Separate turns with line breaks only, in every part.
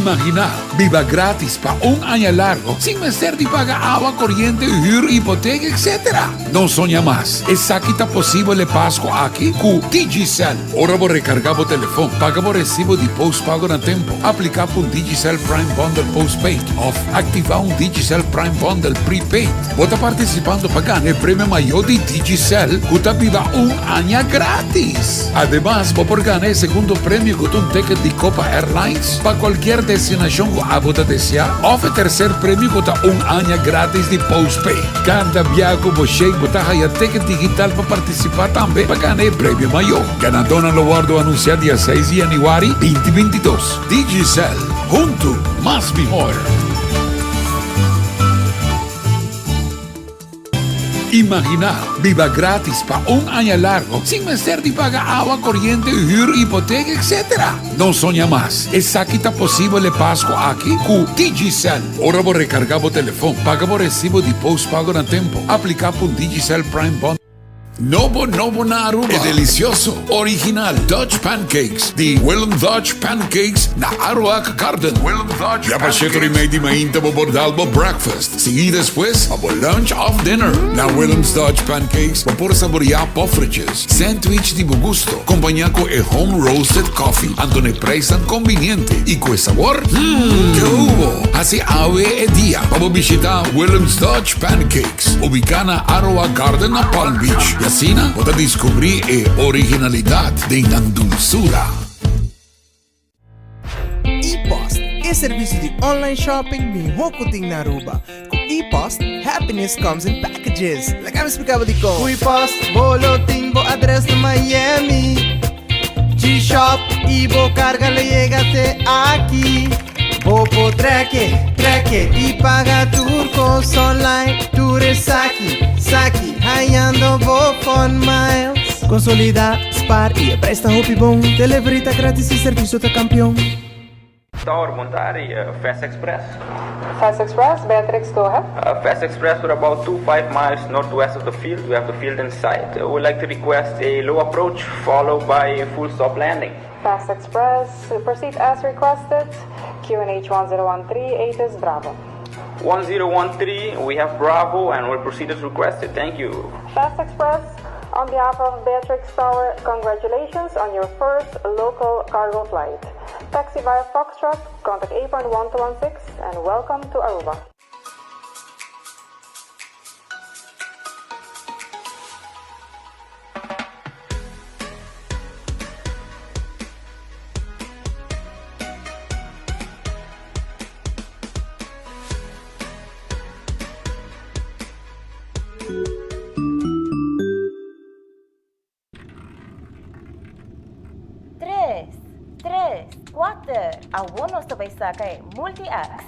Imagina, viva gratis pa un año largo sin menester de pagar agua, corriente, huur, hipoteca, etc. No soña más. Esa quita posible Pasco aquí con Digicel. Ora vos recargar o teléfono, paga por recibo de postpago na tempo, aplicar por Digicel Prime Bundle Postpaid of activar un Digicel Prime Bundle Prepaid. Vota participando para ganar el premio mayor de Digicel, que viva un año gratis. Además, vos por ganar el segundo premio con un ticket de Copa Airlines para cualquier destinación que a vos desea, o el tercer premio con un año gratis de Postpaid. Cada viaje vos llega, vos hay ticket digital para participar también para ganar el premio mayor. Ganadora lo guardo anunciar día 6 de enero 2022. Digicel, junto, más mejor. Imagina, viva gratis pa un año largo sin menester de pagar agua, corriente, huur, hipoteca, etc. No soña más. Esa quita posible Pasco aquí con Digicel. Ora vos recargar o teléfono, paga por recibo de postpago na tempo, aplicar por Digicel Prime Bond. Novo na Aruba. Es delicioso. Original Dutch Pancakes. De Willem Dutch Pancakes na Aruac Garden. Willem Dutch ja, pacheco rimedi mainta bo bordalbo breakfast. Seguí después a bo lunch of dinner. Na Willem's Dutch Pancakes. Bo por saborear poffertjes. Sandwich di bo gusto. Acompañado con el home roasted coffee. Antone precio conveniente. Y con sabor. ¿Qué hubo? Así ave e día. Vamos a visitar Willem's Dutch Pancakes. Ubicada na Aruac Garden na Palm Beach. Y así vas a descubrir la originalidad de la dulzura.
ePost é serviço de online shopping de Hokuting na Aruba. Com ePost, happiness comes in packages. Like eu explicava de como. ePost, boletim, bo address de Miami. G-Shop, e bo carga le llega até aqui. Bo po treque, e paga turcos online. Ture saki, haiando bo con miles. Consolida, spar e presta hopi bom. Delivery tá grátis e serviço tá campeão.
Tower Montari, Fast Express.
Fast Express, Beatrix, go ahead.
Fast Express, we're about 2-5 miles northwest of the field. We have the field in sight. We'd like to request a low approach followed by a full stop landing.
Fast Express, proceed as requested. QNH 1013, 8 is Bravo.
1013, we have Bravo and we'll proceed as requested. Thank you.
Fast Express, on behalf of Beatrix Tower, congratulations on your first local cargo flight. Taxi via Foxtrot, contact 8.1216 and welcome to Aruba.
Algunos sabay sakay multi-X.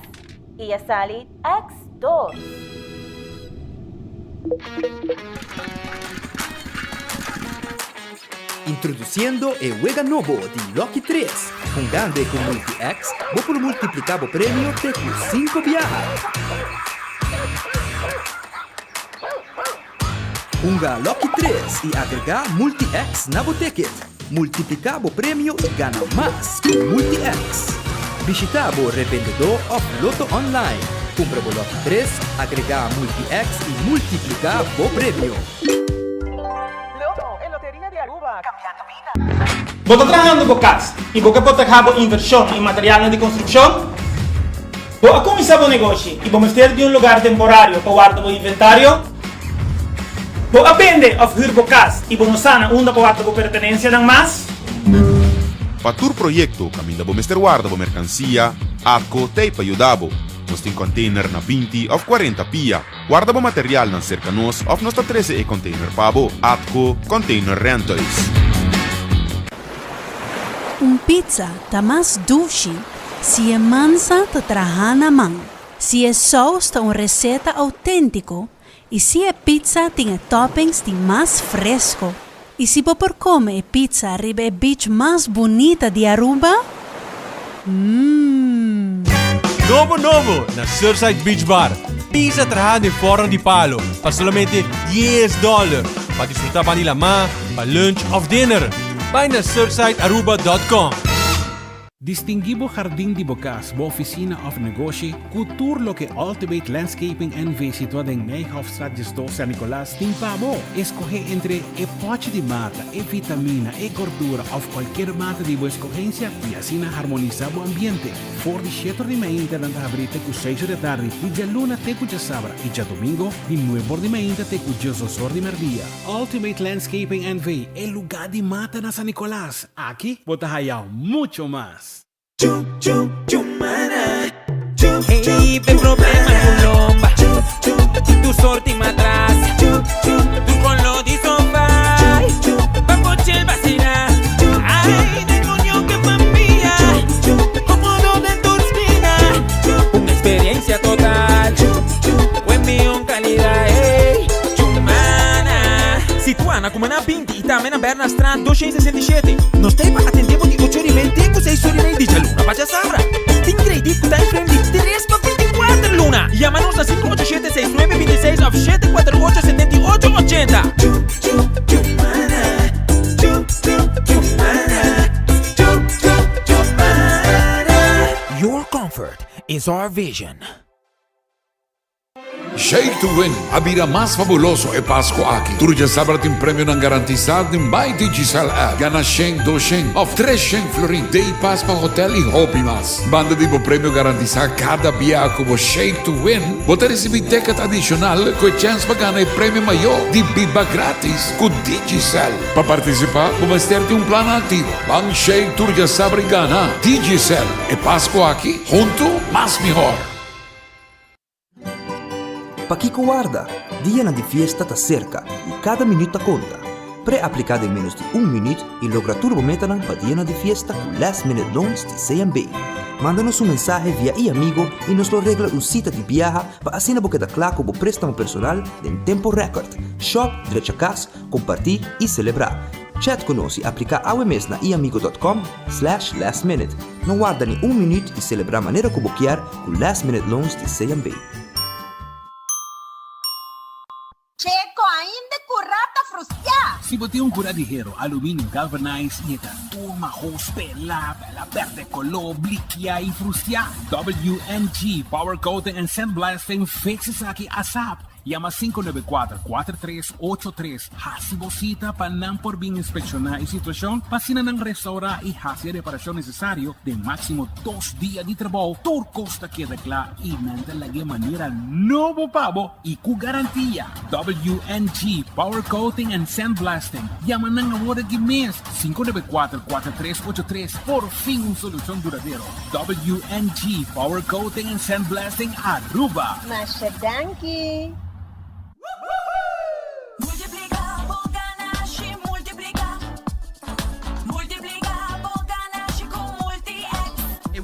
Iasali X2.
Introduciendo el juego nuevo de Lucky 3. Jugando con multi-X, vos por multiplicar o premio de 5 viajes. Junga Lucky 3 y agrega multi-X na ticket. Multiplicar o prêmio e gana mais com Multi-X. Visita o revendedor of Loto Online. Compra o Loto 3, agregar Multi-X e multiplicar o prêmio.
Loto, en Lotería de Aruba, cambiando vida. ¿Vos estás trabajando con CAS y vos que proteger inversión en materiales de construcción? ¿Vos has comenzado un negocio y vos meter de un lugar temporario para guardar el inventario? Vos aprende a huir bocas e vos sana onda para guardar pertenencia dan más?
Para tu proyecto, camina bo Mr. Guarda bo mercancia, ACO te ayudabo. Nos tem container na 20 of 40 pia. Guarda bo material na cerca nos of nos 13 e container pabo. ACO Container Rentals.
Pizza tá mais doce se é mansa tá trajana man. Se é sauce tá receita autêntico. E se a pizza tem toppings de mais fresco. E se por comer pizza arriba a beach mais bonita de Aruba?
Novo na Surfside Beach Bar. Pizza trajada em forno de palo para solamente $10 para disfrutar para nila ma, para lunch of dinner. Vai na surfsidearuba.com.
Distinguido Jardim de Bocas, bo oficina of negoci, cultuur lo que Ultimate Landscaping NV situado en Nijhoffstraat 2 San Nicolás, Timpabo. Escoge entre e pote de mata, e vitamina, e gordura of cualquier mata de boa escogencia y así harmonizar o ambiente. For de 7 de mañana dan abrite cu 6 de tarde, y ya luna te cu ya sabra, y ya domingo, de 9 de mañana te cu 2 de merdia. Ultimate Landscaping NV, el lugar de mata na San Nicolás. Aquí, bota hayao mucho más.
Hey, tem problema com lomba. Tu sorte matras. Tu colo de sofá. Vamos chill vacilar. Ay, demonio que mambia. Cómodo de tu espina. Una experiencia total. Buen millón calidad. Hey, Chumana. Situana come na Pinti, Itame na Berna Strand 267. Non stai pa attendevo di 8 ore e 20 con 6 ore di già luna, pagia sabra. T'ingredi con time frame di 3 pa 24 luna. Llámanos a 587-6926 of 748-7880. Your comfort is our vision.
Shake to Win, a vida más fabuloso é Pasko aqui. Tu já sabe que tem prêmio não garantizado em Buy Digital App. Gana 100, 200, of 300 florin. Dei pass para hotel e hobby mas. Banda de prêmio garantizado cada dia como Shake to Win. Você recebe ticket adicional com chance para ganhar prêmio maior de biba grátis com Digicel. Para participar, vamos ter plano ativo. Bang Shake tu já sabe ganhar. Digicel é Pasko aqui, junto mais melhor.
Paquico guarda, dia de fiesta está cerca e cada minuto conta. Pré-aplicado em menos de 1 minuto e logra turbo metanan para dia de fiesta com Last Minute Loans de CMB. Manda-nos mensaje via e-amigo e nos lo regla cita de viaje para assim na boca da claro como préstamo personal em tempo recorde. Shop, direito a casa, compartir e celebrar. Chat conosco e aplicar AWMS na eamigo.com/lastminute. Não guarda nem 1 minuto e celebrar a maneira como boquear com Last Minute Loans de CMB.
Checo, ainda curata frustia.
Se você cura de hero, alumínio galvanized e a turma pela perde color, bliquia e frustia. WNG Power Coating and Sandblasting fixes aqui ASAP. Llama 594-4383. Hasibosita para não por bem inspecionar a situação, pasina ng restaurar e hacer reparação necessário de máximo 2 dias de trabalho. Tur costa que declara e manda de maneira novo pavo e com garantia. WNG Power Coating and Sandblasting. Llama ng agora de mês 594-4383. Por fim, solução duradoura. WNG Power Coating and Sandblasting Aruba.
Masha Danki.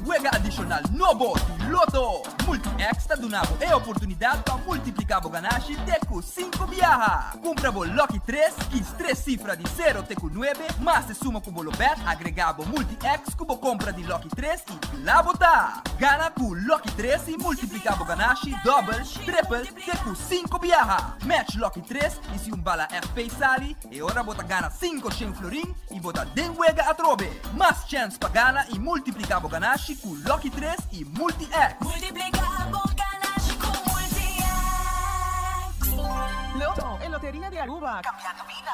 Juega adicional novo Loto. Multi-X está donando a oportunidade para multiplicar o ganache teco 5 viaja. Compra o Lucky 3, que 3 cifras de 0 teco 9, mas se suma com o bet agregado Multi-X com compra de Lucky 3 e lá botar. Gana com Lucky 3 e multiplicar o ganache double, triple, teco 5 viaja. Match Lucky 3 e se bala FP sali, e ora bota gana 500 florin e bota den juega a trobe. Mais chance para gana e multiplicar o ganache com Lucky 3 e Multi-X.
Loto, en Lotería de Aruba, cambiando vida.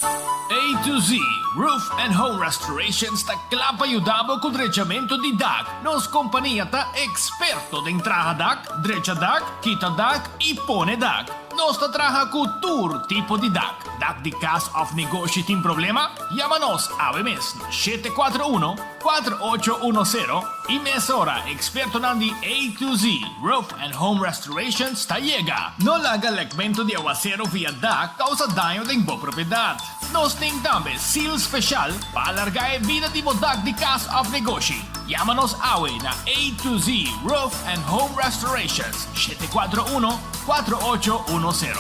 A to Z Roof and Home Restoration sta clapa ayudabo con drechamento di DAC. Nos companhia ta experto de entrada DAC, drecha DAC, quita DAC e pone DAC. Nos trabaja con tour tipo di DAC. DAC di Cast of Negócio tem problema? Llámanos a BMS 741-4810 y mesora experto nandi A to Z Roof and Home Restoration sta llega. No laga legmento de aguacero via DAC causa daño de bo propriedad. Nos tem também seal special para alargar a vida de DAC di Cast of Negócio. Llámanos awe na A to Z Roof and Home Restorations 741-4810.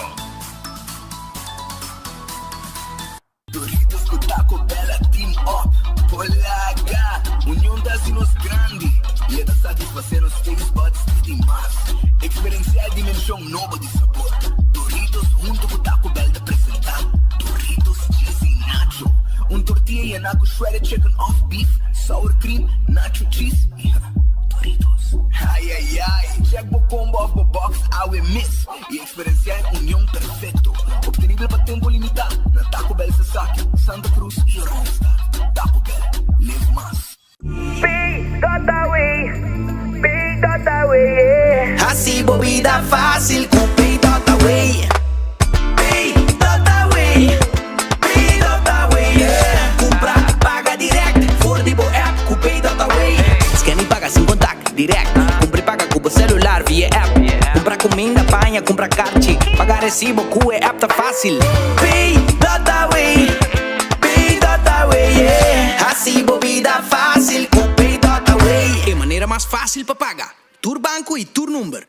Doritos com Taco Bella Team Up. Polaga, união das nos grande. E é da satisfazer os taste buds de mais. Experienciar a dimensão nova de sabor. Doritos junto com Taco Bell de apresentar. Doritos cheesy nacho. Tortilha e naco shredded chicken off beef, sour cream, nacho cheese, Doritos. Ay, ay, ay, check bo combo of the box, awe miss. Y experiencia en unión perfecto. Obtenible para tiempo limitado. Na Taco Bell Sasaki, Santa Cruz y Randstad. Taco Bell, live más.
Así bebida fácil, Pay Dotaway. Pay Dotaway. Pay Dotaway. Compra, paga direct. Voor die bo app, Pay Dotaway. Scan e paga sem contact, direct. Compra e paga com o celular via app. Compra comida, panha, compra karte. Paga recibo, com a app tá fácil. Pay Dotaway. Pay Dotaway. Assim bebida fácil, Pay Dotaway. É maneira mais fácil para pagar. Tour banco e tour number.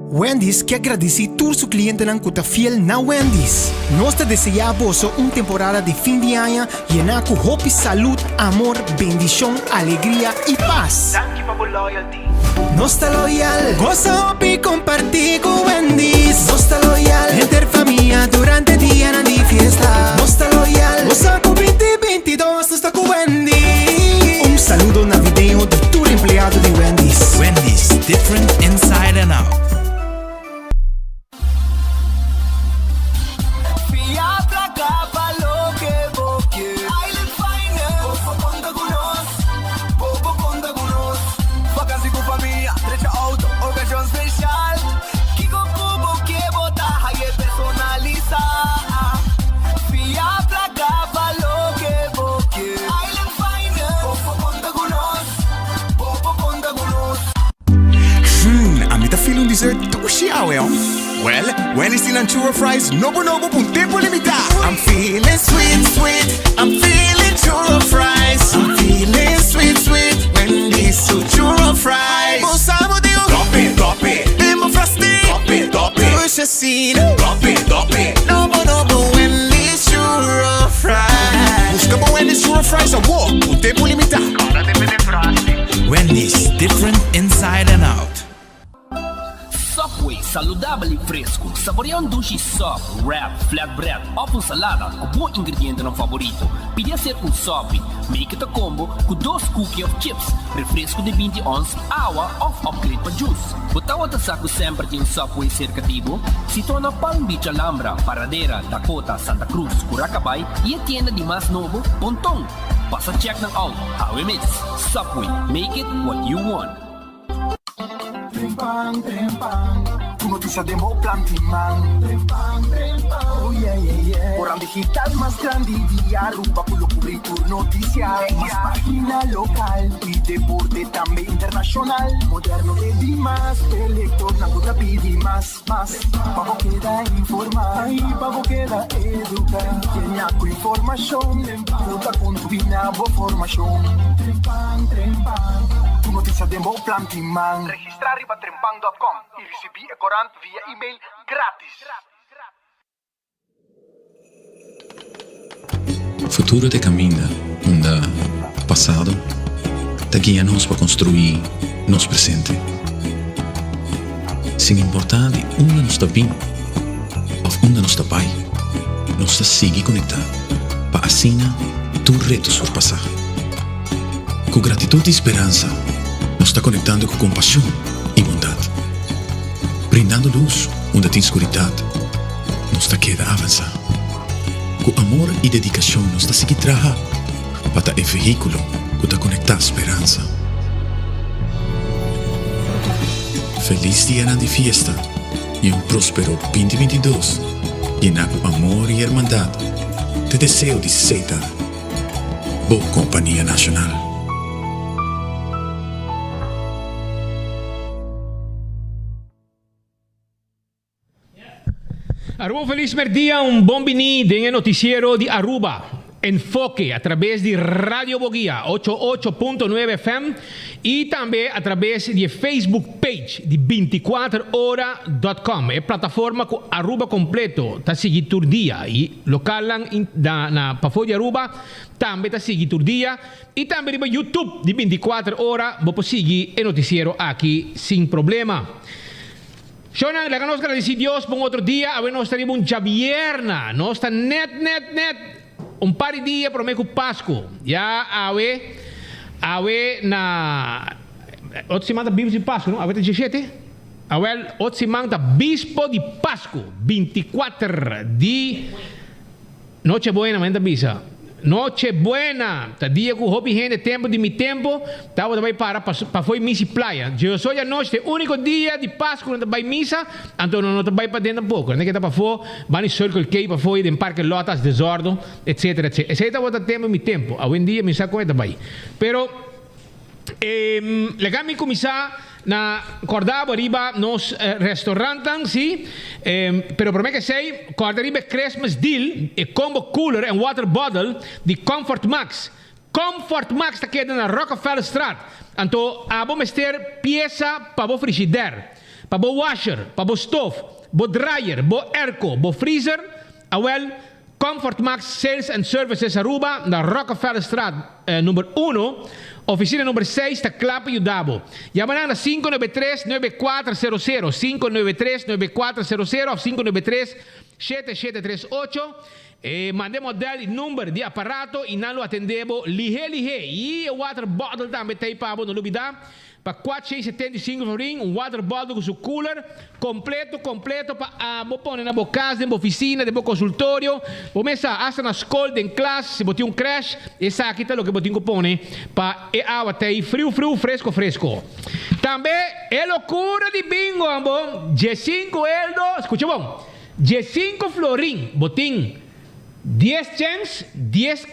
Wendy's quer agradecer todos os clientes que estão fiel na Wendy's. Nós desejamos temporada de fim de ano llena com hope, saúde, amor, bendição, alegria e paz.
Thank you for loyalty.
Nós está loyal, goza hope e compartir com Wendy's. Nós está loyal, entre família durante o dia de fiesta. Nós está loyal, goza com 2022, nós está com Wendy's. Saludo navideño de tu empleado de Wendy's.
Wendy's, different inside and out.
Feeling dessert sushi well, when it's in churro fries, nobo por tempo limitado. I'm feeling sweet, sweet. I'm feeling churro fries. I'm feeling sweet, sweet. When this churro fries. Bom sábado, drop it. Demo frosty, drop it. Push a seed, drop it. Nobo, when this churro fries. Busca bom when this churro fries a walk por tempo limitado.
Wendy's, different inside and out.
Subway, saudável e fresco. Saboreia sushi soft, wrap, flatbread ou salada com bom ingrediente no favorito. Pide ser Subway. Make it a combo com 2 cookies of chips, refresco de 20 ons, água ou upgrade para juice. Butawa ta saco sempre de Subway cercativo. Sito na Palm Beach, Alhambra, Paradera, Dakota, Santa Cruz, Curacabai e a tienda de mais novo, Pontong. Passa check ng out. How it mix. Subway. Make it what you want.
Trempang, tu noticia de Mo Plantiman. Trempang, oh yeah. Orang digital más grande de Aruba, pulo cubrir tu noticia. Más página local y deporte también internacional. Moderno de Dimas, elector, nango pidi más. Pago queda informar, pago queda educar. Kenya con información, puta con tu binabo formación. Trempang. Tu noticia de Mo Plantiman. Registrar riba trempang.com e recebi a corant via e-mail gratis.
O futuro te caminha, onde passado te guia-nos para construir nosso presente. Sem importar de onde nós está vindo ou onde nós está pai, nós está seguir conectado para assim tu reto surpassar. Com gratitude e esperança, nós está conectando com compaixão e bondade. Brindando luz onde tem escuridade, nós está queda avançar. Com amor e dedicação, nós está seguir trabalhar para o veículo que está conectar a esperança. Feliz dia de fiesta e próspero 2022, lleno com amor e irmandade. Te desejo de seita. Boa Companhia Nacional.
Aruba Feliz Merdia, bom bem-vindo em noticiero de Aruba. Enfoque a través de Radio Boguia 88.9 FM e também através de Facebook page de 24hora.com. É plataforma com Aruba completo, tá seguindo todo dia e local na Pafo de Aruba também tá seguindo todo dia e também no YouTube de 24 horas você seguir o noticiero aqui sem problema. Shona, le ganamos agradecer a Dios por otro día. A ver, nos tenemos un javierna. No está net. un par de días para mí Pasco. Ya awe na otra semana vimos de Pasco, ¿no? Awe 17. Awe otra semana bispo de Pasco, 24 de Nochebuena, manda bisa. Nochebuena, tá dia com hobby gente tempo de mi tempo, tá vai para foi missa praia. Eu sou a noite, único dia de Páscoa não vai missa, então não vai para dentro um pouco. Né que tá para for, vai circle que para foi em parque lotas desordem, etc, etc. Esse tá bota tempo mi tempo. A dia missa coisa vai. Pero legal me começar na acordava riba nos restauranten, sim. Pero para mim que sei, acordava riba Christmas deal, e combo cooler en water bottle de Comfort Max. Comfort Max está quedando na Rockefeller Straat. Então, abo mester peça para o frigider, para o washer, para o stove, o dryer, o airco, o freezer. Awel, Comfort Max Sales and Services Aruba, na Rockefeller Straat, número 1. Oficina número 6, está Clapa e Udabo. Llamarán a 593-9400, 593-9400 ou 593-7738. Mandem modelo e número de aparato e não lo atendemos lige. E o water bottle também tem para não olvidar. Para 475 florin, um water bottle com seu cooler completo para pôr na boa casa, na oficina, na consultório. Começa hasta na escola, em classe, se botar crash, essa aqui está o que botar que põe para água até frio, fresco. Também é loucura de bingo, amor. G5 eldo, escucha bom. G5 florin, botim 10 chance, 10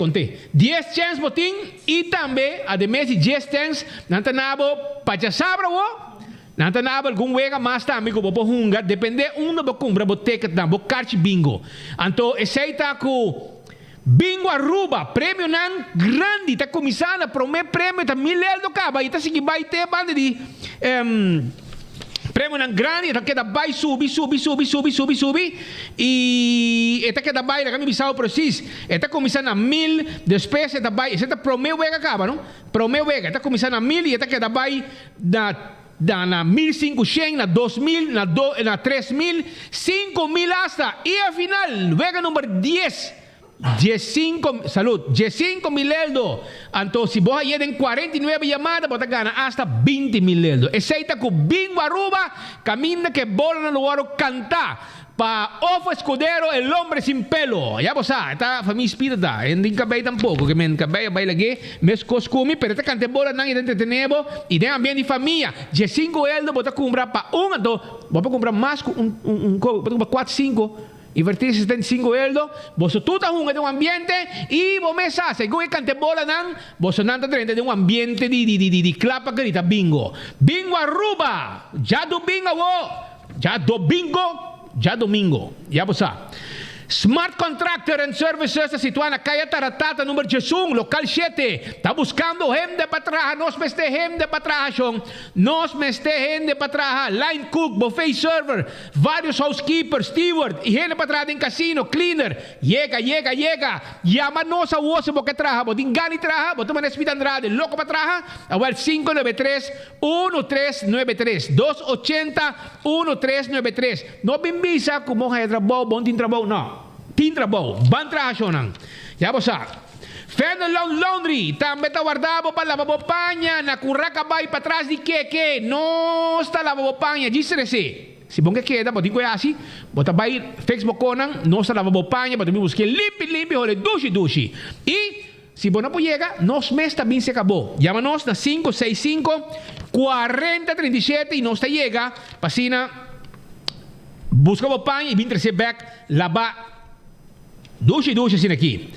chance botim e também, además de 10 chance, não tem nada para sabra, não tem nada algum wega mais também que vou hunga, depende onde vou comprar, vou ter que dar, vou carte bingo. Então, esse aí tá com bingo Aruba, prêmio não grande, tá começando a prometer prêmio, tá €1.000 caba, e tá seguindo vai ter banda de prêmio não grande, então que vai subir e está que vai, kami bisao processo, está começando a 1.000, depois está vai, está promeu vega acaba, não? Promeu vega, está começando a 1.000 e está que vai na 1.500, na 2.000, na 3.000, 5.000 hasta e afinal, vega número 10. 15 mil euros. Então, se você tem 49 chamadas, você ganha hasta 20 mil euros. Esse aí está com bingo Aruba, caminha que bola no lugar cantar. Para Ofo Escudero, el hombre sin pelo. Ya vos sabes, esta familia espírita. En din cabello tampoco, que me cabello baila que me coscumi, pero esta cante bola no entretenemos y de ambiente de familia. De 5 euros, vos te comprar para un, entonces, vos comprar más, un 4, 5. Invertir 75 euros, você tudo de um ambiente e você se você canta bola não, você não está dentro de um ambiente de clapa grita bingo. Bingo Aruba, já domingo, já você. Smart Contractor and Services está situado na calle Taratata, número 1, local 7. Está buscando gente para trabajar. Nós me este gente para trabajar. Nós me este gente para trabajar. Line cook, buffet server, vários housekeepers, steward, e gente para trabajar em casino, cleaner. Llega. Llama-nos a você porque trabaja. Botin gani trabaja. Botin manes Pita Andrade, louco para trabajar. Awal 593-1393. 280-1393. No bimbisa como é trabalho, bom tem trabalho, não. Tin trabaho, van trabajo. Ya vos sabes. Fenelon Laundry, também está guardado para lavabo panha, na curraca vai para trás de que não está lavabo panha, disse-se. Se bom que queda, botinho é assim, bota vai Facebook conan, não está lavabo panha, bota me busque limpi, olhe duche. E se você não chega, nós mês também se acabou. Chama-nos na 565-4037 e nós está chega, passina, busca o panha e vem trazer back, lavar. Duche assim aqui.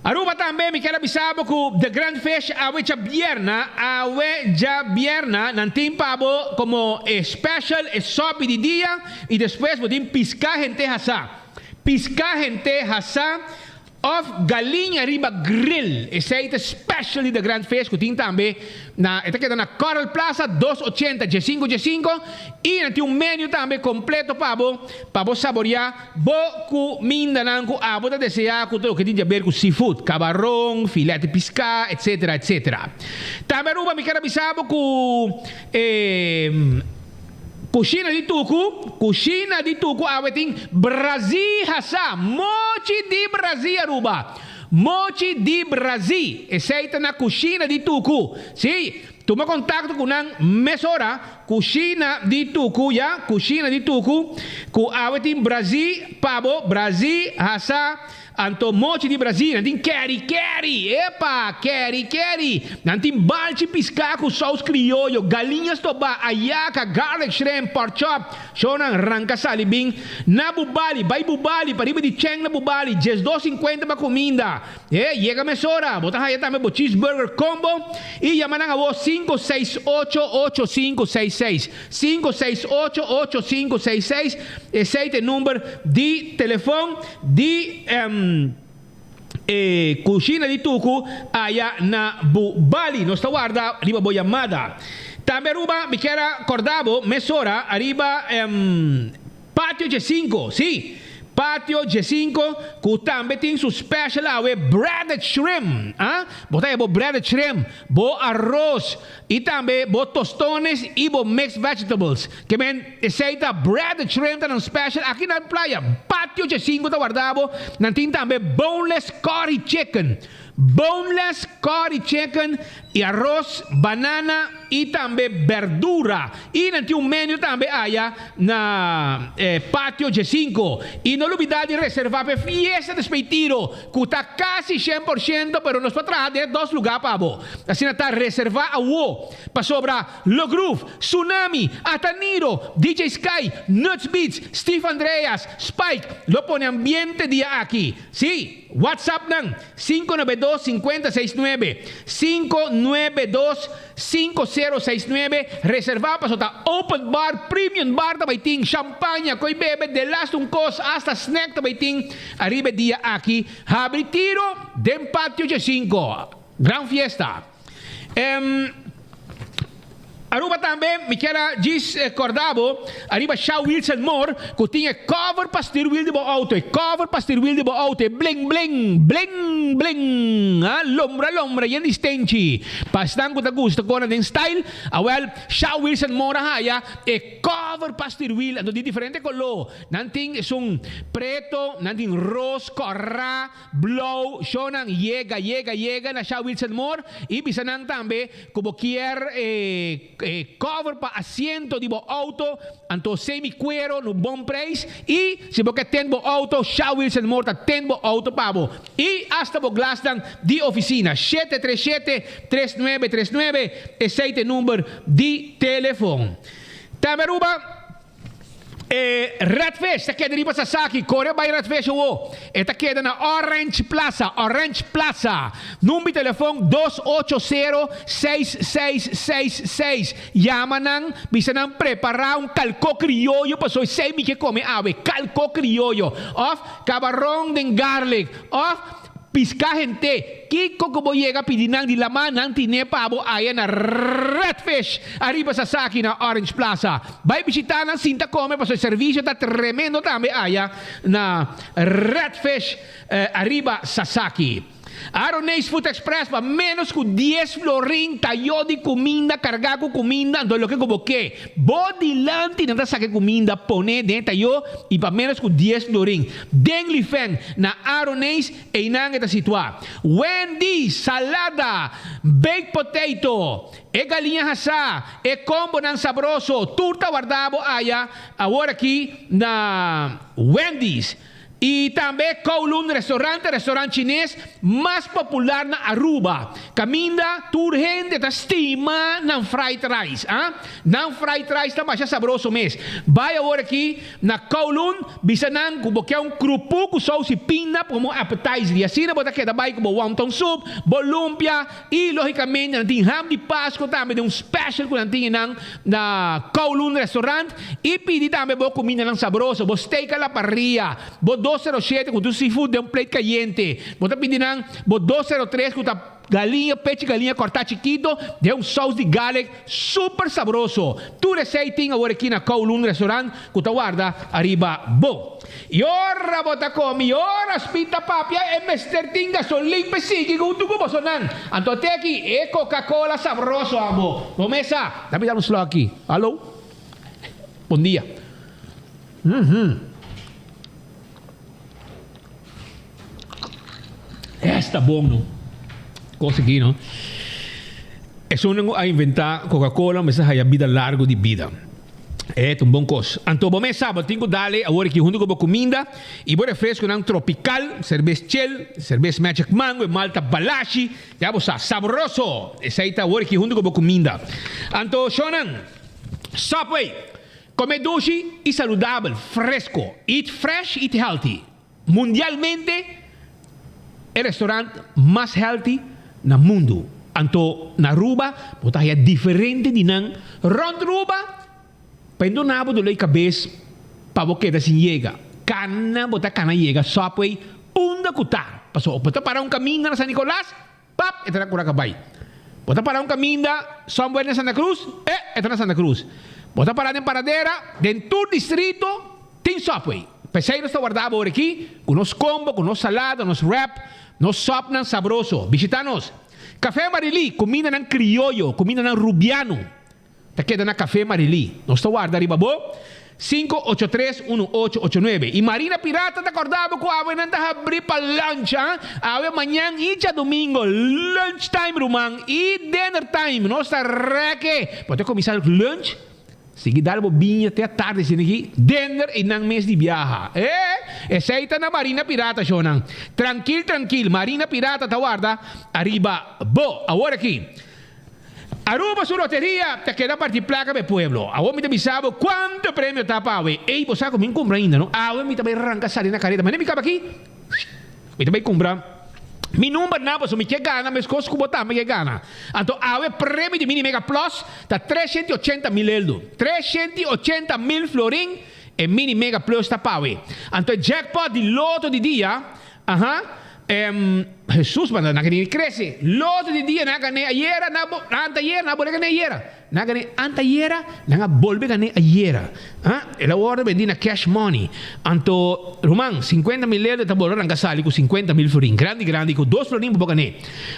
Aruba também me quero avisar que The Grand Fish awe já vierna não tem pabo como special sobe de dia e depois podem piscar gente hassa of galinha riba grill. Esse aí é special de The Grand Fish que tem também está na Coral Plaza 280 G5 e tem menu também completo para saborear boa comida que a você deseja que tem a ver com seafood, camarão, filete de pesca, etc. Também Aruba me quero avisar que Cucina di tuku aweting Brasil hasa. Mochi di Brasil Aruba. Mochi di Brasil. Essa na cucina di tuku. Sim. Toma contato com a mesora, cucina di tuku, ya, cucina di tuku, com awetin Brasil, pabo, Brasil, hasa, anto mochi di Brasil, nantin keri, epa, keri, nantin balchi pisca com saus criollo, galinhas toba, ayaca, garlic shrimp, pork chop, shonan ranca salibing, na bubali, bay bubali, pariba di cheng na bubali, just $2.50 pa comida, llega mesora, bota haya tame bo cheeseburger combo, e yamanang awo 568-8566. 568-8566. Esse é o número de telefone de Cucina di Tuku aya na Bali. Nós estamos guardando arriba boa chamada. Também Aruba, me quero acordar, mesora, arriba Patio G5, sim. Patio G5, que também tem seu special awe breaded shrimp. Botei bo breaded shrimp, bo arroz, e também bo tostones e bo mixed vegetables. Que men, aceita breaded shrimp tá special aqui na praia. Patio G5 tá guardado. Nantin também boneless curry chicken. Boneless curry chicken e arroz, banana e também verdura. E nanti um menu também haya na Patio G5. E não olvidar de reservar para fiesta de Speitiro, que está quase 100%, pero nós para trás de 2 lugares para vos. Assim está reservar a wo. Para sobrar Lo Groove, Tsunami, Ataniro, DJ Sky, Nuts Beats, Steve Andreas, Spike. Lo pone ambiente dia aqui. Sí. WhatsApp nang 592-5069 592-5069 reservar para sota open bar, premium bar também tem champagne, koi bebe de last un cos hasta snack também tem arriba dia aqui abre tiro den Patio G5 gran fiesta. Aruba também, me quero discordavo, arriba Shaw Wilson Moore, que tinha cover para steering wheel de bo auto, cover para steering wheel de bo auto, bling, bling, bling, bling, lombra, yan distenci. Pastan ko ta gusto ko na din style, Shaw Wilson Moore haya, cover para steering wheel, ando di diferente color, nanting isung preto, nanting rose, corra, blow, shonang yega na Shaw Wilson Moore, e bisanang tambe, kubo kier, cover para asiento de bo auto, anto semi cuero no bom preço e se você tem bo auto, Shaw Wilson Moore tem bo auto pabo e hasta bo glass dan de oficina 737-3939 esse é o número de telefone. Tamaruba Redfish, ta queda riba Sasaki, Korea by Redfish wo. Esta queda na Orange Plaza. Número telefone 280-6666. Llama nang, bisa nang preparar un calco criollo, pasoy semi que come ave, calco criollo. Of camarón de garlic. Of pisca gente, Kiko como llega pidinang di laman ng tinepabo ayan na Redfish arriba Sasaki na Orange Plaza. Vai bisita ng Sinta Come paso servicio ta tremendo tambe aya na Redfish arriba Sasaki. Arone's Food Express pa menos ku 10 florin tayo di comida carga ku comida ando lo que como que body lanti na sa que comida pone de tayo y pa menos ku 10 florin Dengli Feng na Arone's e inang eta situa Wendy salada baked potato e galinha hasa e combo ng sabroso turta guardabo aya agora aqui na Wendy's. E também Kowloon restaurante chinês mais popular na Aruba. Caminda turgente ta estima ng fried rice, Ng fried rice também siya sabroso mes. Vai agora aqui na Kowloon, bisanang kubo kaya un krupu ku sauce pina como appetizer. E assim na bota que dabei kubo wonton soup, lumpia e logicamente natin ham di Pasko também de um special ku natin ng na Kowloon restaurant. E pidi também bo comida ng sabroso, bo steak a la parrilla, bo 207 com seafood de um plate caliente. Bota pedindo, bota 203 com galinha, peixe galinha cortar chiquito, de um sauce de garlic super sabroso. Tu receiting agora aqui na Kowloon Restaurant, que tu guarda arriba bo. E ora bota come, ora spita papia e Mr. Tinga son limpe sigi kung tu ko sonan. Anto te aqui e Coca-Cola sabroso amo. Bomesa, dami dar um slow aqui. Alô? Bom dia. Está bom, não? Consegui, não? É só a inventar Coca-Cola, mas é a vida largo de vida. É um bom coisa. Então, bom mês sábado, tenho dale agora que junto com a comida e bom refresco não tropical, cerveja Shell, cerveja Magic Mango, malta Balashi, já você saboroso. Essa aí tá agora que junto com a comida. Então, Shonan, Subway, come doce e saudável, fresco, eat fresh, eat healthy. Mundialmente, é o restaurante mais healthy no mundo. Então, na Aruba, botar é diferente de não. Rond Aruba, pendo nabo do lei cabeça, para boqueta sem chega. Cana, botar cana chega, Subway, unda cutar. Passou, botar para caminho na San Nicolás, pap, entra na Curacabay. Botar para caminho da Somewhere na Santa Cruz, entra na Santa Cruz. Botar para em Paradera, dentro do distrito, tem Subway. Pesei está guardado por aqui, com nos combo, com nos salada, nos wrap, nos sopnan sabroso. Visitanos. Café Marili, comida ng criollo, comida ng rubiano. Takeda na Café Marili. Nos guarda riba bo. 583-1889. E Marina Pirata, te acordava com a não está abrir para lunch, hein? Amanhã e domingo, lunchtime, rumang, e dinner time. Nós está reque. Pode começar o lunch? Sige dal bobinha até a tarde sini aqui, dinner e nang mês de viaja. Essa aí tá na Marina Pirata, Shonan. Tranquilo, Marina Pirata tá guarda, arriba, bo, agora aqui. Aruba su loteria, te queda partir placa de pueblo. Agora me avisava quanto prêmio tá para hoje. Ei, você sabe como me compra ainda, não? Agora me também arranca sair na careta, mas nem me cabe aqui. Me também compra. Mi número não, mas me quer gana, mas coisas que botar, me quer gana. Então, o prêmio de Mini Mega Plus está 380 mil euros. 380 mil florin e Mini Mega Plus está para hoje. Então, jackpot de loto de dia, Jesus, mas não ganhei cresce. Loto de dia, não ganhei ayer, não vou ganhar ayer. Não ganhei anteayer, não vou ganhar ayer. Ela hora vendi na cash money. Então, Roman, 50 mil euros, tá bom, arranca sali com 50 mil florin. Grande, com 2 florin para ganhar.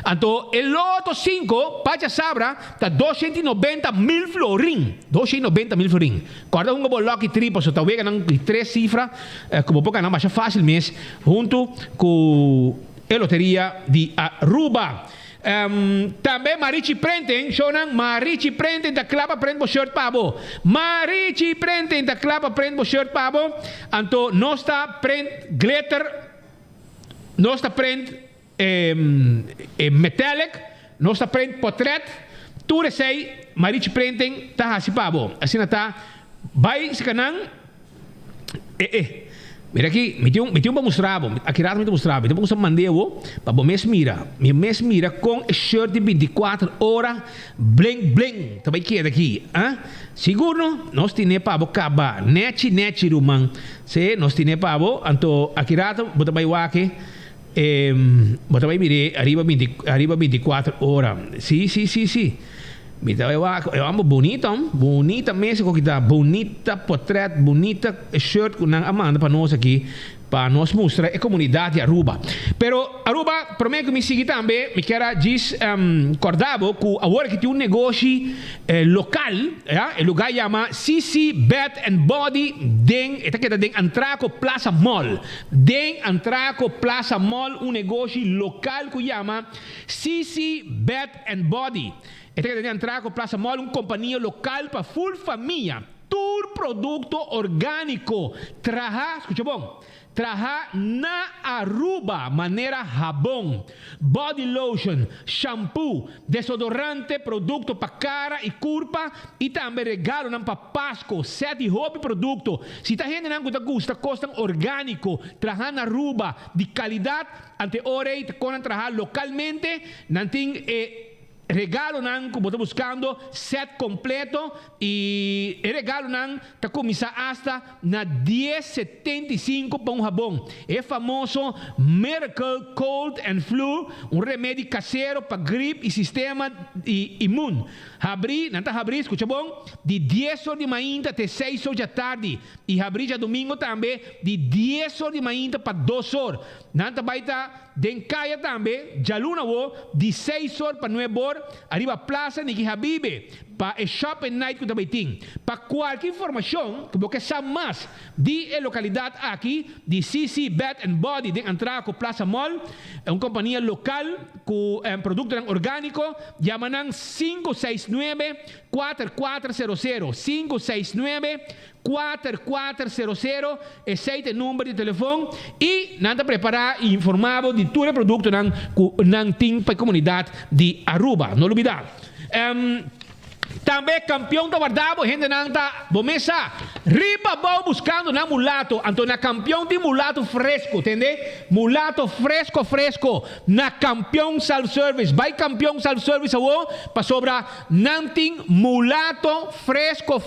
Então, o loto 5, Pacha Sabra, tá 290 mil florin. 290 mil florin. Corda um boloque triplo, só talvez ganham 3 cifras, como pouco não baixa fácil mês, junto com a loteria de Aruba. Também Marichi Prenten, Shonan, Marichi Prenten da Clapa Prent bo shirt pabo. Marichi Prenten da Clapa Prent bo shirt pabo. Anto nosta print glitter, nosta print metallic, nosta print portrait. Tudo sei Marichi Prenten ta hasi pabo. Assim tá, vai se canang. Mira aqui, me tem um para mostrar, aqui rato me mostrar, me tem um mandeu, para o mês mira com shirt de 24 horas, bling, também que é daqui, seguro, nós temos para o caba, neti rumang, se nós temos para o, então aqui rato, bota vai o aqui, bota vai mire, arriba 24 horas, sim. Eu amo bonita mesa que dá, bonita portrait, bonita shirt que nang amanda para nós aqui, para nós mostrar a comunidade de Aruba. Pero Aruba, prometo que me siga também, me quero dizer, acordava que agora que tem um negócio local, o lugar chama CC Bath and Body, esta que tem Antraco Plaza Mall. Antraco Plaza Mall, um negócio local que chama CC Bath and Body. Esta que tem Antraco Plaza Mall, uma companhia local para full família. Tour produto orgânico. Escucha bom. Traha na Aruba, maneira jabón, body lotion, shampoo, desodorante, produto para cara e corpo e também regalo para Páscoa, 7 hobby produto. Se está gente não gosta, custam orgânico, traha na Aruba, de qualidade, ante hora e com traha localmente, não tem regalo nan como está buscando set completo e regalo nan está começar hasta na 10,75 para jabón. É famoso Miracle Cold and Flu, remédio caseiro para gripe e sistema imune. Escucha bom, de 10 horas de manhã até 6 horas da tarde e abrir já domingo também de 10 horas de manhã para 2 horas. Nanta baita Dencaia também, Jaluna wo, de 6 horas para 9 horas, arriba Plaza Niki Habibe, para el Shop and Night que também tem. Para qualquer informação que você sabe mais de localidade aqui, de CC Bath and Body, de entrar com Plaza Mall, é uma companhia local com produto orgânico, chamam 569-4400, 569-4400, esse é o número de telefone, e nada preparar e informado de todo o produto que tem para a comunidade de Aruba, não olvidar. Também campeão da guardado, gente nanta bomesa. Riba bom buscando na mulato, então na campeão de mulato fresco, entende? Mulato fresco na campeão self-service. Vai campeão self-service awo, para sobra nanting mulato fresco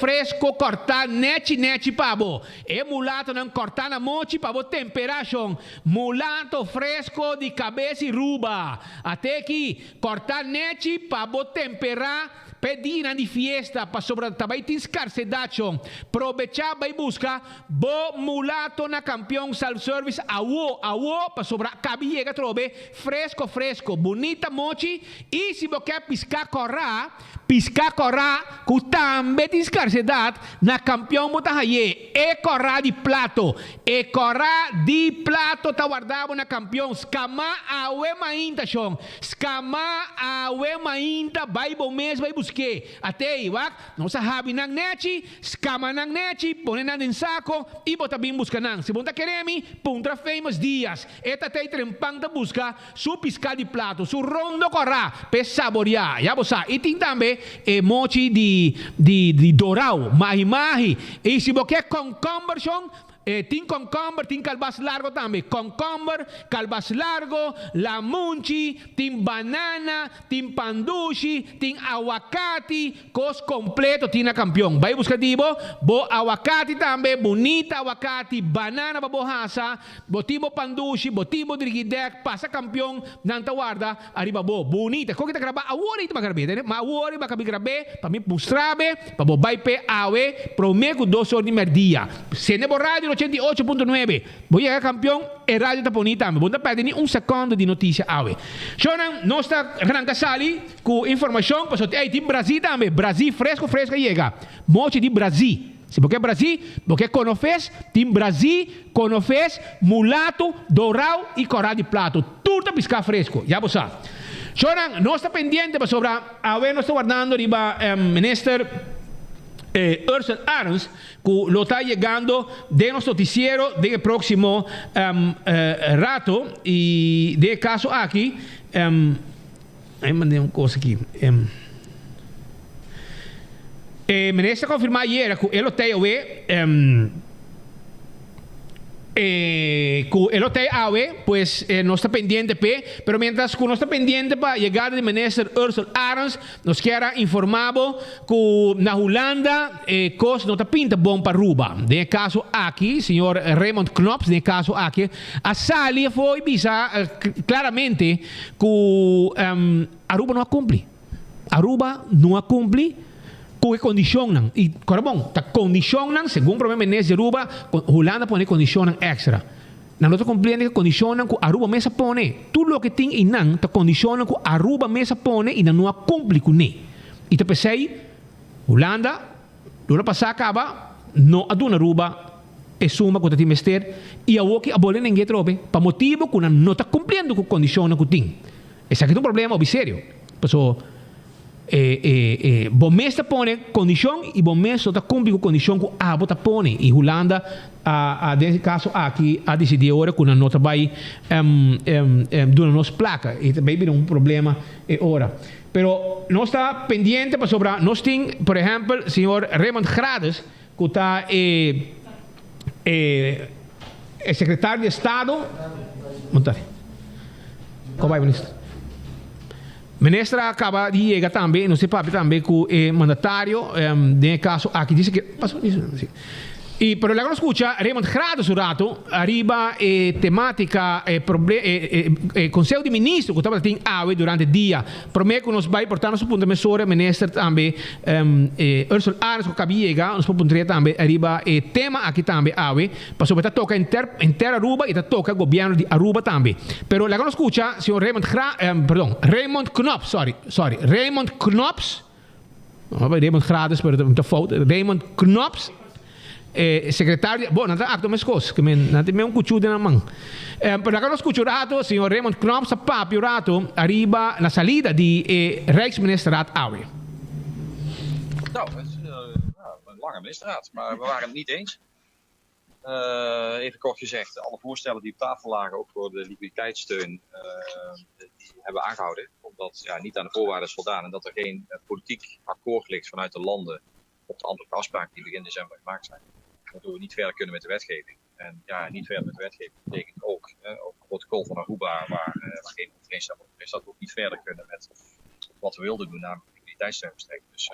cortar neti pabo. E mulato não cortar na mochi pabo temperação. Mulato fresco de cabeça e ruba. Até aqui cortar neti pabo temperar. Pedina di fiesta pa sobra tabay tin scarcedacho provecha bay busca bo mulato na campeón self-service awo pa sobra cabiega trobe fresco bonita mochi e si bo quer piscar corra ku tambe tin scarcedat na campeón motahaye e corra di plato ta guardavo na campeón skama awe mainta shon skama awe mainta bay bo mes bay busque até iwak não sabe nang neti skama nang neti pone nang din saco e bota bim busca nang se bonta queremi puntra famous dias eta tei trempang ta busca su pisca di plato su rondo corra per saborear ya bosa e tem também mochi di dorau mahi e se boquer com conversion tin concomber, tin calbas largo também. Concomber, calbas largo, lamunchi, tin banana, tin pandushi, tin aguacate, cos completo, tin na campeão. Vai buscar dibo, bo aguacate também, bonita aguacate, banana babohasa, botibo pandushi, botibo dirigidek, passa campeão, nanta guarda, arriba bo, bonita. Kung kita graba, awori ito magrabe, ma awori bakabi grabe, pa mi pustrabe, pa bo bay pe awe, promego 2 horas de merdia. Senebo radio 88.9. Voy a llegar campeón e radio taponita. Me voy a perder ni un segundo di notizia awe. Shonan nostra gran casali con información paso te di Brasil também. Brasil fresco llega. Moche di Brasil. Se porque Brasil, porque conofes, tim Brasil, conofes, mulato, dorau e coral de plato. Tudo piscar fresco. Ya vos sabes. Shonan no está pendiente para sobra. Awe no está guardando riba minister Ursula Arons, que lo está llegando de nuestro noticiero del próximo rato. Y de caso aquí, ahí mandé una cosa aquí. Ministro confirmó ayer que el hotel el hotel AWE pues no está pendiente pero mientras que no está pendiente para llegar de minister Ursula Arons nos queda informado que na Holanda cos no está pinta bom para Aruba de caso aquí señor Raymond Knops de caso aquí a Sali foi visa claramente que Aruba não cumpre que condicionam e corabon ta condicionam segundo o primeiro ministro de Aruba Holanda põe condicionam extra na outra compreende que condicionam que Aruba mesa põe tudo o que tem e não ta condicionam que Aruba mesa põe e não cumpre com ne e te pensei Holanda do ano passado acaba não aduna Aruba e suma que tem mester e a o que abole ninguém trobe para motivo que não está cumprindo com condicionam que tem esse aqui é um problema sério passou bom mês põe condição e bom mês está cumprir com condição que a bota põe e Holanda nesse caso aqui a decidir agora que não vai dar nossa placa e também vira problema ora pero não está pendente para sobrar nós tem por exemplo o senhor Raymond Grades que está secretário de Estado montar como vai ministro Ministra acaba de llegar também, não se sabe também que o mandatário, nesse caso, aqui diz que passou isso. E pero luego escucha Raymond Grado su rato arriba temática Conselho de Ministros que estava tem AWE durante o dia prometo que nos vai portar nosso ponto de mesura ministro também Ursula Arons que cabiega nos ponto também arriba tema aqui também AWE para sobre toca inter Aruba e toca governo de Aruba também pero luego escucha senhor Raymond Knops Bij Raymond gratis, maar de fout. Raymond Knops, secretario. Bueno, nada acto me scos, que nada me un cuchude na man. Pero acá nos cuchurato, señor Raymond Knops, a papio rato, arriba la salida di Rijksministerraad Aue.
Nou, het is een lange ministerraad, maar we waren het niet eens. Even kort gezegd, alle voorstellen die op tafel lagen, ook voor de liquiditeitssteun, die hebben we aangehouden. Omdat niet aan de voorwaarden is voldaan en dat er geen politiek akkoord ligt vanuit de landen op de andere afspraken die begin december gemaakt zijn. Waardoor we niet verder kunnen met de wetgeving. En niet verder met de wetgeving betekent ook het protocol van Aruba, waar geen overeenstemming over is, dat we ook niet verder kunnen met wat we wilden doen, namelijk liquiditeitssteun verstrekken. Dus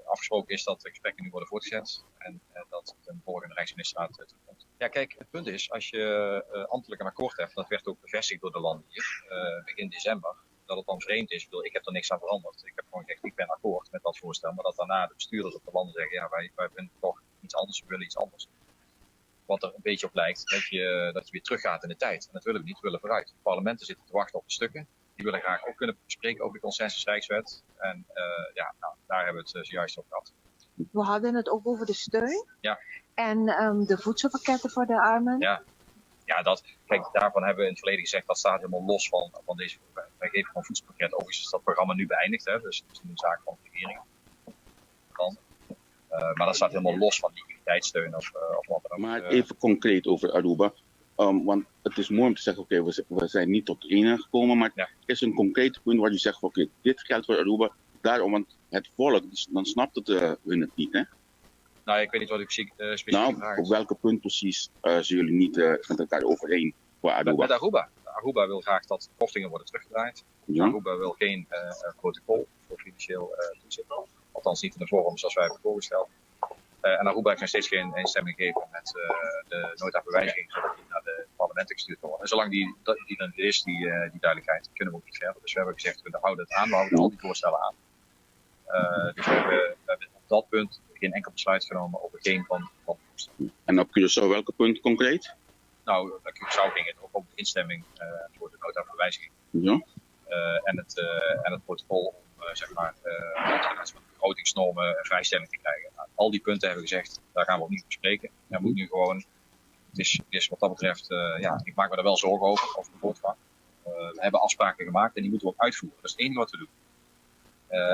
afgesproken is dat de gesprekken nu worden voortgezet en dat het een volgende Rijksministerraad terugkomt. Ja, kijk, het punt is, als je ambtelijk een akkoord hebt, dat werd ook bevestigd door de landen hier begin december, dat het dan vreemd is. Ik heb er niks aan veranderd. Ik heb gewoon gezegd, ik ben akkoord met dat voorstel, maar dat daarna de bestuurders op de landen zeggen, wij vinden toch iets anders, we willen iets anders. Wat er een beetje op lijkt, dat je weer teruggaat in de tijd. En dat willen we niet, we willen vooruit. De parlementen zitten te wachten op de stukken. Die willen graag ook kunnen bespreken over de consensusrijkswet. En daar hebben we het zojuist over gehad.
We hadden het ook over de steun.
Ja.
En de voedselpakketten voor de armen.
Ja, kijk, daarvan hebben we in het verleden gezegd, dat staat helemaal los van deze. Wij geven gewoon voedselpakket. Overigens is dat programma nu beëindigd, hè, dus het is nu een zaak van de regering. Maar dat staat helemaal los van liquiditeitssteun of wat dan ook.
Maar even concreet over Aruba. Want het is mooi om te zeggen, oké, we zijn niet tot één gekomen, maar er is een concreet punt waar je zegt, oké, dit geldt voor Aruba, daarom, want het volk, dan snapt het hun het niet, hè?
Nou, ik weet niet wat u specifiek vraagt.
Op welke punt precies zijn jullie niet met elkaar overeen voor Aruba?
Met Aruba. Aruba wil graag dat kortingen worden teruggedraaid. Ja. Aruba wil geen protocol voor financieel toezicht. Althans niet in de vorm zoals wij hebben voorgesteld. En Aruba heeft nog steeds geen instemming gegeven met de nota bewijziging, zodat die naar de parlementen gestuurd kan worden. En zolang die er niet is, die duidelijkheid, kunnen we ook niet verder. Dus we hebben gezegd, we houden het aan, we houden al die voorstellen aan. Dus we hebben op dat punt geen enkel besluit genomen over geen van de voorstellen.
En op Curaçao welke punt concreet?
Nou, op Curaçao ging het ook om de instemming voor de nota bewijziging.
Ja.
En het protocol om, met begrotingsnormen en vrijstelling te krijgen. Nou, al die punten hebben we gezegd, daar gaan we ook niet bespreken. Er moet nu gewoon, het is wat dat betreft, ik maak me er wel zorgen over de voortgang. We hebben afspraken gemaakt en die moeten we ook uitvoeren. Dat is het enige wat we doen.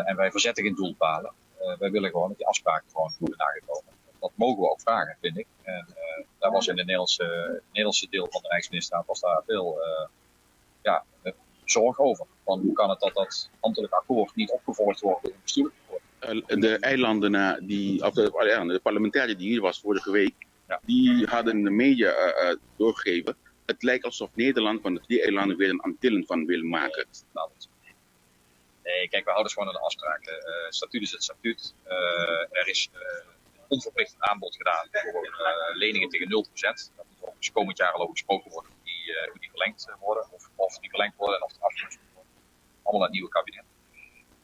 En wij verzetten geen doelpalen. Wij willen gewoon dat die afspraken gewoon worden nagekomen. Dat mogen we ook vragen, vind ik. En daar was in het Nederlandse deel van de Rijksministerraad was daar veel zorg over. Van hoe kan het dat ambtelijk akkoord niet opgevolgd wordt door een bestuurlijk akkoord?
De eilanden, de parlementariër die hier was vorige week, die hadden in de media doorgegeven. Het lijkt alsof Nederland van de 3 eilanden weer een Antillen van wil maken.
Nee, kijk, we houden gewoon aan de afspraken. Statuut is het statuut. Er is onverplicht aanbod gedaan voor leningen tegen 0%. Dat moet ook komend jaar al over gesproken worden hoe die verlengd worden. Of die verlengd worden en of het afgelost moet worden. Allemaal naar het nieuwe kabinet.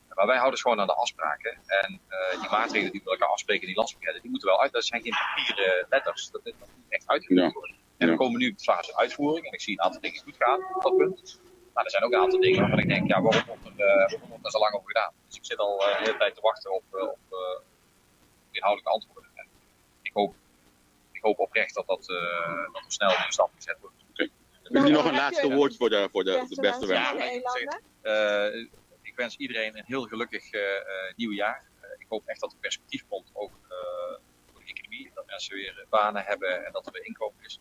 Maar wij houden gewoon aan de afspraken. En die maatregelen die we elkaar afspreken in die landspakketten, die moeten wel uit. Dat zijn geen papieren letters. Dat moet echt uitgevoerd worden. En we komen nu op de fase uitvoering. En ik zie een aantal dingen goed gaan op dat punt. Maar er zijn ook een aantal dingen waarvan ik denk, waarom wordt er zo lang over gedaan? Dus ik zit al de hele tijd te wachten op inhoudelijke antwoorden. En ik hoop oprecht dat er snel nieuwe stappen gezet worden.
Heb je nog een laatste woord voor de beste wensen?
Ik wens iedereen een heel gelukkig nieuw jaar. Ik hoop echt dat er perspectief komt, ook voor de economie. Dat mensen weer banen hebben en dat er weer inkomen is.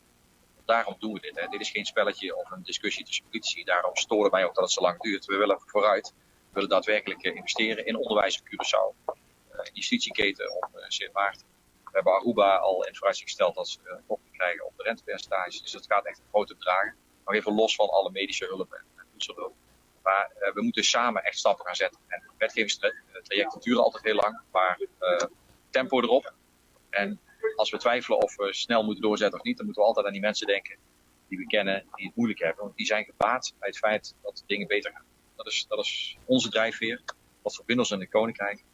Daarom doen we dit. Hè. Dit is geen spelletje of een discussie tussen politici. Daarom storen wij ook dat het zo lang duurt. We willen vooruit. We willen daadwerkelijk investeren in onderwijs op Curaçao. In justitieketen op Sint Maarten. We hebben Aruba al in vooruitzicht gesteld dat ze een korting krijgen op de rentepercentages. Dus het gaat echt om grote bedragen. Maar even los van alle medische hulp en voedselhulp. Maar we moeten samen echt stappen gaan zetten. En wetgevingstrajecten duren altijd heel lang. Maar tempo erop. En als we twijfelen of we snel moeten doorzetten of niet, dan moeten we altijd aan die mensen denken die we kennen, die het moeilijk hebben. Want die zijn gebaat bij het feit dat dingen beter gaan. Dat is onze drijfveer. Dat verbindt ons in het Koninkrijk.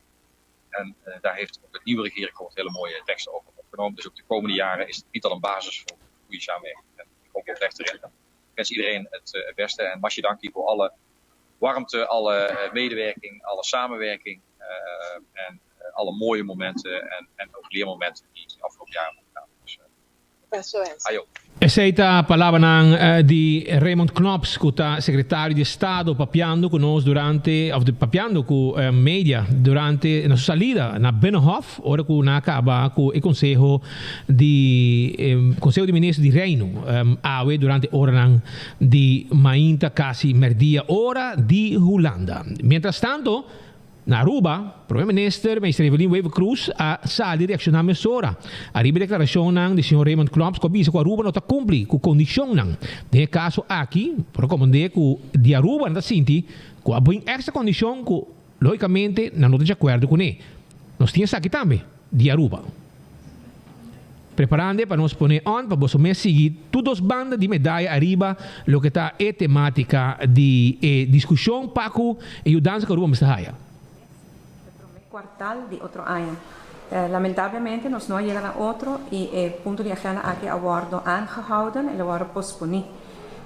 En daar heeft ook het nieuwe regeerakkoord hele mooie teksten over opgenomen. Dus ook de komende jaren is het niet al een basis voor goede samenwerking. En ik hoop oprecht erin. Ik wens iedereen het beste. En Masje, dank je voor alle warmte, alle medewerking, alle samenwerking. En alle mooie momenten en ook leermomenten die de afgelopen jaren hebben gedaan. Dus, ayo.
Aceita palavra ng di Raymond Knops, kuta secretario di Estado, papiando con nos durante, of de papiando con media durante na salida na Binnenhof, ora ku nakaba ku e Conselho di Ministro di Reino, awe durante ora ng di Mainta Kasi Merdia, ora di Holanda. Mientras tanto, na Aruba, Premier-Minister Mr. Evelyn Wave Cruz a sali reaccionar mesora. Arriba a declaração do Sr. Raymond Knops que avisa que a Aruba não está cumpri com condição não. De caso aqui, por recomendar que de Aruba não está sinti que há essa condição que logicamente não está de acordo com ele. Nós tínhamos aqui também de Aruba. Preparando para nos poner on para você seguir todas as bandas de medalha arriba, lo que está é temática de discussão para que o dança que a Aruba está aí.
Quartal de otro año. Lamentablemente nos no llegan a otro y el punto de agenda aquí aguardo aangehouden y lo aguardo posponí.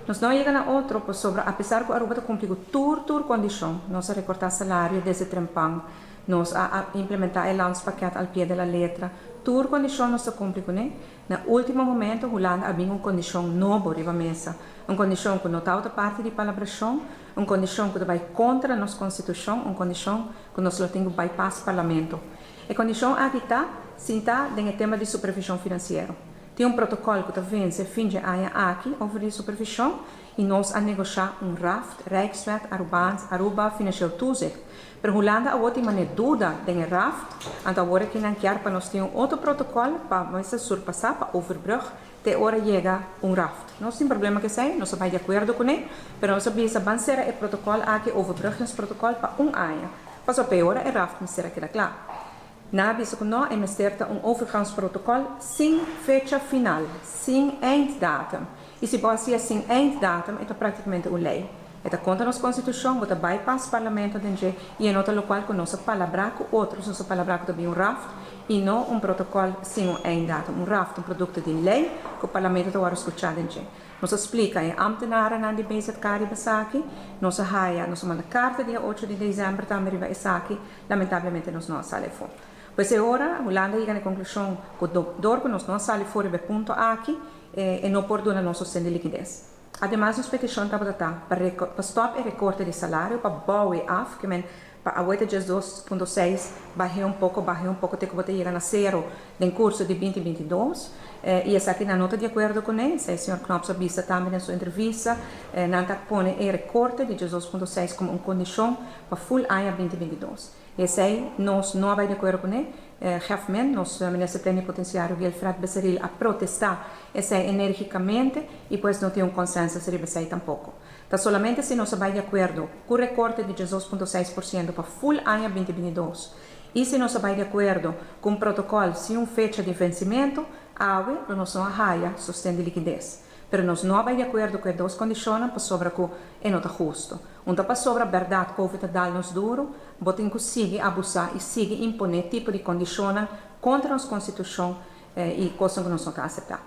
Nos no llegan a otro pues sobre, a pesar que Aruba cumplir tur condición, nos ha recortado salario desde Trempang, nos ha implementado el landspakket al pie de la letra, tur condición nos ha cumplido con él. En el último momento, Holanda había una condición nueva arriba mesa, una condición que no está otra parte de palabración, uma condição que vai contra a nossa Constituição, uma condição que nós não temos bypass parlamento. A condição aqui está, sim está, no tema de supervisão financeira. Tem protocolo que vence fim de ano aqui, over de supervisão, e nós a negociar RAFT, Rijkswet Aruba Financieel Toezicht. Para Holanda, a outra maneira dúvida de RAFT, então agora que não quer para nós ter outro protocolo para nós surpassar, para overbrug, até hora chega RAFT. Não tem problema que seja, nós vamos de acordo com ele, mas nós vamos avançar o protocolo aqui, overbrug esse protocolo para ano. Pas op hora é RAFT, mas será que é claro? Na vez que nós emisterta overgangsprotocolo sem fecha final, sem einddatum. E se você sem einddatum, é praticamente uma lei. É contra a nossa Constituição, você bypass parlamento e é nota local que nós palabra com outros, nós palabra com também RAFT e não protocolo sem einddatum. RAFT produto de lei que o parlamento está agora escutando. Nós explica em ambtenaren na de bezig Caribe Saki, nós haia, nós manda carta dia 8 de dezembro também riba Isaki, lamentavelmente nós não sale fora. Pois agora, Holanda chega na conclusão que dor que nós não sale fora be ponto aqui e não perdona nosso sistema de liquidez. Ademais, nos petição para stop e recorte de salário, para baue af, que para a 8.2.6 baixei um pouco, até que você chegar a zero no curso de 2022. E essa aqui na nota de acordo com ele, o Sr. Knops avisa também na sua entrevista, não põe o recorte de 2.6 como uma condição para full ano 2022. Esse aí, nós não vamos de acordo com ele, realmente, nosso ministro plenipotenciário Wilfred Becerril a protestar esse energicamente e depois não tem um consenso sobre esse aí tampouco. Então, somente se nós vamos de acordo com o recorte de 2.6% para full ano 2022 e se nós vamos de acordo com o protocolo sem uma fecha de vencimento, nós não há sustento de liquidez. Mas nós não vamos de acordo com as duas condições para sobre que é não justo. Para sobre a verdade que Covid dá nos duro, botem que siga abusar e siga imponer tipo de condições contra a nossa Constituição e coisas que nós não queremos aceitar.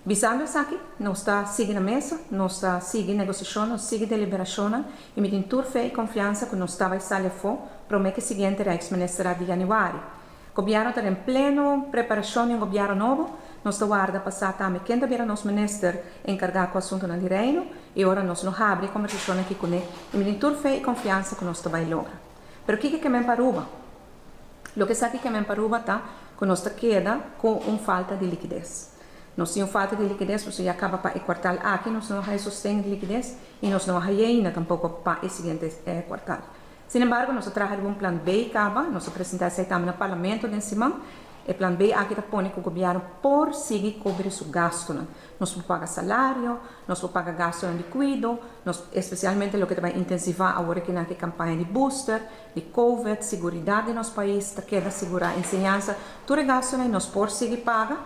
Visando isso aqui, nós está seguindo a mesa, nós está seguindo negociação, nós seguindo deliberação e me tem toda fé e confiança que nós estava em sala fora para o mês seguinte, Rijksminister de januário. O governo está em pleno preparação de um governo novo, nós estamos a passar também quem era nosso ministro encarregado com o assunto no reino e agora nós não abrimos conversação aqui com ele e me tem toda fé e confiança que nós estamos a lograr. Mas o que é que me Aruba? O que está aqui que me Aruba está que nós queda com uma falta de liquidez. Nós temos falta de liquidez, porque acaba para o quartal aqui, nós não temos sustento de liquidez e nós não temos ainda tampouco para o seguinte quartal. Sin embargo, nós trazemos um plano B, nós apresentamos também no parlamento de cima. O plano B aqui põe que o governo por seguir cobrir seu gasto. Nós vamos pagar salário, nós vamos pagar gasto de cuidado, especialmente o que vai intensivar agora que na campanha de booster, de Covid, segurança no nosso país, está queda segurar ensinança, todo gasto nós por seguir paga.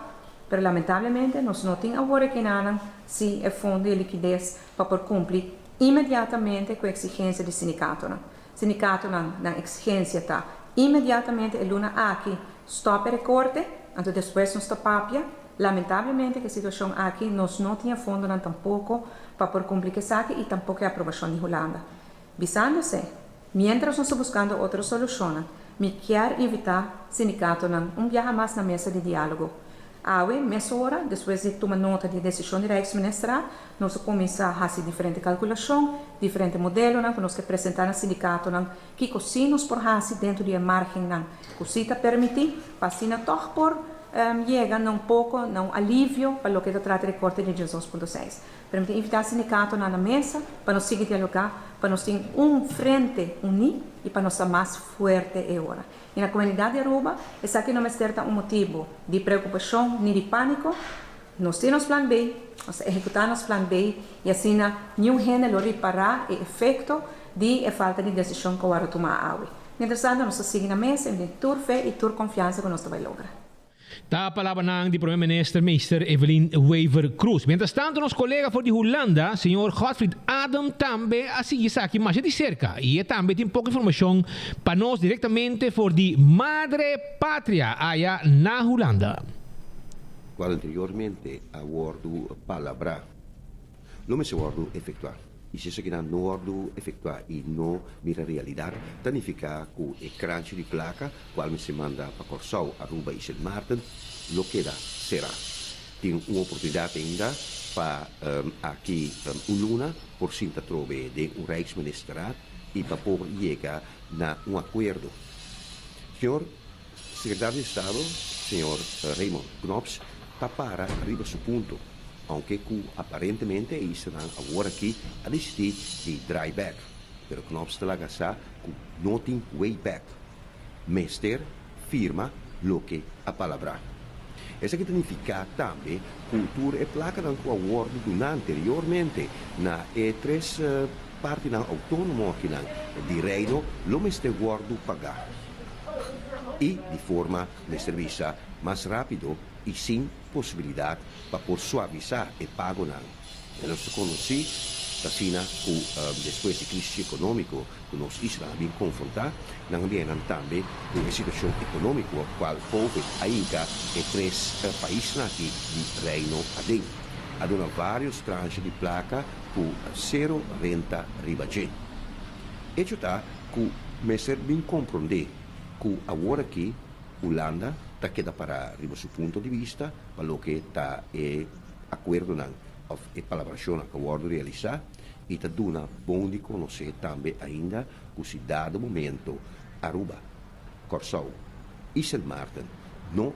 Mas, lamentavelmente, nós não temos agora que nada se é fundo de liquidez para cumprir imediatamente com a exigência do sindicato. O sindicato, na exigência, está imediatamente, a luna aqui, stop o recorte, então depois nós papia. Lamentavelmente, a situação aqui, nós não tínhamos fundo tampouco para cumprir isso aqui e tampouco a aprovação de Holanda. Visando-se, mientras nós estamos buscando outra solução, me quer invitar o sindicato a viajar mais na mesa de diálogo. Meia hora, depois de tomar nota de decisão de Rijksminister, nós começamos a fazer diferente calculação, diferente modelo, que nós apresentar ao sindicato, que cozinhos por fazer dentro da margem, que cosita permitir, para assim por chega um pouco, um alívio para o que trata de corte de 16.6. Permitir invitar o sindicato na mesa, para nós seguir dialogar, para nós ter frente unido e para nós ser mais forte agora. E na comunidade de Aruba, esse aqui não é certo motivo de preocupação nem de pânico. Nós temos plano B, nós executamos plano B e assim nenhum gênero reparar o efeito de falta de decisão que o tomar. Entretanto, nós seguimos na mesa, temos toda fé e toda confiança que nós vamos lograr.
Da palavra ng di Premier-Minister Mr. Evelyn Wever Cruz. Mientras tanto, nos colega voor de Holanda, senhor Godfried Adam, também assiste aqui mais de cerca. E também tem pouca informação para nós diretamente voor de Madre Patria, allá na Holanda.
Qual anteriormente abordo palavra, não me se abordo efetuar. E se isso que não abordo efetuar e não mira realidade, significa que o crunch de placa, qual me se manda para Corsau, Aruba e Sint Maarten, lo que será. Tem uma oportunidade ainda para aqui Luna, por sinta trove de Rijksministeraat e para poder chegar a acordo. Senhor Secretário de Estado, senhor Raymond Knops, está para arriba su punto. Aunque aparentemente estão agora aqui a decidir de dry back. Pero Knops te laga sa que não tem way back. Mester firma lo que a palavra. Isso que significa também cultura e placa não com acordo do anteriormente na três partes autônomas aqui de reino, lo mester guardo pagar. E de forma de serviço mais rápido e sem possibilidade para por suavizar o pago não. Nós conhecemos assim depois de crise econômica que nós estamos bem confrontados, não vem também uma situação econômica a qual houve ainda em três países aqui de reino adentro. Há vários tranches de placa por zero renta ribagem. Isso está que me serve bem compreender que agora aqui Holanda está queda para arriba su punto de vista para o que está acordo e palabração que o acordo realizar e está dando bom de conhecer também ainda que se dado momento Aruba, Corsau e Sint Maarten não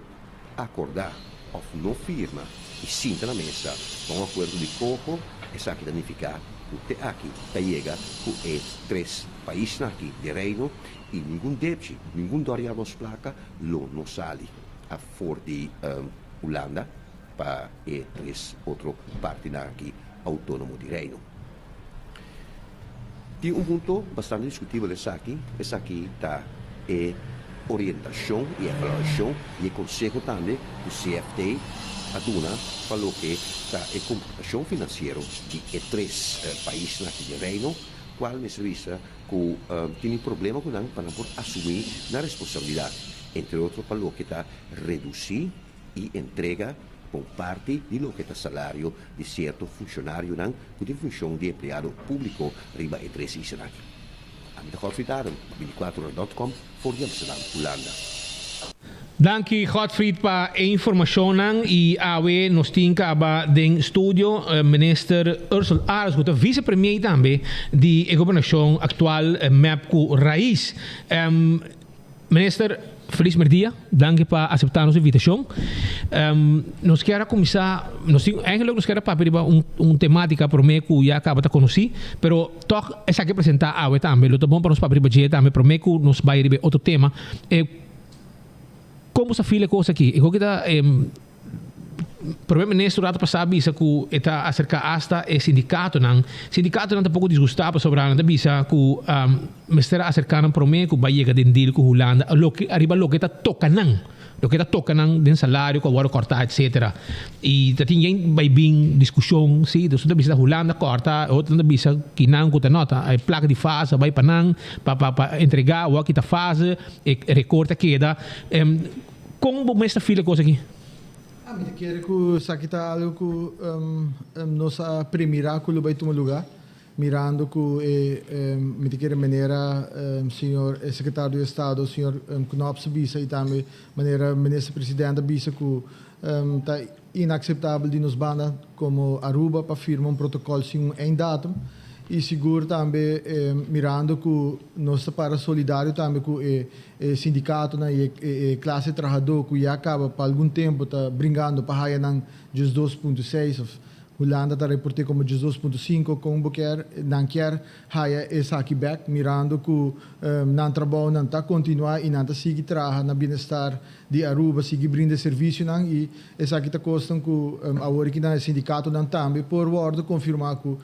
acordar ou não firma e sinta na mesa um acordo de pouco isso aqui significa que aqui chega que três países aqui de reino e nenhum débito, nenhum doria nos placa, não sale a fora de Holanda para três outras partes aqui autônomo de reino. Tem ponto bastante discutível esse aqui está orientação e avaliação e conselho também do CFT aduna para o que está a computação financeira de três países aqui de reino, qual me serviço que tem problema com não para assumir na responsabilidade, entre outros para o que está reduzir e entrega por parte de lo que está salário de certo funcionário não que tem função de empregado público riba e três Israel. Amit Godfried Adam, 24horas.com voor Amsterdam, Holanda.
Dank Godfried para a informação e awe nos tinka aba den studio minister Ursula Aras, que é vice-premier também de governação atual MEPCO Raiz. Minister, feliz dia, dank para aceitar nossa invitação. Nós queremos começar, eigenlijk nós queremos para temática para mim que já acaba de conhecer, pero toch essa que apresentar awe também, lo bom para nós para budget também, para mim que nos vai receber outro tema. Como se fila coisa aqui? Eu que está primeiro-ministro rato passado bisa que está acerca hasta o sindicato não tá pouco disgustado sobre a bisa que me está acercando para mim que vai chegar dentro deal com Holanda lo que arriba lo que está tocando den salário que agora cortar etc. E tá tinha vai bem discussão sim do da bisa Holanda corta outra da bisa que não que nota a placa de fase vai para entregar o que tá fase e recorta queda como me está fila coisa aqui?
Me quero que sakita algo que nossa primeira que vai tomar lugar mirando que me quer maneira senhor secretário de Estado, senhor Knops bisa e também maneira ministro-presidente bisa que tá inaceitável de nos banda como Aruba para firmar protocolo sem datum e seguro também mirando que nós para solidário também com o sindicato na classe trabalhador que já acaba por algum tempo tá brincando para raia nang 2.6 Holanda está reportando como 2.5 com Boquer, não quer raia essa aqui back, mirando que não trabalho não está continuar e não está seguir trabalhar na bem-estar de Aruba, seguir brindar serviço não e essa aqui está costando que a hora que não sindicato não também por word confirmar que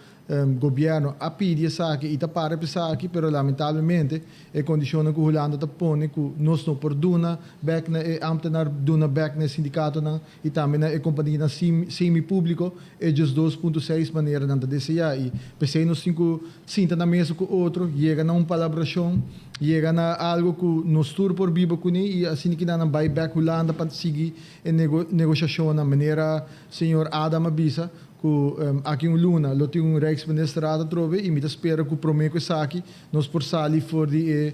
governo a pedir essa aqui e está para pensar aqui, pero lamentavelmente é condição que Holanda está pondo que nós não por duna back na ambtenar duna back na sindicato não e também na companhia semi público é just 2.6 maneira não desejar e pensei nos cinco sinta na mesa com outro chega na palabração chega na algo que nos tur por bibo com e assim que não vai back Holanda para seguir em negociação na maneira senhor Adam Abisa que aqui luna lo tem Rijksminister trove e me espera que o prometo aqui nós por sali for de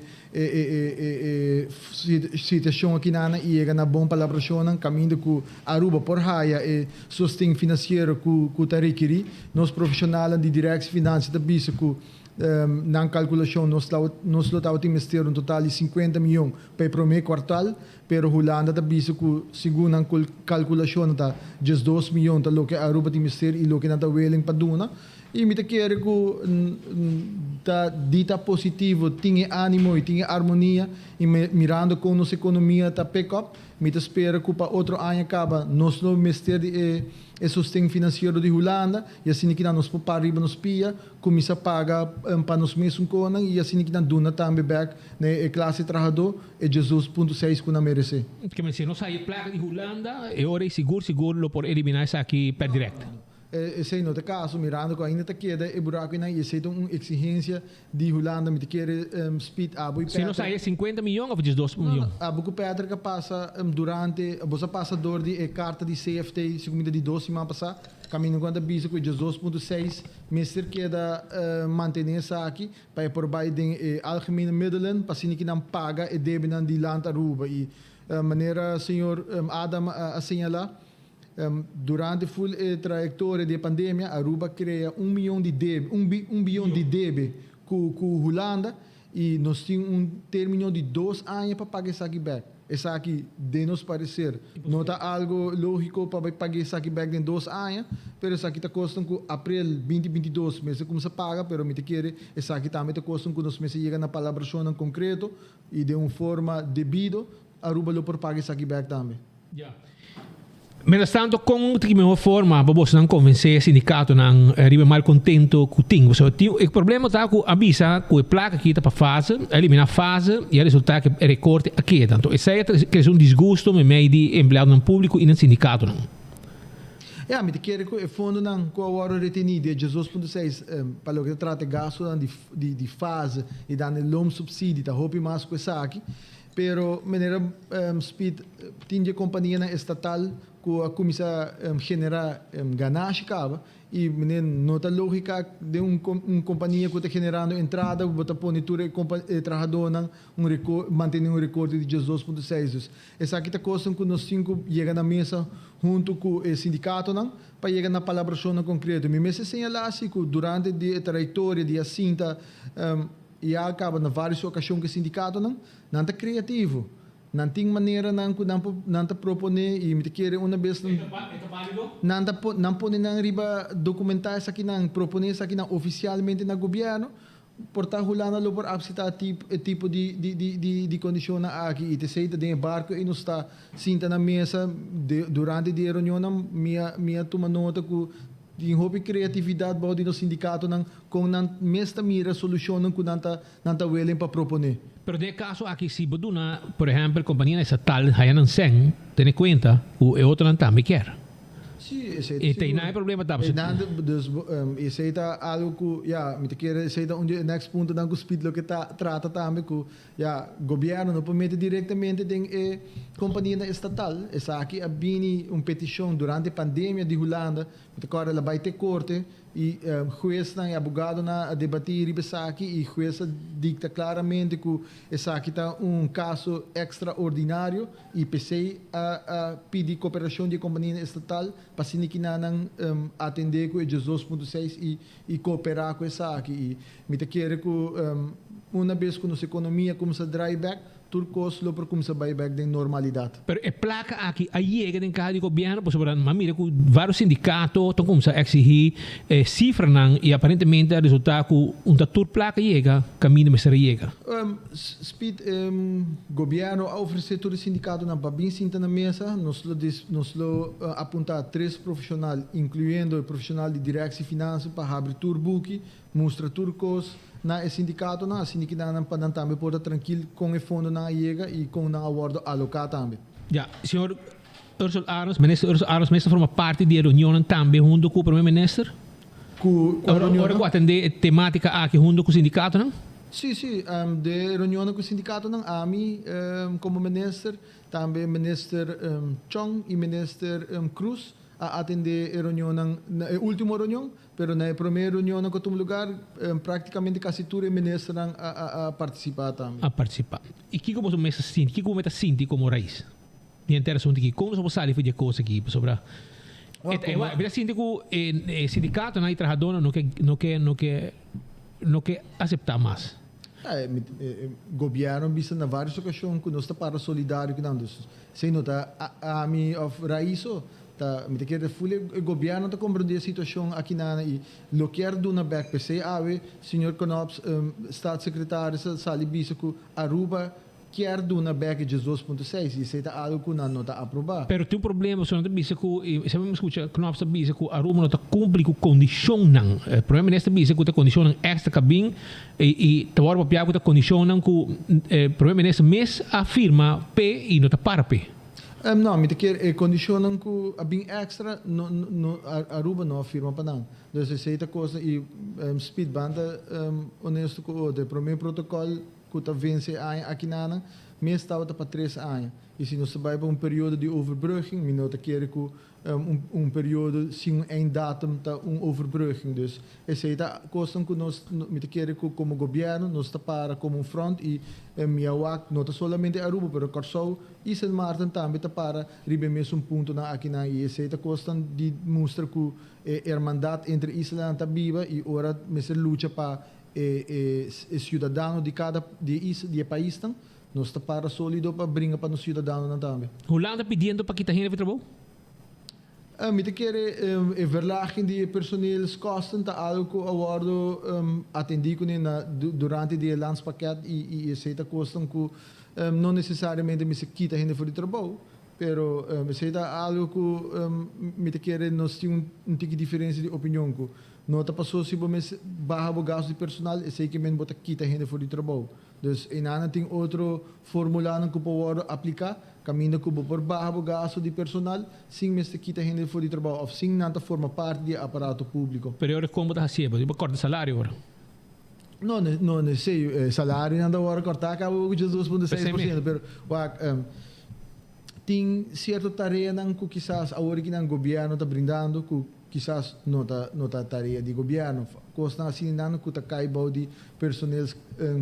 situação aqui nana e chega na bom palabração caminho que Aruba por raia e sustento financeiro que está requeri nós profissionais de direção finanças da bisa que na calculação nós estamos investir um total de 50 milhões para o primeiro quartal, pero Holanda da bisa que segundo a calculação está 2 milhões tá lo que Aruba tem investir e lo que não está willing para duna e me quer que tá dita positivo, tinha ânimo e tinha harmonia e mirando com nossa economia tá pick up, me espera que para outro ano acaba nós não investir e sustento financeiro de Holanda e assim que nós para arriba nos pia começa a pagar para nos mesmos conan e assim que nós duna também back na classe trabalhador e Jesus ponto 6 que não merece.
Que me se não sai placa de Holanda e ora seguro lo por eliminar isso aqui per direct.
Esse não é o caso, mirando que ainda está queda e buraco não e esse é uma exigência de Holanda me quer speed abo e
se não sai 50 milhões ou 2 milhões.
Abo que Pedro que passa durante você passa dor de carta de CFT segunda de 12 semana passada caminho quando bisa com 2.6 mister queda manter essa aqui para por Biden algemene middelen para assim que não paga e deve não de land Aruba e maneira senhor Adam asseñalar durante a full trajetória da pandemia, Aruba cria 1 milhão de débito, 1 bilhão de débito com Holanda e nós temos término de 2 anos para pagar isso aqui back. Isso aqui, de nos parecer, não está algo lógico para pagar isso aqui back em 2 anos, mas isso aqui está custando que abril 2022 meses começa a pagar, mas me quer isso aqui também está custando que nós meses chega na palabração em concreto e de uma forma devido, Aruba lo por pagar isso aqui back também.
Yeah. Mientras tanto, com de mesma forma, vamos não convencer o sindicato não arriba mal contento com o ting. O problema está com a visa, com a placa que está para fase, eliminar a fase e o resultado que é recorte aqui. Então, isso é que é disgusto no meio de empregado no público e no sindicato não.
Me quer que o fundo não com a hora retenido de 18.6 para o que trata gasto de fase e dar no lom subsídio, tá roupa mais com isso aqui. Pero maneira speed tinha companhia estatal que começa a generar ganância acaba e nota lógica de companhia que está generando entrada bota ponitura trabalhador não mantém recorde de 12.6 essa aqui está coisa que nós cinco chega na mesa junto com o sindicato não para chegar na palabração concreta me mesa señalar que durante a trajetória de assinta e acaba na várias ocasiões que o sindicato não está criativo não tem maneira não está proponer e me quer uma vez não pode não riba documentar isso aqui não proponer isso aqui não oficialmente no governo portar Holanda lo por absita tipo de condição aqui e te sei de barco e não está sinta na mesa durante a reunião minha toma nota que de hobby criatividade body no sindicato não com não mesma mira solução não tá willing para proponer.
Pero de caso aqui se boduna, por exemplo, companhia estatal haya não sem, tem conta o outro não também quer.
Sim,
e tem não é problema tá.
Esse é algo que me quer esse é onde next ponto não que speed lo que trata também que governo não permite diretamente tem companhia estatal essa aqui a bini petição durante a pandemia de Holanda agora ela vai ter corte E juez e abogado na debatir essa aqui e juez dicta claramente que essa aqui está caso extraordinário e PC a pedir cooperação de companhia estatal para se atender com o 12.6 e cooperar com essa aqui. E me quer que uma vez que nossa economia começa a dry back, turcos lo por começa a buy back de normalidade.
Pero é placa aqui, aí é que tem cada governo, por exemplo, mamira com vários sindicatos, estão começando a exigir cifras e aparentemente o resultado que tur placa chega, caminho mas chega.
Speed governo a oferecer todo o sindicato na babin sinta na mesa, nos lo apontar 3 profissionais, incluindo o profissional de direção e finanças para abrir turbuki, mostra turcos na sindicato na sindicato para também poder tranquilo com o fundo na chega e com na awardo alocado também.
Ja, senhor Ursula Arons, minister Ursula Arons, minister forma parte da reunião também junto com o primeiro-ministro? Agora atender a temática aqui junto com o sindicato, não?
Sim, de reunião com o sindicato não, AMI como minister, também minister Chong e minister Cruz a atender a reunião na última reunião, pero na primeira reunião na outro lugar praticamente quase tudo o ministro a participar também.
A participar. E que como você sente, que como você sente como raiz? Me interessa muito aqui, como você sabe fazer coisa aqui sobre eu sinto que o sindicato e trabalhador não quer aceitar mais.
Governo visa na várias ocasiões que nós está para solidário que não, sem nota a mim of raizo me quer o governo está compreendendo a situação aqui na e lo quer do na back PC senhor Knops staatssecretário Sali bisa que Aruba quer do na back de 12.6 e isso é algo que não está aprovado.
Pero tem problema se não está bisa que se me escuta Knops bisa que Aruba não está cumpre com condição não. O primeiro-ministro bisa que a condição extra cabin e tawar papel que a condição não que o primeiro-ministro mês afirma P e não está para P.
Não, me quer condicionam que a bem extra Aruba não afirma para não. Então essa coisa e speed banda honesto com o primeiro protocolo que está vence aqui na mês estava para 3 anos. E se nós vai para período de overbrugging, me não quer que período sem datum tá overbrugging. Dus essa é a coisa que nós me quer que como governo nós está para como front e Miawak não está somente Aruba, pero Corsou e San Martin também está para ribe mesmo ponto na aqui na e essa é a coisa de mostrar que a irmandade entre Israel está viva e ora mesmo luta para cidadão de cada de país nós está para sólido para brincar para os cidadãos também.
Holanda pedindo para quitar gente de trabalho?
Me quer a verlagem de personeelskosten está algo que eu abordo atendi durante o landspaket e essa costa que não necessariamente me se quita gente for de trabalho, pero essa é algo que me quer nós temos tipo de diferença de opinião que não está passou se você barra o gasto de personal e sei que me bota quita gente for de trabalho. Dus em ano tem outro formulário que pode aplicar, caminho que por barra o gasto de personal, sem mesmo quita gente for de trabalho, ou sem nada forma parte do aparato público.
Pero como está recebendo? Tipo corta salário agora?
Não sei, salário ainda agora cortar acaba de 2.6%, pero tem certa tarefa que quizás agora que o governo está brindando que quizás não está tarefa de governo, coisa assim não que está caibau de personal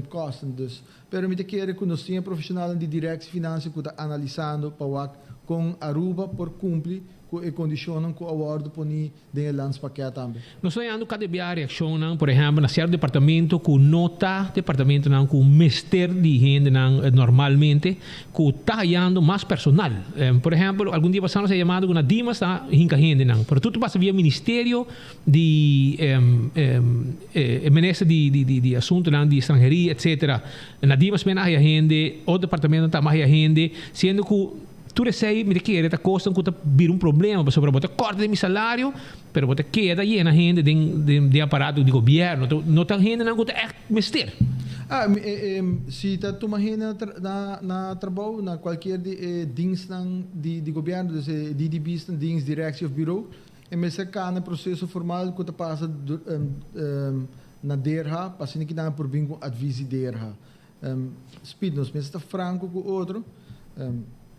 costos, pero me quer que nós tenha profissional de direção e finanças que está analisando para com Aruba por cumprir com a condição que o awardo põe de landspaket também.
Nós estamos olhando cada reação, por exemplo, na certo departamento que não está departamento não com mister de gente não normalmente que está ganhando mais personal. Por exemplo, algum dia passamos a chamado na Dimas está hinca gente não, pero tudo passa via ministério de ministério de assunto não de estrangeria, etc. Na Dimas bem a gente, o departamento está mais a gente, sendo que tu sei me quer esta costa que vir problema sobre botar corte de meu salário, pero botar queda e na gente de aparato de governo, não tem gente não que é mister.
Se tu imagina na trabalho na qualquer dienst de governo, dus DDB's, dienst directie of bureau, e mesmo cá no processo formal que passa na DERHA, passa nem que dá por vir com advise DERHA. Speed nos mesmo está franco com o outro.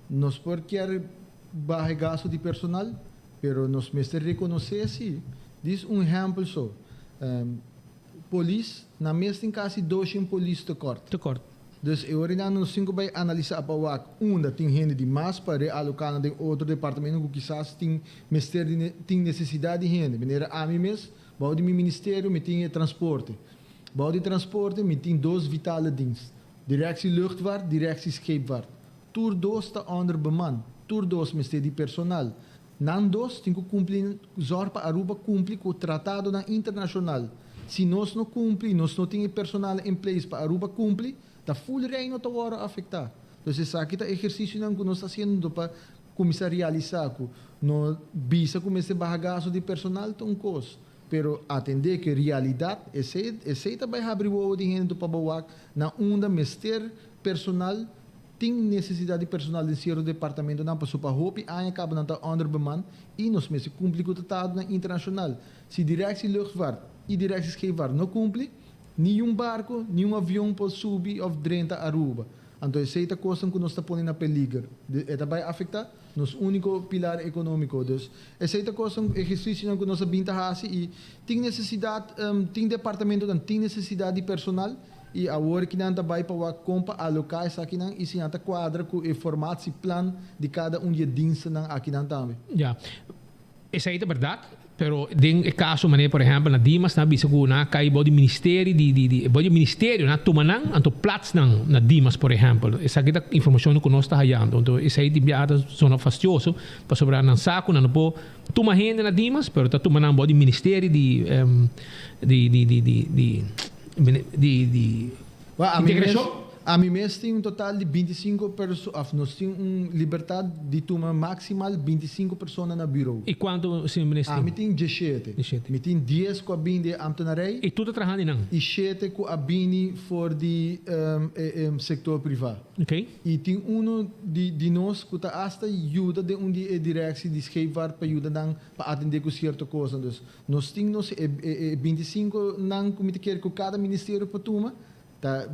Nós quer baixar gasto de personal, pero nós mesmo reconhecer se Dit is exemplo zo. Police, na meestal kasi 200 police tekort. Dus eu ainda não sinto bem analisar para o que tem gente de mais para realocar em outro departamento que quizás tem necessidade de gente. Maneira a mim mesmo, bom de meu ministério, me tem transporte. Bom de transporte, me tem 2 vitale diensten. Directie luchtvaart, directie scheepvaart. Tour 2 está onder bemand. Tour 2 me de personal. Nan 2 tem que cumprir, zorg para Aruba cumprir com o tratado internacional. Se nós não cumprir, nós não temos personal em place para Aruba cumprir, da full reino te worden afectar. Dus esse aqui é exercício que nós estamos fazendo para começar a realizar que não visa como esse bagaço de personal tem custo. Pero atender que realidade esse também abrir o de gente para boa na onda mester personal tem necessidade de personal de ser o departamento não para super hope acaba não tá under bemand e nós mesmo cumprir com o tratado internacional. Se directie luchtvaart e directie scheepvaart não cumpre, nenhum barco, nenhum avião pode subir ou drenta Aruba. Então, essa é a coisa que nós estamos pondo na peligro. Esta vai afetar nosso único pilar econômico. Então, essa é a coisa, exercício que nós estamos fazendo e tem necessidade, tem departamento, tem necessidade de personal e agora que não vai para compra alocar isso aqui e se não quadra com o formato e plano de cada de diensten aqui também.
Ja, essa é a verdade. Pero din caso mané por exemplo na Dimas na bisa ko na kay body ministério na tumanang anto plats na Dimas por exemplo essa kita informação que nós está hayando então essa aí dibiada zona fastioso para sobrar nan saco na po tumahende na Dimas pero ta tumanang body ministério de integração.
A mim mesmo tem total de 25 pessoas. Nós temos liberdade de tomar maximal 25 pessoas na bureau.
E quanto se ministro?
A mim tem 17. Me tem 10 com a binde ambtenarij.
E tudo trabalhando não?
E 7 com a binde voor de sector privado.
Ok.
E tem de nós que está hasta ajuda de direção de scheepvaart para ajudar para atender com certa coisa. Dus nós temos 25 não como te quer com cada ministério para tomar.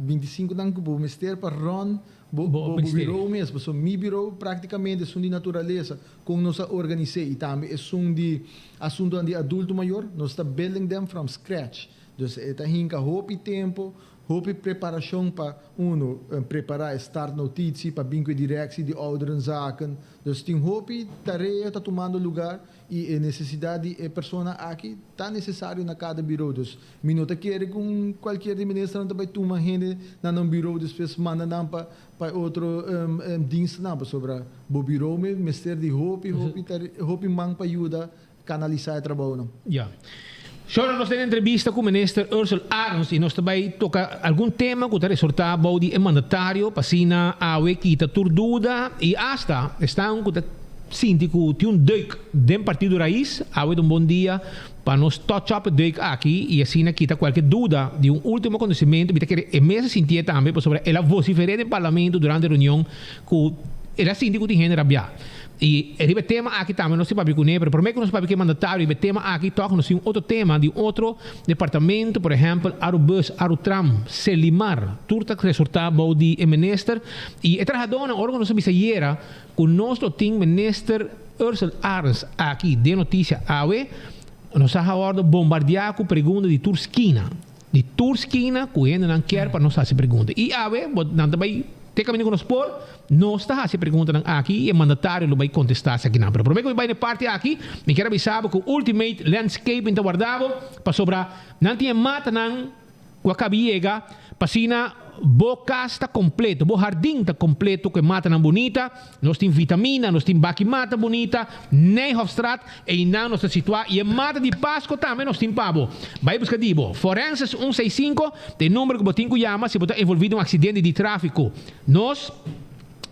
25 dan que o ministério para Ron o bureau mesmo, so mi bureau praticamente é de natureza com nossa organização e também é de assunto de adulto maior, nós está building them from scratch. Dus está hinca hope tempo, hope preparação para preparar start notitie para vinco direção de ouderenzaken. Dus tem hope tarefa está tomando lugar e a necessidade de pessoa aqui está necessário na cada bureau. Dus minuto quer com qualquer ministro também toma gente na um bureau depois manda não para outro dienst não para sobre o bureau ministério de hope mang para ajudar canalizar o trabalho não.
Ja. Solo nós temos entrevista com o ministro Ursula Arons e nós também toca algum tema que está resultado de mandatário para sina a kita turduda e hasta estão com síndico de deuk do Partido Raiz, awe bom dia para nós touch up deuk aqui e assim kita qualquer dúvida de último conhecimento, bita que é mesmo sentir também sobre ela vociferar no parlamento durante a reunião com ela síndico de gênero rabia. E ele tema aqui também não se pode com pero por meio que não se pode que mandatário ele tema aqui toca não se outro tema de outro departamento, por exemplo, Arubus, Arutram, Selimar, turta que resultado de minister e é trajador na órgão não se bisaiera com nosso team minister Ursula Arns aqui de notícia awe nós agora bombardear com pergunta de Turskina que ainda não quer para nós fazer pergunta e awe não também tem caminho com nós por nós está se perguntando aqui e o mandatário não vai contestar aqui não. Pero prometo que vai na parte aqui, me quero avisar que o Ultimate Landscaping está guardado para sobrar não tinha mata não com a cabiega para sina bo casa está completo, bo jardim está completo que mata não bonita, nós tem vitamina, nós tem baki mata bonita, nem Hofstraat e não nós está situado e a mata de Pasco também nós tem pabo. Vai buscar dibo, Forenses 165, tem número que botinho chama se botar envolvido em um acidente de tráfico. Nós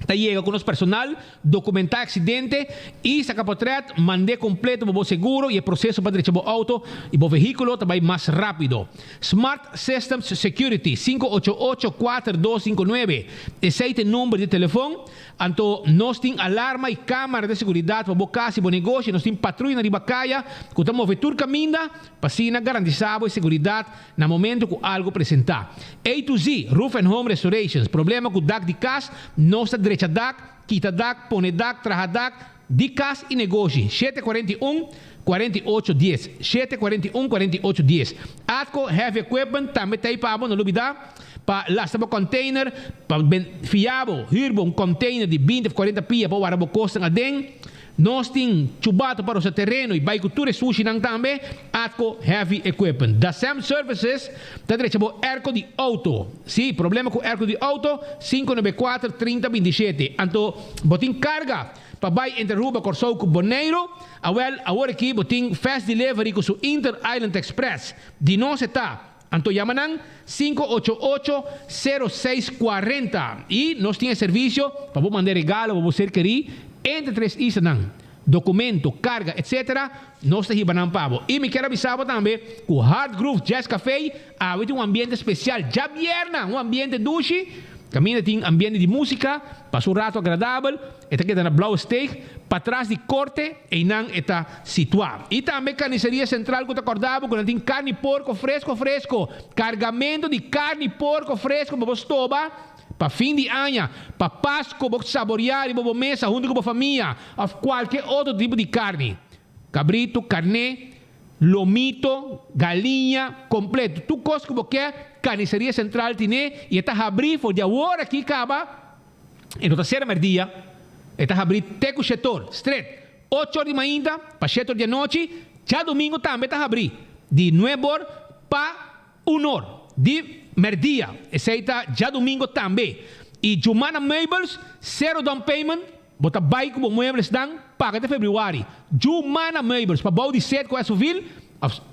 llega con los personal, documentar accidente y saca portrait, mandé completo para seguro y el proceso para derecho auto y el vehículo también más rápido. Smart Systems Security 588-4259. Ese es el número de teléfono. Anto nos tem alarma e câmara de seguridade para boa casa e bom negócio, nós tem patrulha de bacaia, que estamos vetor caminda, para assim garantizar a seguridade no momento que algo apresentar. A to Z, Roof and Home Restorations, problema com o DAC de casa, nós está direita DAC, quita DAC, põe DAC, traja DAC, Dicas e Negócio, 741-4810. 741-4810. Atco Heavy Equipment, também tem para no lubida, para lastar container, para fiabo, hirbo um container de 20 a 40 pia para o arabo costa na den. Nós temos chubato para o seu terreno e vai cultura sushi nang também. Atco Heavy Equipment. Da Sam Services, da direita o erco de auto. Sim, problema com erco de auto, 594-3027. Anto, botin carga. Pabay entre Ruba Corsouco Boneiro, agora aqui botin fast delivery com o Inter Island Express. De nós está, Anto Yamanang 588-0640. E nós temos serviço para mandar regalo, para você querer, entre 3 isanang. Documento, carga, etc. Nós temos banang pavo. E me quero avisar também que o Hard Groove Jazz Café há um ambiente especial. Já vierna, um ambiente duche. Caminha tem ambiente de música, passa um rato agradável, está aqui na Blauw Steak, para trás de corte, e não está situado. E também carniceria central que está acordado, quando tem carne porco fresco, cargamento de carne porco fresco, para você toba, para fim de ano, para Páscoa, para saborear, para mesa, junto com a família, ou qualquer outro tipo de carne. Cabrito, carne, lomito, galinha, completo. Tu coisa que você quer, carniceria central tiene e está abrindo for de agora aqui acaba e não está sendo merdia está abrindo teco setor straight 8 de manhã para 7 de noite já domingo também está abrindo de 9 horas para 1 hora de merdia esse está já domingo também e Jumana Meubles 0 down payment bota bike como muebles dan paga até fevereiro Jumana Meubles para bau de 7 com a Sovil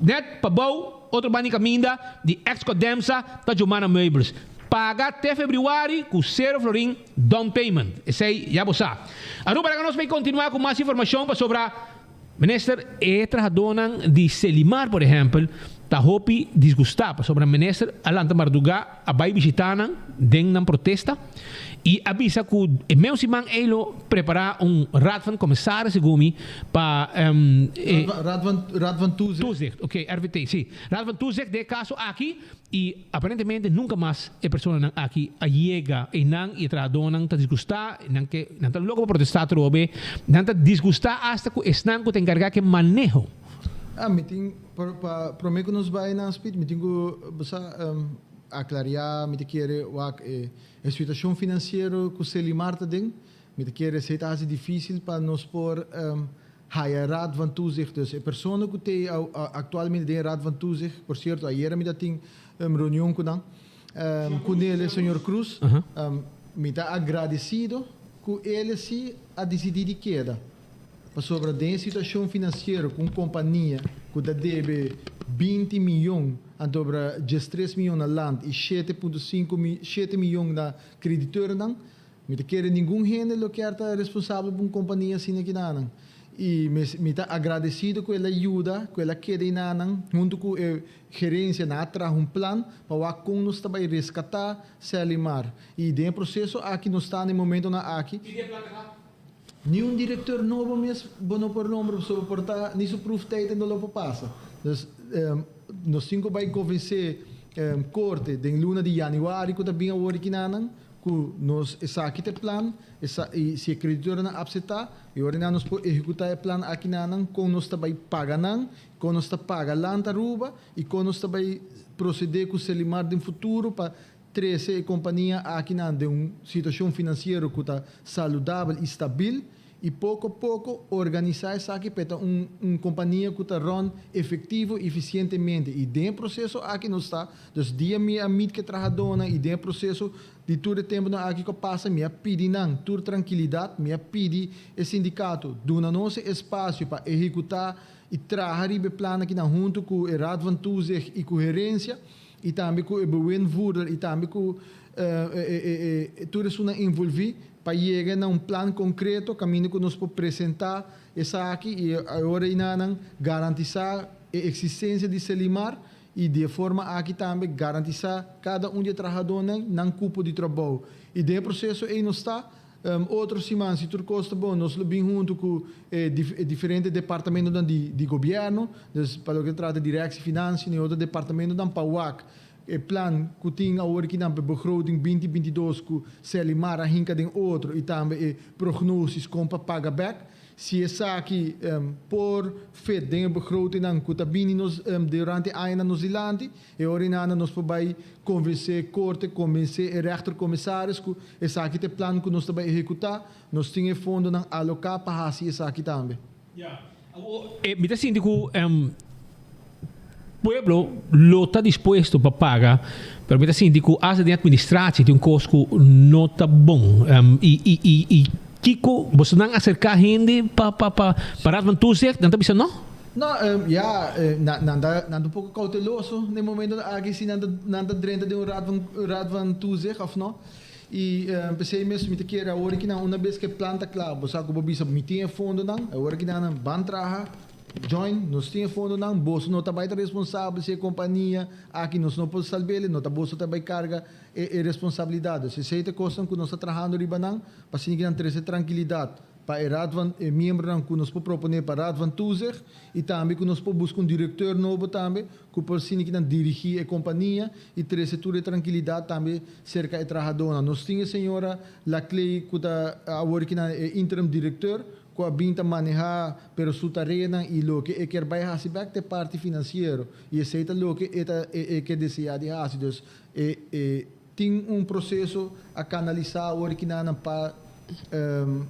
net para bau outro banho caminda de Excodemsa da Jumana Meubles. Paga até fevereiro com 0 florim down payment. Esse aí já você sabe. Agora nós vamos continuar com mais informação sobre a minister Etra de Selimar, por exemplo, está hopi disgustada sobre a minister Alanta Marduga a vai visitar den protesta e avisa que o meu simang elo preparar raad van commissaris gumi para
raad van toezicht.
Ok, RVT, sim. Raad van toezicht de caso aqui e aparentemente nunca mais a pessoa não aqui a chega e não e tradonang tá disgustar não que não tá logo protestar trobe não tá disgustar hasta que esnan que tem encargar que manejo.
Meeting para mim que nos vai na speed meeting que basa aclarar me querer a situação financeira que o Selimar tem me querer se está difícil para nós por raad van toezicht dus a pessoa que tem atualmente de raad van toezicht por certo ayer me tem reunião com ele senhor Cruz me está agradecido que ele se a decidir de queda sobre a situação financeira com companhia que deve 20 milhões sobre 13 milhões na land e 7,5 milhões na creditor não me quer nenhum gênero que é responsável por uma companhia assim aqui não e me está agradecido com ela ajuda com ela queda não junto com a gerência na traz plano para como nós também resgatar Selimar e dentro do processo aqui nós está no momento na aqui nenhum diretor novo mesmo, bom por nome, sobre portar, nisso proof tijd en de lopen passa. Dus, nós temos que convencer corte de luna de januari, que também agora aqui nanang, que nós essa aqui tem plano, e se a creditora não aceitar, e agora nós podemos executar o plano aqui nanang, com nós também paga nan, com nós também paga lanta ruba, e com nós também proceder com o Selimar no futuro para 13 companhia aqui de uma situação financeira que está saudável e estável e pouco a pouco organizar isso aqui para uma companhia que está run efetivo e eficientemente e dentro do processo aqui não está dus dia me amid que trabalhadora e dentro do processo de todo o tempo aqui que passa me pedi não toda tranquilidade me pedi o sindicato dona nosso espaço para executar e trabalhar o plano aqui junto com o raad van toezicht e coerência e também com o bewindvoerder e também com tudo isso envolver para chegar a plano concreto, caminho que nós podemos apresentar essa aqui e agora ainda garantizar a existência de Selimar e de forma aqui também garantizar cada de trabalhadores não cupo de trabalho e dentro do processo aí nós está outro semana se tudo custa bom nós levamos junto com diferentes departamentos de governo para o que trata de direção finanças e outro departamento da PAUAC o plano que tem agora que na begroting 2022 que Selimar hinka den outro e também prognoses com para pagar back se essa aqui por fet dingen begroting dan kutabini nos durante aina nos ilandi e orinana nos pobai convencer corte convencer e rechtercommissaris ku essa aqui te plan ku nos tabai executar nos tinha fundo nan alocar para hasi essa aqui também.
Mita síndico pueblo lo está dispuesto para pagar, pero mita síndico asa de administratie tem custo não tá bom e Kiko, você não acercar gente para Toezicht, não está pensando não?
Não, nanda um pouco cauteloso no momento aqui se nanda dentro de raad van Toezicht of não? E pensei mesmo me que era hora que não uma vez que planta claro, você acaba bisa me tinha fundo não, a hora que não ban traga join, nós tinha fundo não, bolso não tá bem responsável se a companhia aqui nós não pode salvar, não tá bolso tá bem carga e responsabilidade. Se seita coisa que nós está trabalhando riba não, para se ninguém ter essa tranquilidade. Para o Raad van membro não que nós podemos proponer para o Raad van Toezicht e também que nós podemos buscar diretor novo também, que para se ninguém dirigir a companhia e ter essa toda tranquilidade também cerca de trabalhadora. Nós tinha a senhora Laclay que está agora que é interim diretor com a binta manejar pero su tarea e lo que é que vai receber de parte financeiro e aceita lo que é que deseja de fazer. Dus tem processo a canalizar agora que não para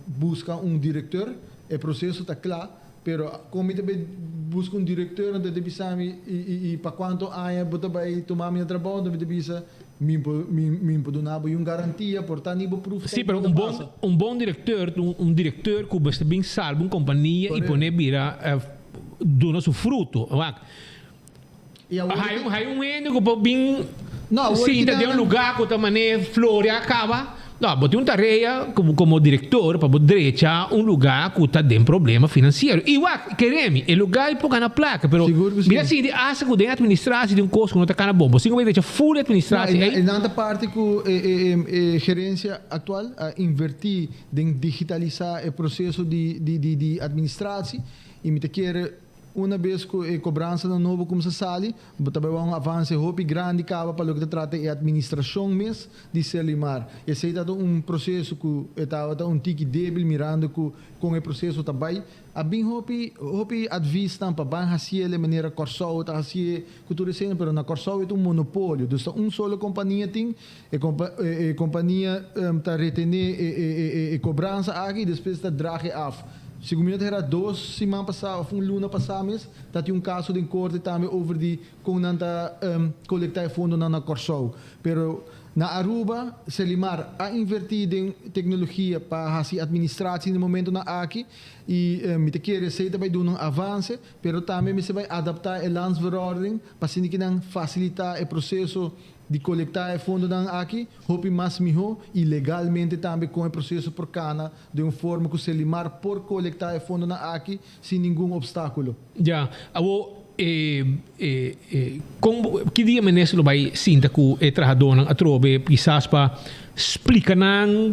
buscar diretor, o processo está claro, pero como também busca diretor, não deve saber e para quanto anos você vai tomar meu trabalho, não deve saber me pode dar uma garantia, portanto, nível proof.
Sim, pero bom diretor, diretor que basta bem salvo uma companhia e pone vira dona seu fruto. Hay um ende que pode bem sim, tem lugar que também flore acaba. No, bote tarefa como diretor para direita lugar que está tem problema financeiro. E queremos, o lugar é pouco na placa, pero mira assim, acha que tem administração de custo que não está bom. Você vai deixar full administração.
E na parte que gerência atual invertir em digitalizar o processo de administração e me quer uma vez que a cobrança no novo como se sale, também um avanço hope grande cava para o que trata a administração mesmo de Selimar. Esse é processo que estava tique débil mirando com o processo também. A bem hope advista para bem fazer de maneira corsal, tá fazer cultura cena, pero na corsal é monopólio. Então só companhia tem, a companhia tá retener a cobrança aqui, depois está drag af. Segundo era 2 semanas passadas, ou luna passada mesmo, tinha caso de corte também over de como não coletar fundo na Corsol. Pero na Aruba, Selimar a invertido em tecnologia para fazer administração no momento na aqui e me te quer receita vai dar um avanço, pero também me se vai adaptar a landsverordening para se não facilitar o processo de coletar fundo aqui, hope mais melhor e legalmente também com o processo por cana de uma forma que o Selimar por coletar fundo aqui sem nenhum obstáculo.
Já, que dia ministro vai sinta que o trabalhador a trobe quizás para explicar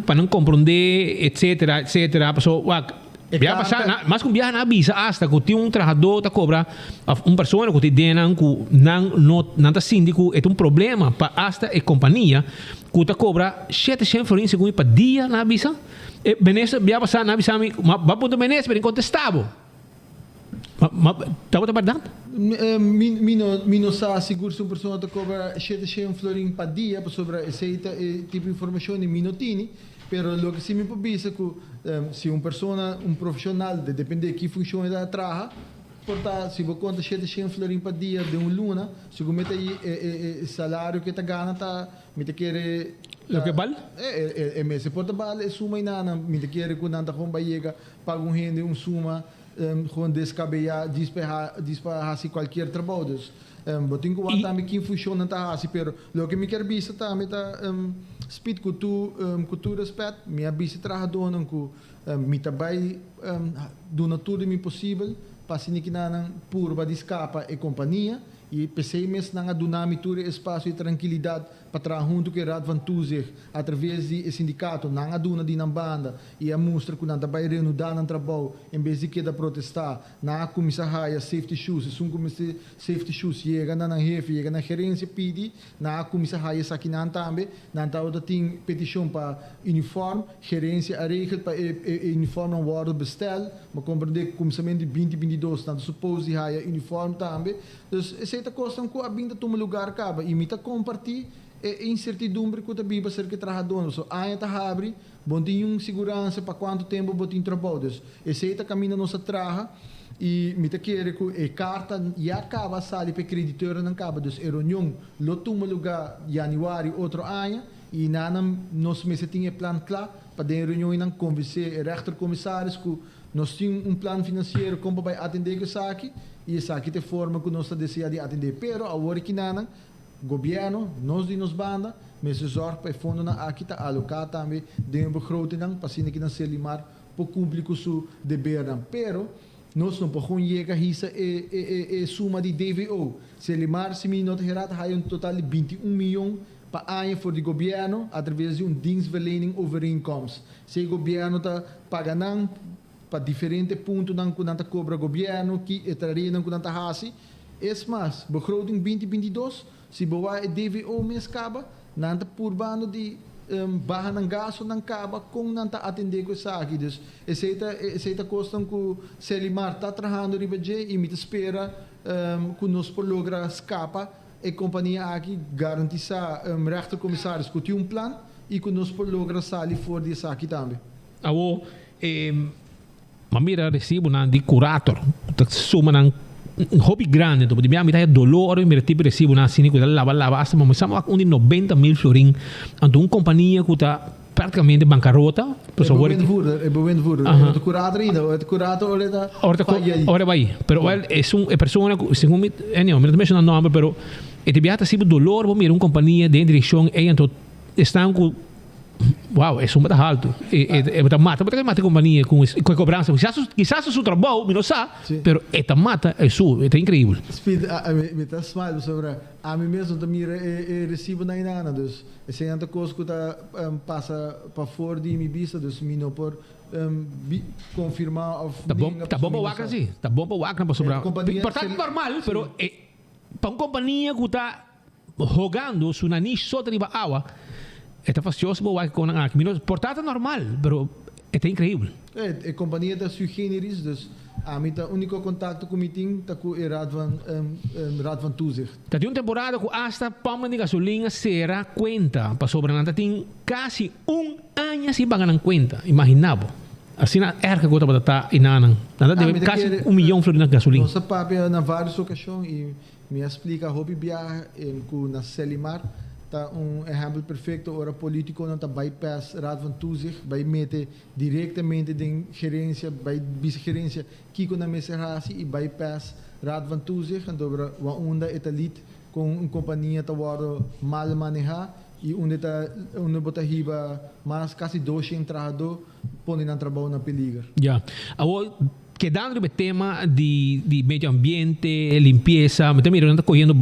para não compreender etc. So, Biar passar, mas com biar na bisa hasta que tem trabalhador tá cobra pessoa que te denan que não tá síndico é problema para hasta a companhia que tá cobra 700 florins segundo para dia na bisa e benesse biar passar na bisa mas ponto benesse para incontestável tá verdade
Mino sa seguro se uma pessoa tá cobra 700 florins para dia sobre esse tipo de informação e minutini. Pero lo que sí me pisa que si una persona, un profesional, depende de qué función da trabaja, porta, si vos conta 700 florins por dia de luna, si vos mete aí o salário que gana, me te quer
lo que vale?
Me se porta vale, suma e nada, me te quer que nada com baiega, paga rende, suma, com descabellar, disparar assim qualquer trabalho. Botinho que também que funciona tá assim, pero lo que me quer vista também tá speed que tu respeito, minha vista trabalhador não que me também do tudo me possível para se que não puro para escapar a companhia E pensei mesmo na dunamitura espaço e tranquilidade para trabalhar junto com o Raad van Toezicht através do sindicato, na aduna de na banda e a mostra que nada vai reanudar no trabalho em vez de que da protestar na comissão raia safety shoes, se comissão safety shoes chega na jefe, chega na gerência pedi, na comissão raia aqui na também, na outra tem petição para uniforme, gerência a regel para uniforme não worden bestel, mas compreender que começamento de 2022 na supose de raia uniforme também, dus essa coisa que a binda toma lugar acaba e me tá compartilhar incertidumbre que também vai ser que trabalhador, so ainda tá abre, bom tem segurança para quanto tempo botin trabalho, dus esse tá caminho nossa traja e me tá querer que a carta já acaba sali para creditor não acaba, dus reunião lo toma lugar januário outro ano e nós meses tinha plano claro para de reunião não conversar rechtercommissaris que nós temos plano financeiro como vai atender que aqui e essa aqui tem forma que nós deseja de atender, pero agora que não governo, nós de nos banda, mas zorg para fundo na aqui tá alocar também de begroting para assim que não se limar para público su dever não, pero nós não podemos chegar hisa suma de DVO, se limar se me not gerat há total de 21 milhões para ano voor de governo através de dienstverlening overeenkomst. Se o governo tá pagando para diferentes pontos não quando cobra governo que entraria não quando hasi, es mais begroting 2022 se boa é DVO mês acaba, nanta por bando de barra ng gaso ng caba com nanta atender com isso aqui, dus essa questão que Selimar está trabalhando ribeje e me espera que nós por logra escapa e companhia aqui garantiza rechtercommissaris que tem plan e que nós por logra sair fora disso aqui também.
Awo, mamira recibo na de curator, suma ng hobby grande, dopo di mia mitad dolore, mi tipo recibo una sini que lava hasta ma siamo a 90.000 florin ante un compagnia que está praticamente bancarrota,
per so vuoi de curator ainda, o curator
ora vai, pero él es un persona según mi no me menciono el nombre, pero te viata sibo dolor, vou mira un compagnia de dirección e então estão com wow, é muito alto. Mata a companhia com cobrança. Quizás o trabalho, não sabe, mas mata é incrível.
Me está smile sobre a mim mesmo também recebo na inana, dus essa é uma coisa que passa para fora de minha vista, dus me não por confirmar.
Tá bom para o Wacra, sim. Tá bom para o Wacra para sobrar. Importante normal, mas para uma companhia que está jogando su nariz só de água. Está facioso para com a aqui. Portata normal, pero é incrível.
A companhia está sui generis, dus a mim o único contato com meeting tá com o Raad van Toezicht.
Tá de uma temporada que hasta pompa de gasolina será conta para sobrenanta tem quase ano sem pagar conta. Imaginava. Assim na erga gota para tá inanan. Nada deve quase 1 milhão de florins de gasolina.
Nossa papel na várias ocasiões e me explica hobby viajar com na Selimar. Exemplo perfeito, ora político não está bypass Raad van Toezicht, vai meter diretamente de gerência, vai vice-gerência, Kiko na mesa e bypass Raad van Toezicht, então a onda é elite com uma companhia que está mal manejada e onde bota riba mais quase 200 trabalhadores põe na trabalho na peligra.
Já, quedando no tema de meio ambiente, limpeza, mas também está correndo,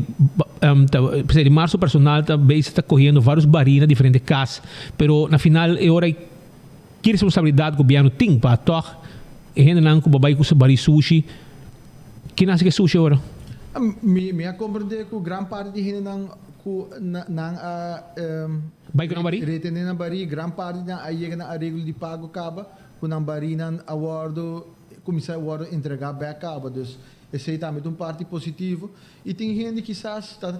de março personal também está correndo vários barinas diferentes casas, pero na final é hora que responsabilidade o governo tem para tocar e gente não com babai com bari sushi, que nasce que sushi agora?
Me compreender que grande parte de gente não
vai com bari?
Retener na bari, grande parte não aí na regra de pago acaba, com na bari não awardo começar a entregar bem acaba, dus esse também parte positivo e tem gente que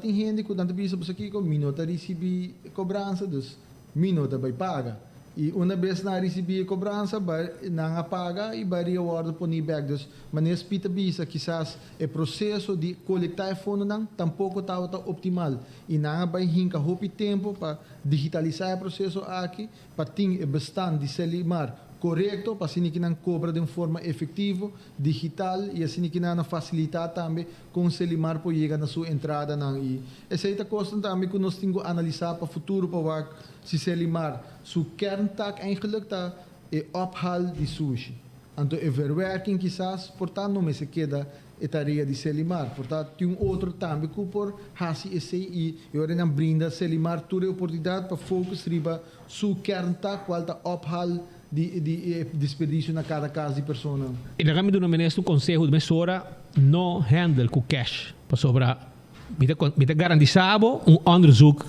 tem gente que tanto bisa você aqui com minota receber cobrança, dus minota vai paga e uma vez na receber cobrança vai não paga e vai reward por back, dus mas nesse pita bisa quizás o processo de coletar fundo não tampouco está optimal e não vai hinca hopi tempo para digitalizar o processo aqui para ter bestand de Selimar correto, para assim que não cobra de forma efetiva, digital e assim que não facilitar também com o Selimar para chegar na sua entrada não e essa é a coisa também que nós temos que analisar para o futuro para ver se Selimar seu kerntaak eigenlijk tá é ophal de sushi. Anto a verwerking quizás, portanto, não me se queda a tarefa de Selimar. Portanto, tem outro também que por hasi esse e eu não brinda Selimar toda a oportunidade para focus riba su kernta qual ta ophal de desperdício na cada casa de pessoa.
E na kami do ministro um conselho de mesora no handle com cash para sobra mita garantizado onderzoek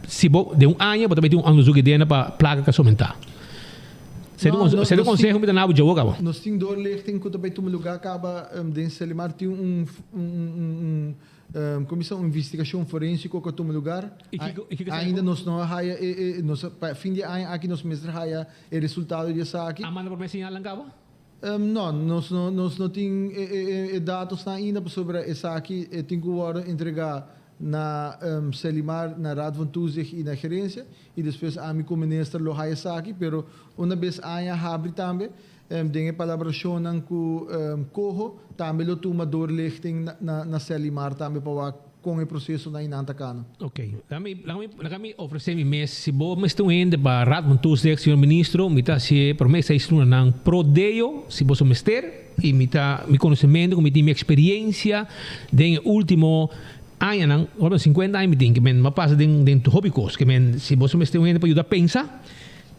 se de ano mas também onderzoek ideia para placa que aumentar. Você não consegue me dar nada de jogo,
nós temos doorlichting que também um lugar acaba de Selimar tem comissão de investigação forensica que tem um lugar ainda nós não haya fim de ano aqui nós mestre haya o resultado dessa aqui.
Amanda por me sinal cabo?
Não, nós não temos dados ainda sobre essa aqui tem que entregar na Selimar, na Raad van Toezicht e na gerência e depois a mim como ministro lo haya aqui, pero uma vez aia habri também dengue palabração ng coho também lo tuma doorlichting na Selimar também para com o processo na inantakana.
Ok. Kami oferecer mi mes si bo mas tuin ba Raad van Toezicht senhor ministro, mita si promessa istruna ng prodeio si bo mister e mita mi conhecimento, mi experiência den último anos nang, 50 anos que men mapasa den hobbycos que men si você me tem para ajudar pensa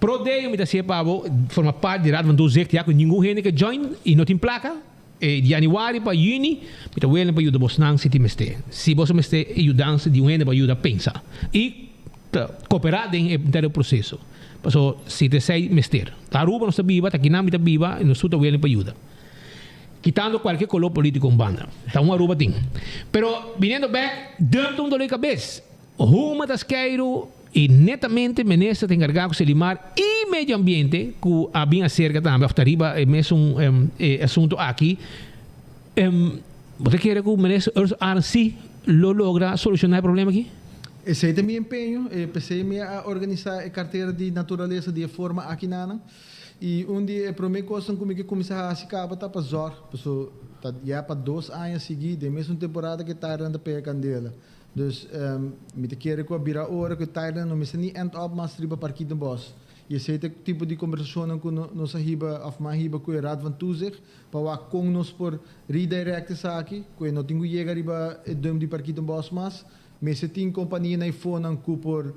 prodeio me dá se pavo forma parte de Raad van Toezicht já com ninguém gente que join e não tem placa de januário para juni me dá para ajudar você nang se se você me tem ajudança de gente para ajudar pensa e cooperar dentro do processo passo se te sei mester Aruba não está viva tá aqui não está viva e não está para ajudar quitando qualquer color político en banda. Está un Aruba ting. Pero viniendo back, dentro de un dolor de cabeza, uma das queiro e netamente ministro tem encargado de Selimar e meio ambiente, que havia acerca também, arriba é mesmo assunto aqui. Você quer que o ministro Arce lo logra solucionar o problema aqui?
Esse é também empenho, pensei a organizar a carteira de natureza de forma aqui na e dia a primeira coisa que começar a se capa tá para zor, pessoal, tá já para 2 anos seguidos, mesma temporada que tá renda pé candela. Dus me te querer com a bira hora que tá renda, não me se nem end up mas riba parquinho de boss. E esse tipo de conversação que nós riba of mais riba com o Raad van Toezicht, para com nós por redirect essa aqui, que não tenho chegar riba dom de parquinho de boss mas mas se tem companhia na iPhone que por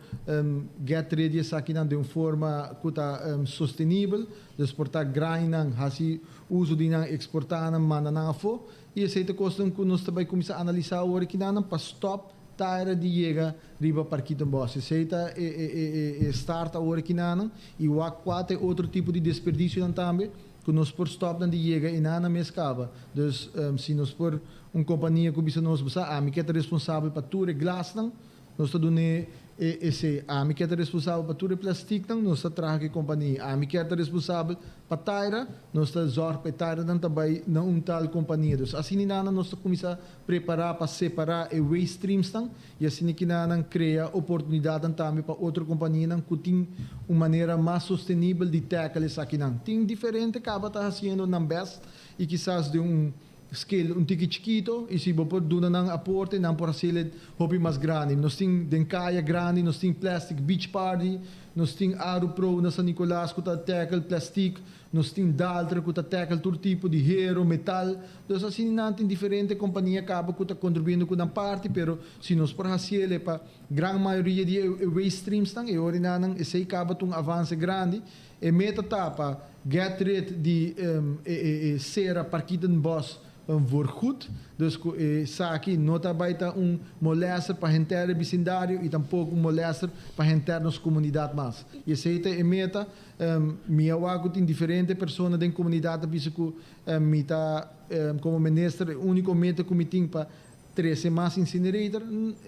get ready aqui de uma forma que está sustentável, exportar grain assim uso de exportar na mana na fo e esse é o custo que nós também começar a analisar o que não para stop tire de chega riba parquito boss esse é start a hora que não e o quatro outro tipo de desperdício também que nós por stop dan die chega e nada me escapa. Dus se nós por companhia que bisa nós bisa, a mim que é responsável para tudo glas não, nós está dando esse a mim que é responsável para tudo plástico não, nós está traga companhia, a mim que é responsável para taira, nós está zorg para taira não também não tal companhia. Dus assim nada nós está começar a preparar para separar o waste streams não, e assim que nada cria oportunidade também para outra companhia não que tem uma maneira mais sustentável de tackle isso aqui não. Tem diferente acaba tá fazendo na best e quizás de scale ticket chiquito e se por duna nang aporte nang por sele hobby mais grande nós tem den caia grande nós tem plastic beach party nós tem Aro Pro na San Nicolás que tá tackle plastic nós tem Daltra que tá tackle todo tipo de hero metal então assim não tem diferente companhia acaba que tá contribuindo com uma parte pero se nós por sele para grande maioria de waste streams tang e ori nang esse acaba um avanço grande e meta tapa get rid de cera parquita no boss voorgoed. Dus aqui não está baita molester para a inteira vecindário e tampouco molester para a interna comunidade mais. E esse é a meta. Minha wago tem diferentes pessoas da comunidade que me está como ministro único meta que me tem para 13 mais incinerator.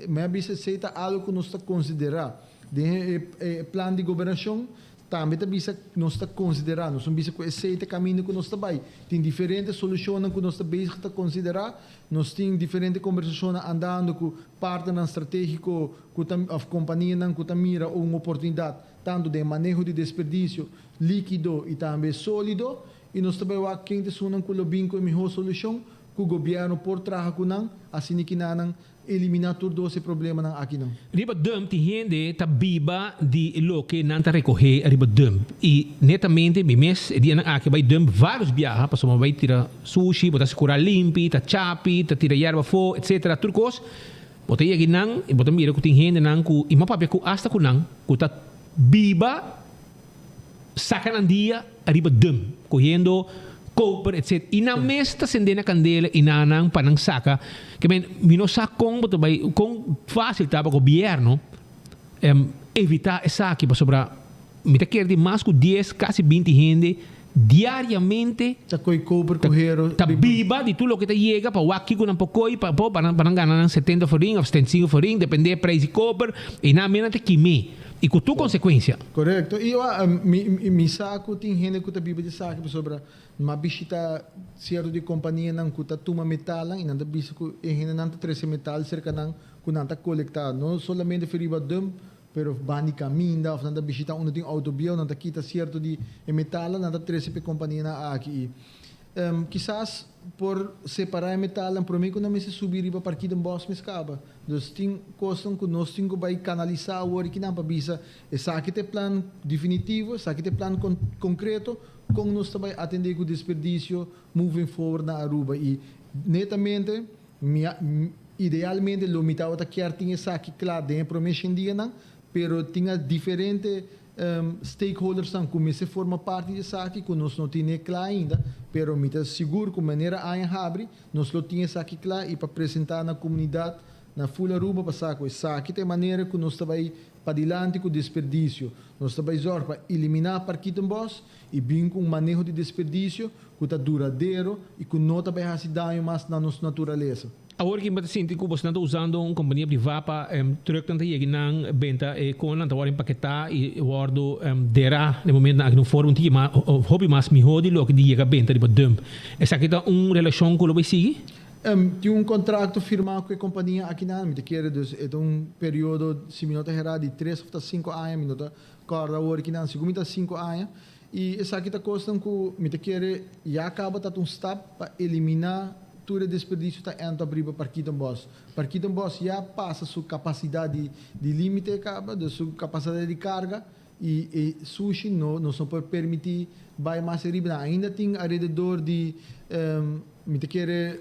Mas esse é algo que nós está considerar. De plano de governação também nós está considerando, nós estamos com esse caminho que nós está bem. Tem diferentes soluções que nós está bem a considerar, nós temos diferentes conversações andando com partner estratégico, com a companhia que está mira uma oportunidade tanto de manejo de desperdício líquido e também sólido, e nós também quem te sunan com o bem com a melhor solução, o governo por traga kunang assim que nanang eliminar todo esse problema ng aqui não.
Riba dump ti gente ta biba di lo que nanta recoger riba dump. E netamente bimes di ang aqui vai dump vários viaja para soma vai tira sushi, bota secura limpi, ta chapi, ta tira yerba fo, etc. Turcos. Bota ia ginang, e bota mira ku ting gente nang ku ima papi ku hasta kunang ku ta biba sacan ang dia riba dump, correndo koper, etc. Ina mesta sendena candela inanang panang saka que minosa kong boto bay kong fácil tapa governo evitar essa aqui para sobra mita quer de mais que 10 quase 20 gente diariamente
ta koi koper correro
ta biba di tudo que ta chega para waki com um pouco para ganhar 70 forinhos ou 75 forinhos depende do preço de koper e na mena te kimi e com tu consequência.
Correto. E eu mi saco tem gente que tá biba de saco sobre uma bichita certo de companhia não que tá tuma metal e nanda bicho e gente não tá trece metal cerca não que não tá coletar não solamente feriba dump pero bani caminda of nanda bichita onde tem autobio não tá quita certo de metal não tá trece pe companhia na aqui. Quizás por separar metal para mim quando me se subir para partir do boss me escapa dus ting costam que nós tingo vai canalizar o que não para bisa essa aqui tem plan definitivo essa aqui tem plan concreto com nós também atender com desperdício moving forward na Aruba e netamente idealmente lo mitad outra quer tinha essa aqui claro dentro promessa dia não pero tinha diferente stakeholders são como se forma parte dessa aqui que nós não tínhamos claro ainda pero me está seguro que maneira a abre nós lo tínhamos aqui claro e para apresentar na comunidade na full Aruba passar com essa aqui tem maneira que nós também para diante com desperdício nós também zor para eliminar parquito boss e bem com manejo de desperdício que está duradouro e que não também faz dano mais na nossa natureza.
Agora que você sente que você está usando uma companhia privada para truck tanto aí na venda e com na hora empaquetar e guardo dera no momento na no fórum tinha mas hobby mas melhor de lo que diga venda de dump. Essa aqui tá relação com o vai seguir?
Tinha contrato firmado com a companhia aqui na me quer dus é período se minuto era de 3 ou 5 anos minuto corda hora que na segunda 5 anos e essa aqui tá custam que me quer já acaba tá step para eliminar o desperdício está entrando para Parquito Boss. Parquito Boss já passa sua capacidade de limite, acaba da sua capacidade de carga e sushi não só pode permitir vai mais riba. Ainda tem ao redor de me quer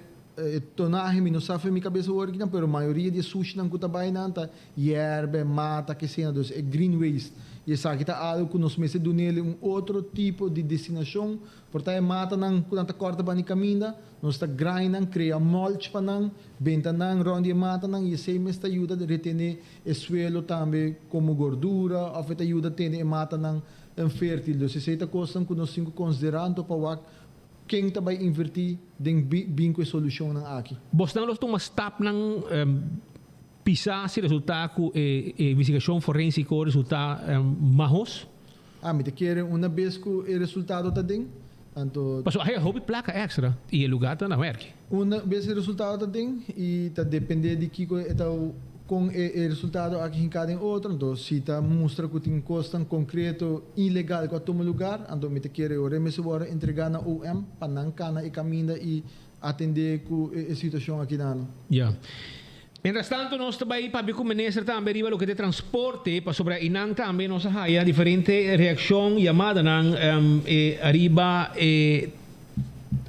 tonagem, não sabe minha cabeça hoje não, mas a maioria de sushi não custa bem nada, erva, mata que seja, dus é green waste. E essa aqui está algo que nós meses do nele outro tipo de destinação, portanto mata não quando corta para caminho, nós está grind cria mulch para não, benta não, ronde mata não e esse mês ajuda a reter o suelo também como gordura, ou ajuda a ter mata não fértil. Dus essa é a coisa que nós temos considerando para quem está vai invertir bem com a solução aqui.
Você não tem uma step não pisar se resultar com investigação forense o resultado mahos?
Me te quer uma vez que o resultado está dentro.
Mas aí houve placa extra e o lugar está na merk.
Uma vez o resultado está dentro e está depende de que com o resultado aqui em cada outro, então se está mostra que tem costa concreto ilegal que toma lugar, então me te quer o remesso bora entregar na OM para não cana e caminha e atender com a situação aqui na.
Yeah. Mientras tanto, nós também para o ministro também arriba o que de transporte para sobre inang também nós haya diferente reação chamada nang arriba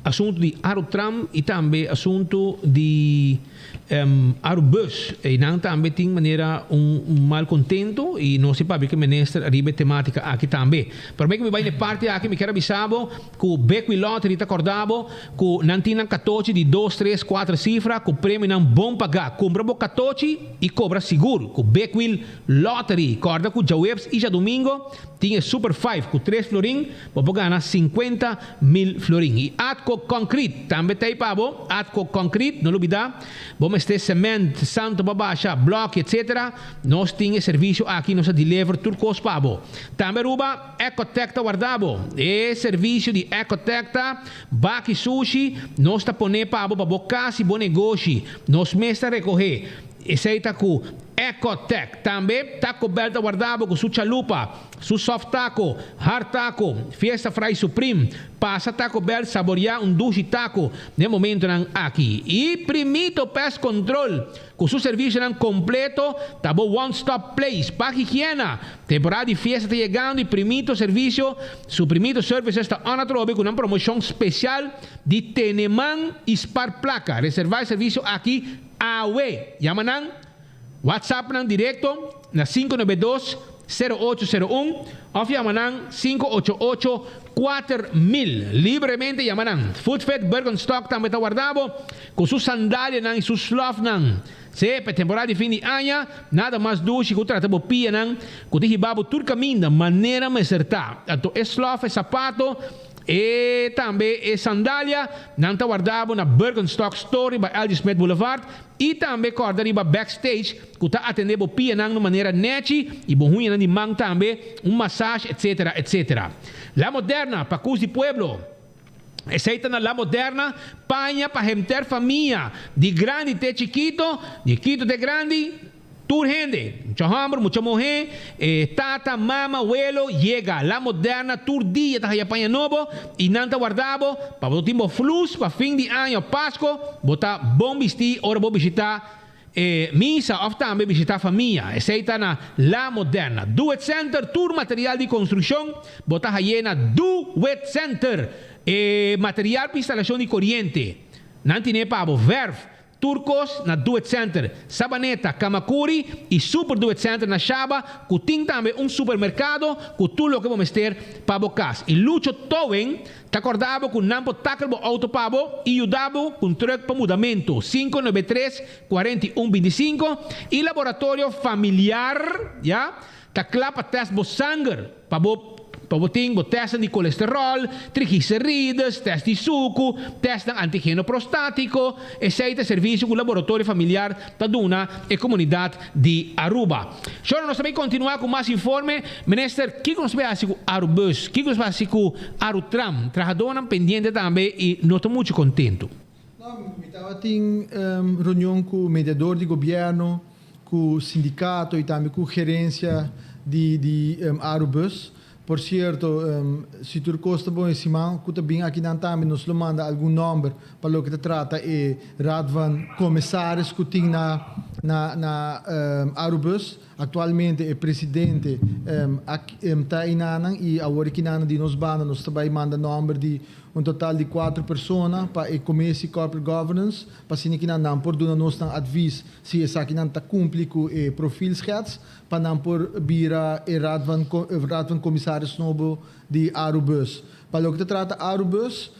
assunto de Arutram e também assunto de Arubus e não também tem maneira mal contento e não se pode que o ministro arriba temática aqui também. Para mim que me vai na parte aqui me quero avisar que o Beckwil Lottery está acordado que não tem 14 de 2, 3, 4 cifras que o prêmio não bom pagar. Compra 14 e cobra seguro. Que o Beckwil Lottery acorda que já webs e já domingo tinha Super 5 com 3 florin para ganhar 50,000 florin. E Atco Concrete também tem para Atco Concrete, não olvidar. Vamos ter cimento, santo babasha, bloco, etc. Nós temos serviço aqui, nós deliver turcos pabo. Também ruba Ecotecta guardabo. E serviço de Ecotecta, baki sushi, nós está poner pabo para bocas e bom negócio. Nós mestre recorrer Aceita com Ecotech. Também Taco Bell tá guardado com su chalupa, su soft taco, hard taco, Fiesta Fry Supreme. Passa Taco Bell saborear duche taco no momento aqui. E Primito Pest Control, com su serviço completo, tá bom one stop place, para higiene. Temporada de fiesta está chegando e Primito Serviço, su Primito Service está on atrobe com uma promoção especial de Tenemán e Spar Placa. Reservar serviço aqui AWE. Llama WhatsApp nang directo na 592-0801 o llama nang 588-4000. Libremente llama nang Foodfed Birkenstock também está guardado com sua sandália nang e su slof nang. Se para temporada de fim de ano, nada mais doce que o tratado pia nang com o hibabo turcaminda maneira me acertar. Então slof é sapato e também é sandália, não está guardado na Birkenstock Store by Aldi Smith Boulevard e também corda riba backstage que está atendendo pia nang de maneira neti e bom ruim de mang também massagem, etc, etc. La Moderna para Cus de Pueblo. Aceita na La Moderna, panha para remter família de grande até chiquito, de chiquito de grande. Tur gente, mucho hambre, mucha mujer, tata, mama, abuelo, llega La Moderna, tur dia, tá panha novo, e nanta guardado, para o tempo flus, para fim de ano, Páscoa, botar bom vestir, ora vou visitar missa, ou também visitar família. Aceita na La Moderna. Do It Center, tur material de construção, botar na Do It Center, material para instalação de corrente. Nantine pabo, verf, Turcos na Do It Center, Sabaneta, Kamakuri e Super Do It Center na Shaba, que tem também supermercado, com tudo o que vamos ter para o caso. E Lucho Towen, está acordado com o Nampo Tackle Auto Pabo e ajudado com truck para mudamento, 593-4125 e Laboratório Familiar, já, está clapa teste bo sangue, para o teste de colesterol, triglicérides, teste de suco, teste antígeno prostático, etc. Serviço com o laboratório familiar da Duna e comunidade de Aruba. Agora nós também continuar com mais informe. Ministro, o que nós vamos fazer com o Arubus? O que nós vamos fazer com o Arutram? Trabalhadores pendente também e nós estamos muito contentes.
Nós temos reunião com o mediador de governo, com o sindicato e também com a gerência de Arubus. Por certo, se tu gosta bom esse man, que também aqui não também nos manda algum número para o que trata e Radvan comissários que tem na Arubus. Atualmente é presidente está inanang e agora que nana de nos banda nos também manda número de total de 4 pessoas para o comércio corporate governance para se que não por dona nos advies se essa que não está cumpre com o perfil schets para não por bira e Radvan comissários novo de Arubus. Para o que trata Arubus,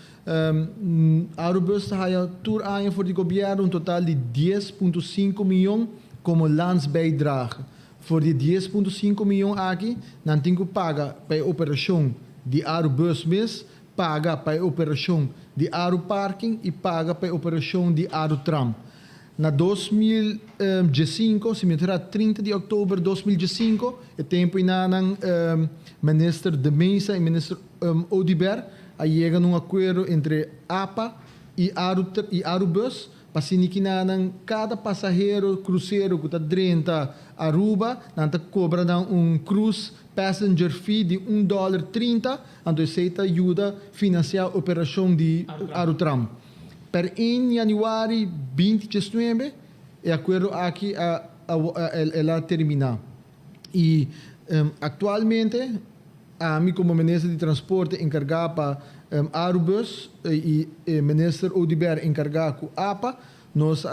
Arubus está tour aan voor de governo total de 10,5 miljoen como landsbijdrage. Voor die 10,5 miljoen aqui, não tem que pagar para a operação de Arubus mesmo, paga para a operação de Aruparking e paga para a operação de Arutram. Na 2015, se me terá 30 de outubro de 2015, é tempo inanang ministro de Mesa e ministro Odiber, aí chega num acordo entre APA e Arubus, para que cada passageiro cruzeiro que está dentro Aruba, não cobra cruise passenger fee de $1.30, então aceita ajuda financiar a operação de Arutram. Per 1 januari 2019, o acordo aqui ela termina. E atualmente, a mim como ministro de transporte encarregado para Arubus e ministro Odiber encarregado com APA, nós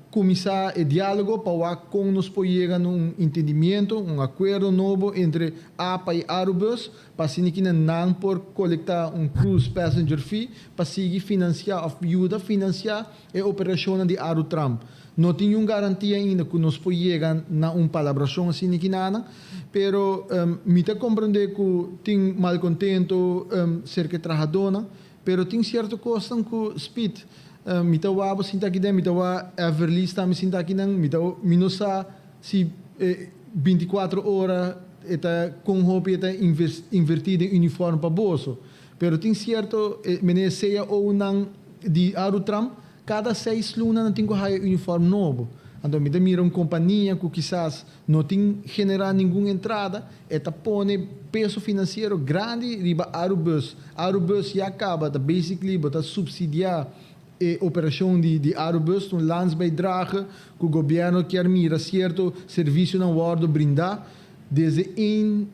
começar o diálogo para com nos chegar num entendimento, acordo novo entre APA e Arubus, para que não por coletar cruise passenger fee, para seguir financiar, ajuda financiar a operação de Arutram. Não tenho garantia ainda que nos chegar na palabração assim que nada, pero me te compreender que tem mal contento cerca de trabalhadora, pero tem certo coisa que speed me te wabo sinta aqui dentro, me te wa Everlist me sinta aqui dentro, me te minusa se 24 horas eta com roupa eta invertido em uniforme para bolso, pero tem certo meneseia ou não de Arutram cada 6 lunas não tem que ter uniforme novo. Então, me mira uma companhia que quizás não tem generar nenhuma entrada, eta põe peso financeiro grande riba Aerobus. Aerobus já acaba, basically, bota subsidiar a operação de Aerobus, um landsbijdrage que o governo quer mirar certo serviço não pode brindar. Desde em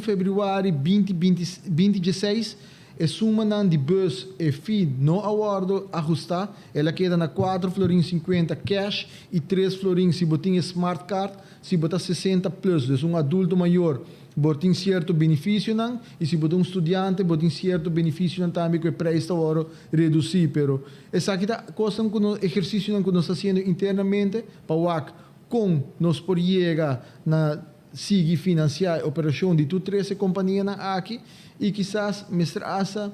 fevereiro 2016, a suma de bus e fee não acordo ajustar, ela queda na 4 florins 50 cash e 3 florins se botar smart card, se botar 60 plus, então adulto maior botar certo benefício não, e se botar estudante botar certo benefício não também que o preço está agora reduzir, pero essa aqui tá coisa que no exercício que nós está fazendo internamente para com nós por chegar na seguir financiar a operação de tudo 13 companhias aqui e quizás mestrasa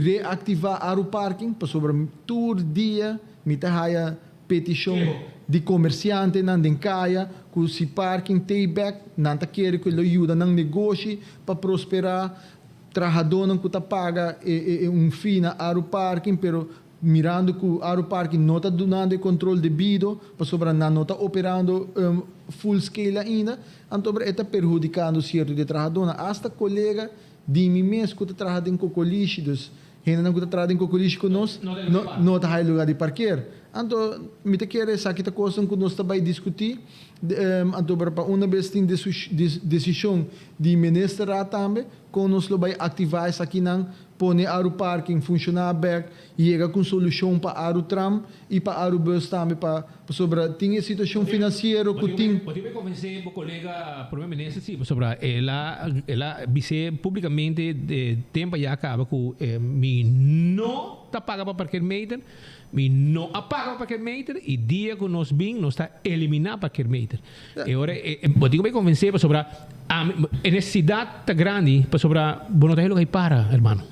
reativar o parking para sobre todo dia me tá petição de comerciante não den caia que se parking take back não tá querer que ele ajuda não negócio para prosperar trabalhador não que tá paga fee na parking pero mirando que o aeroparque não está dando controle devido, para sobre não está operando full scale ainda, então está prejudicando certo de trabalhador. Hasta colega de mim mesmo que está trabalhando com colícidos, gente não está trabalhando com colícidos conosco, não está em lugar de parquear. Então, me te quer essa aqui coisa que nós também discutir, então para uma vez tem decisão de ministrar também, com nós vai ativar isso aqui não põe aeroparking funcionar bem e chega com solução para aerotram e para aerobus também para sobre tem a situação financeira que tem.
Pode me convencer o colega primeiro-ministro sim sobre ela disse publicamente de tempo já acaba com me não está paga para parquear meter me não apaga para parquear meter e dia que nós bem nós está eliminar parquear meter. E agora pode me convencer sobre a necessidade tá grande para sobre bom não lugar para hermano.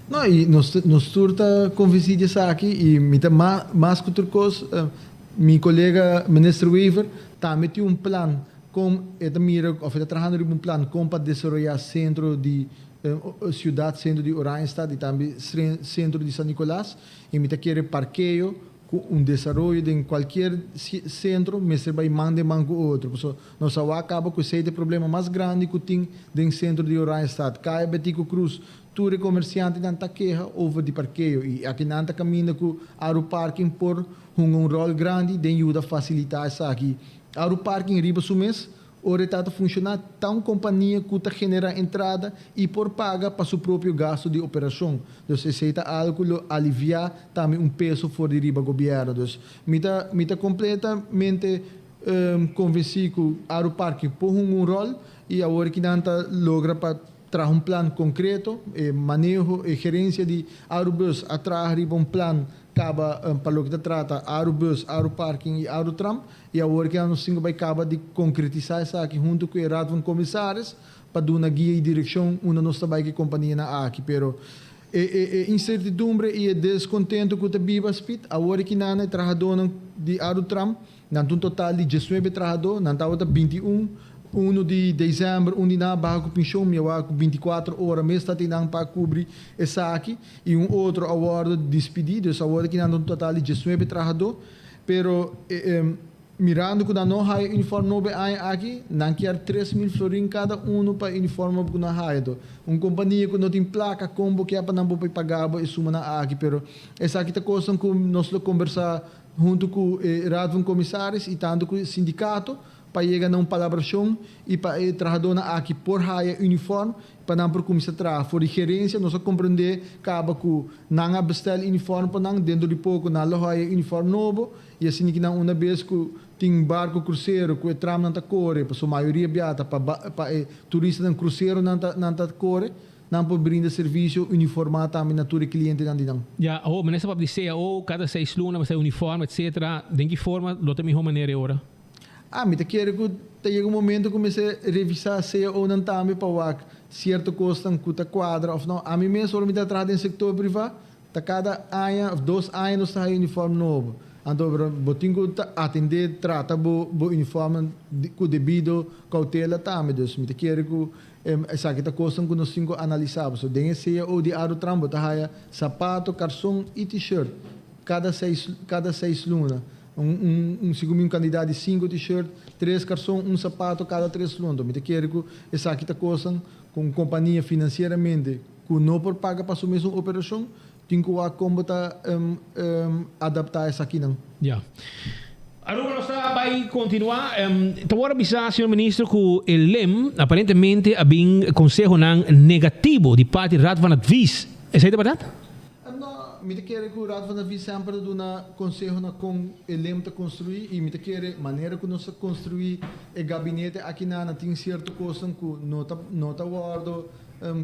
Não, e nós turta convencidos aqui e me tá mais que outra coisa, meu colega ministro Weaver também tem um plano com mira of trabalhando em um plano com para desenvolver centro de cidade centro de Oranjestad e também centro de San Nicolás e me tá querer parqueio um desenvolvimento em qualquer centro, mas se vai mandar com outro. Porque nós acaba com esse problema mais grande que tem dentro do centro de Oranjestad. Cai Betico Cruz, tudo comerciante não está queja over de parqueio e aqui não está caminhando com aeroparking por um rol grande de ajuda a facilitar isso aqui. Aeroparking riba sumes ora está a funcionar tão companhia que está genera entrada e por paga para seu próprio gasto de operação. Então, se está algo aliviar também peso fora de riba governo. Então, me está completamente convencido que o aeroparque por um rol e agora que não está logra para trazer um plano concreto, manejo e gerência de aerobus atrás de um plano acaba para o que trata aerobus, aeroparking e aerotram e agora que nós vai acabar de concretizar isso aqui junto com o Raad comissários para dar uma guia e direção uma nossa bike companhia na aqui, pero incertidumbre e descontento que o viva speed agora que não trabalhador de aerotram não um total de 19 trabalhador não está 21 1 de dezembro, onde na barra com pinchão, meu com 24 horas, mês está tendo para cobrir essa aqui, e outro award despedido, esse award que não total de 19 trabalhadores, pero mirando que não há uniforme novo aqui, não quer 3.000 florins cada para uniforme que não há. Companhia que não tem placa, combo que é para não pagar, e suma na aqui, pero essa aqui é coisa que nós conversar junto com o Raad comissários e tanto com o sindicato, para chegar a uma palabração e para o trabalhador aqui por raia uniforme, para não começar a trabalhar. For gerência, nós compreender que não há bestel uniforme para não, dentro de pouco, não há uniforme novo, e assim que não, uma vez que tem barco cruzeiro, que o tram não está corre, para a maioria beata, para turista no cruzeiro não está corre, não pode brindar serviço uniformado também na tua cliente não.
Já, mas nessa para dizer, cada 6 lunas vai ser uniforme, etc. De que forma, lo tem melhor maneira agora?
Me te quero que chega um momento que comecei a revisar se ou não também para certo custo que está quadra ou não. A mim mesmo, eu me trabalho em sector privado, cada ano, 2 anos está uniforme novo. Então, eu tenho que atender, tratar o uniforme com devido cautela também. Então, me te quero que essa aqui coisa que nós temos que analisar. So, dentro se ou de aerotrambo, está sapato, calção e t-shirt cada 6 lunas. segundo um candidato de 5 t-shirt, 3 calções, sapato cada 3 lundos. Me quero que essa aqui está coisa com companhia financeiramente que não por pagar para a mesma operação, tem que como tá adaptar essa aqui não.
Yeah. Agora nós vai continuar. Agora avisar, senhor ministro, que o LEM aparentemente há bem conselho negativo de parte do Raad van Advies. É isso verdade?
Não, me quero que o Raad van Advies sempre do na conselho na com o LEM te construir e me quero maneira que nós construir o gabinete aqui na tem certo coisa que não tá guardo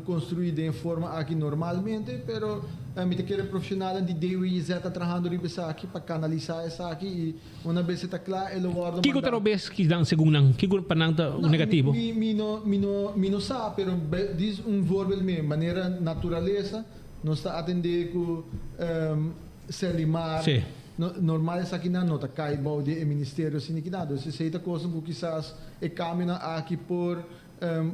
construir de forma aqui normalmente, pero me quero profissional de DWIZ está trabalhando nisso aqui para canalizar essa aqui e uma vez está claro ele guarda.
Que outra vez que dá segundo que panang negativo?
Mi não sabe, pero diz voorbeeld me maneira natureza não está atender com Selimar.
Sim.
Normal isso aqui não está cai bom de ministério siniquidade. Se seita coisa que quizás é caminho aqui por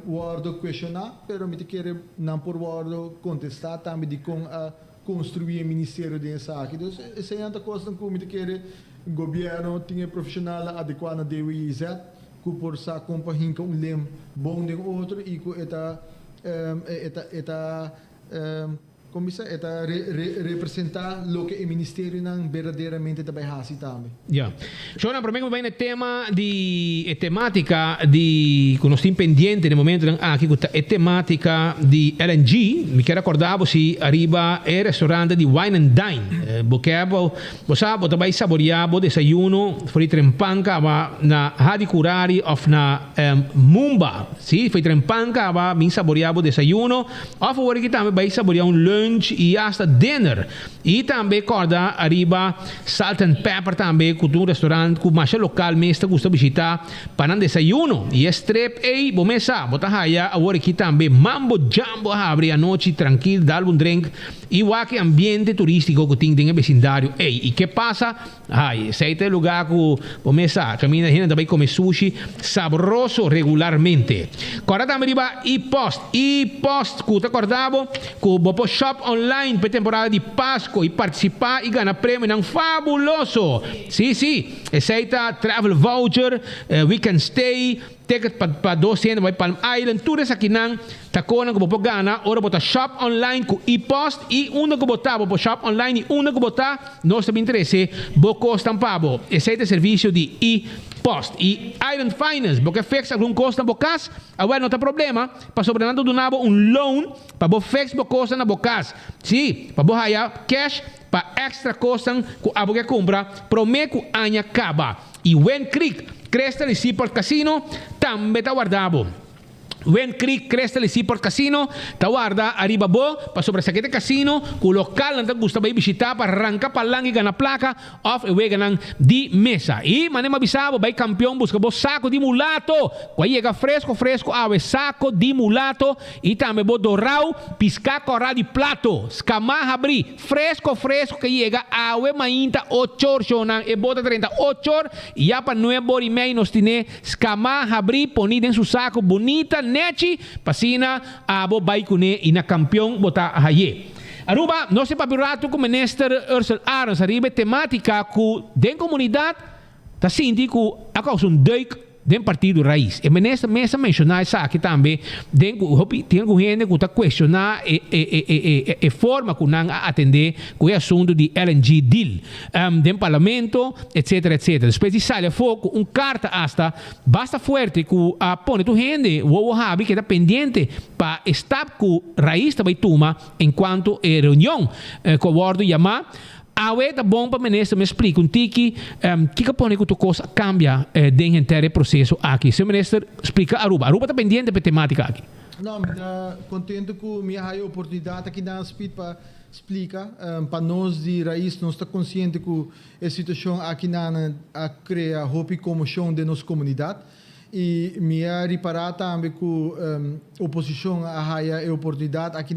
guardo questionar, pero me quero não por guardo contestar também de com a construir o ministério dessa aqui. Então essa é outra coisa que me quero governo tinha profissional adequado na DWIZ que por sa companhia com lem bom de outro e que como isso representar o que o ministério não verdadeiramente também faz também.
Yeah. Shona, para mim vai no tema de temática de que nós temos pendente no momento aqui é temática de LNG. Me quero acordar se arriba é restaurante de Wine and Dine. Porque você vai saborear o desayuno, foi trempanca na Hadi Kurari of na Mumba. Sim, foi trempanca va bem saborear o desayuno. Of agora que também vai saborear lunch e hasta dinner. E também corda arriba Salt and Pepper também com um restaurante com mais local mesmo gusta visitar para um desayuno. E strep ei bomesa bota haya agora aqui também Mambo Jumbo abre a noite tranquilo dar um drink e o aqui ambiente turístico que tem no vecindário. Ei, e que passa? Ai, esse é o lugar que bomesa caminha gente também come sushi saboroso regularmente. Corda também arriba e-post que te acordava que bopo shop online para temporada de Páscoa e participar e ganhar prêmio não fabuloso. Sim, aceita travel voucher, weekend stay, ticket para 200 vai Palm Island, tudo isso aqui não tá conan que bopo gana, ora botar shop online com e-post e que botar bopo shop online e que botar nós também interesse boco estampado. Aceita serviço de e-post e Island Finance, porque fix algum custo na bocas, agora não tem problema, para sobrenando do nabo loan para bo fix bocos na bocas. Sim, para bo haya cash para extra costan que abo que compra, prometo anya acaba. E Wen Creek, Cresta Seaport Casino, também está guardado. Wen Creek, Cresta Seaport Casino, está guarda arriba bo, para sobre essa casino, que o local não gusta vai visitar para arrancar para lá e ganhar placa, off e vai ganhar de mesa. E manem avisado, vai campeão busca bo saco de mulato, quando chega fresco, ave saco de mulato e também bo dorau, piscar corral de plato, escamar abrir, fresco que chega ave mainta 8 horas, e bota 38 horas, e já para 9 horas e meia nós tine escamar abrir, ponir em seu saco bonita, neti, pasina, abo vai kune ina campeão bota haye. Aruba, nós temos papirato com o ministro Ursula Arons, arriba temática que den comunidade, tá síndico, a causa deuk den partido raiz. E ministro mesa mencionar isso aqui também, tem gente que está questionar a forma que não atender com o assunto de LNG deal, den parlamento, etc. Depois de sair foco, carta hasta basta forte que põe tu gente, o habi que está pendente para estar com raiz também toma enquanto reunião com o bordo chamar. Awe tá bom para ministro me explica tiki que põe que tu coisa cambia dentro inteiro processo aqui. Se o ministro explica Aruba tá pendente para temática aqui.
Não, me dá contente que me há a oportunidade aqui na Speed para explicar para nós de raiz nós está consciente que a situação aqui na cria hopi comoção de nossa comunidade. E me reparar também que a oposição a oportunidade aqui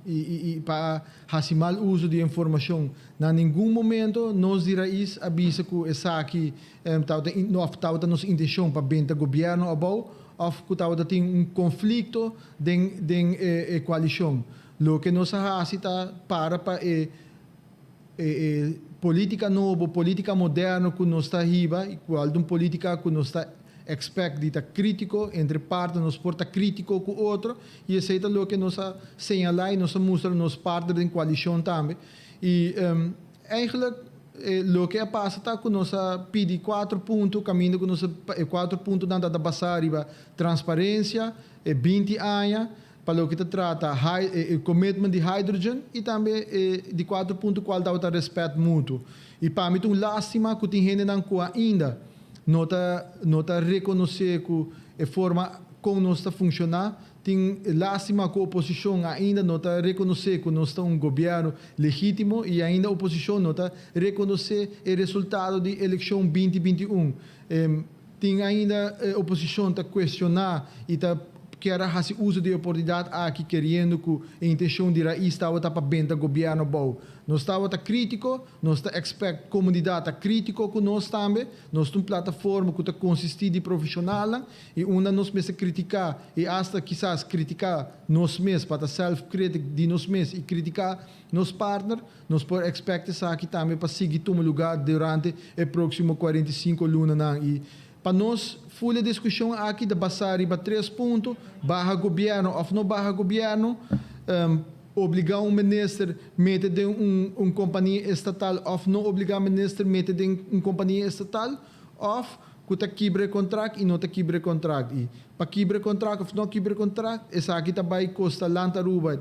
e para fazer mal uso de informação. Na nenhum momento nós de raiz avisa que essa aqui não estava nossa intenção para bem do governo ou que estava tem conflito dentro da coalição. O que nós fazemos para política nova, política moderna que nós está riba, igual de uma política que nós está expect dita crítico entre parte nos porta crítico com outro e aceita o que nós señalar e nós mostra nos parte da coalição também e eigenlijk lo que passa tá que nós pedi 4 pontos caminho que nós 4 pontos dentro da base riba transparência 20 anos para o que trata commitment de hydrogen e também de 4 pontos qual dá o respeito mútuo e para mim lástima que tem gente não ainda nota reconhecer que a forma como nós está funcionar tem lástima que a oposição ainda nota reconhecer que nós estamos um governo legítimo e ainda a oposição nota reconhecer o resultado da eleição 2021 tem ainda a oposição está questionar e está quer fazer uso de oportunidade aqui querendo que a intenção de raiz estava para bem do governo bom. Nós estava crítico, nós está expect comunidade crítico com nós também, nós temos plataforma que está consistir de profissional e uma nós mesmos criticar e hasta quizás criticar nós mesmos para self-critic de nós mesmos e criticar nos partner, nós por expect isso aqui também para seguir tomar lugar durante o próximo 45 lunas e para nós, full discussão aqui da Bassari para 3 pontos, barra governo ou não barra governo, obrigar ministro a meter de uma companhia estatal ou não obrigar o ministro a meter de uma companhia estatal, ou que está quebra contrato e não está quebra contrato. E para quebra contrato ou não quebra contrato, essa aqui também custa lantaruba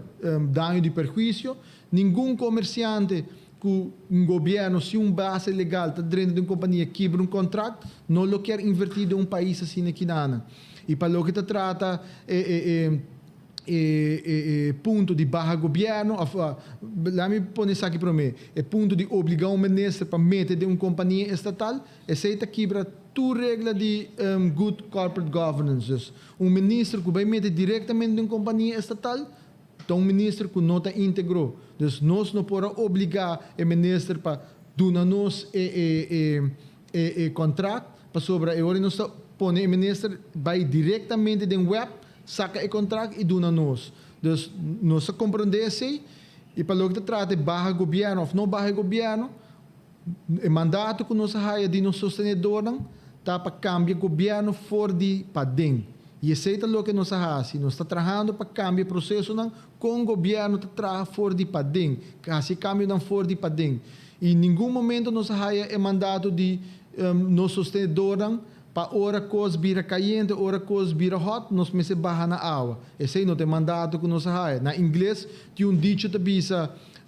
dano de perjuízo. Nenhum comerciante que um governo, se base legal está dentro de uma companhia quebra um contrato, não lo quer invertir de um país assim aqui na. E para o que trata ponto de barra governo, lá me põe isso aqui para mim, ponto de obrigar um ministro para meter de uma companhia estatal, aceita quebra toda regra de good corporate governance. Ministro que vai meter diretamente de uma companhia estatal, então, o ministro que não está íntegro. Então, nós não podemos obrigar o ministro para dar-nos contrato, para sobre agora nós põe o ministro vai diretamente do web, saca o contrato e dá-nos. Então, nós compreendemos e para o que trata de barra governo ou não barra governo, o mandato que nós temos de nos sostenedor está para cambiar o governo fora de para dentro. E aceita o que nós fazemos. Nós estamos trabalhando para cambiar o processo com o governo que trabalha fora de padrão. Assim, cambio não fora de padrão. E em nenhum momento nós temos o mandato de nos sostenedor para hora coisa vira caliente, hora coisa vira hot, nós me se barra na água. Esse é o mandato que nós temos. Na inglês, tem dicho que diz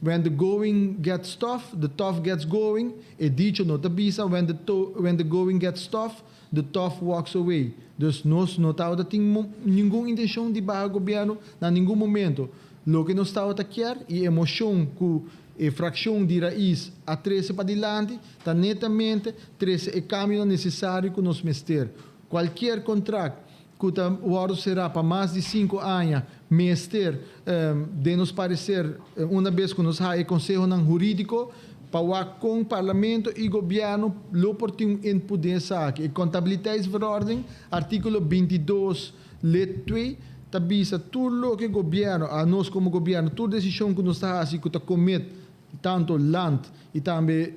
when the going gets tough, the tough gets going. E dicho não diz when the going gets tough, the tough walks away. Dus nós não temos nenhuma intenção de barrar o governo em nenhum momento. O que nós estamos aqui e a emoção que a fração de raiz a 13 para diante, está netamente 13 o caminho necessário que nós mester. Qualquer contrato que o será para mais de 5 anos, mester, de nos parecer, uma vez que nós temos o Conselho Jurídico, para com o parlamento e governo lo portem em poder aqui. E contabilidade artículo 22, letra 2, tabisa tudo o que o governo, a nós como governo, toda decisão que nós está assim que está comete tanto land e também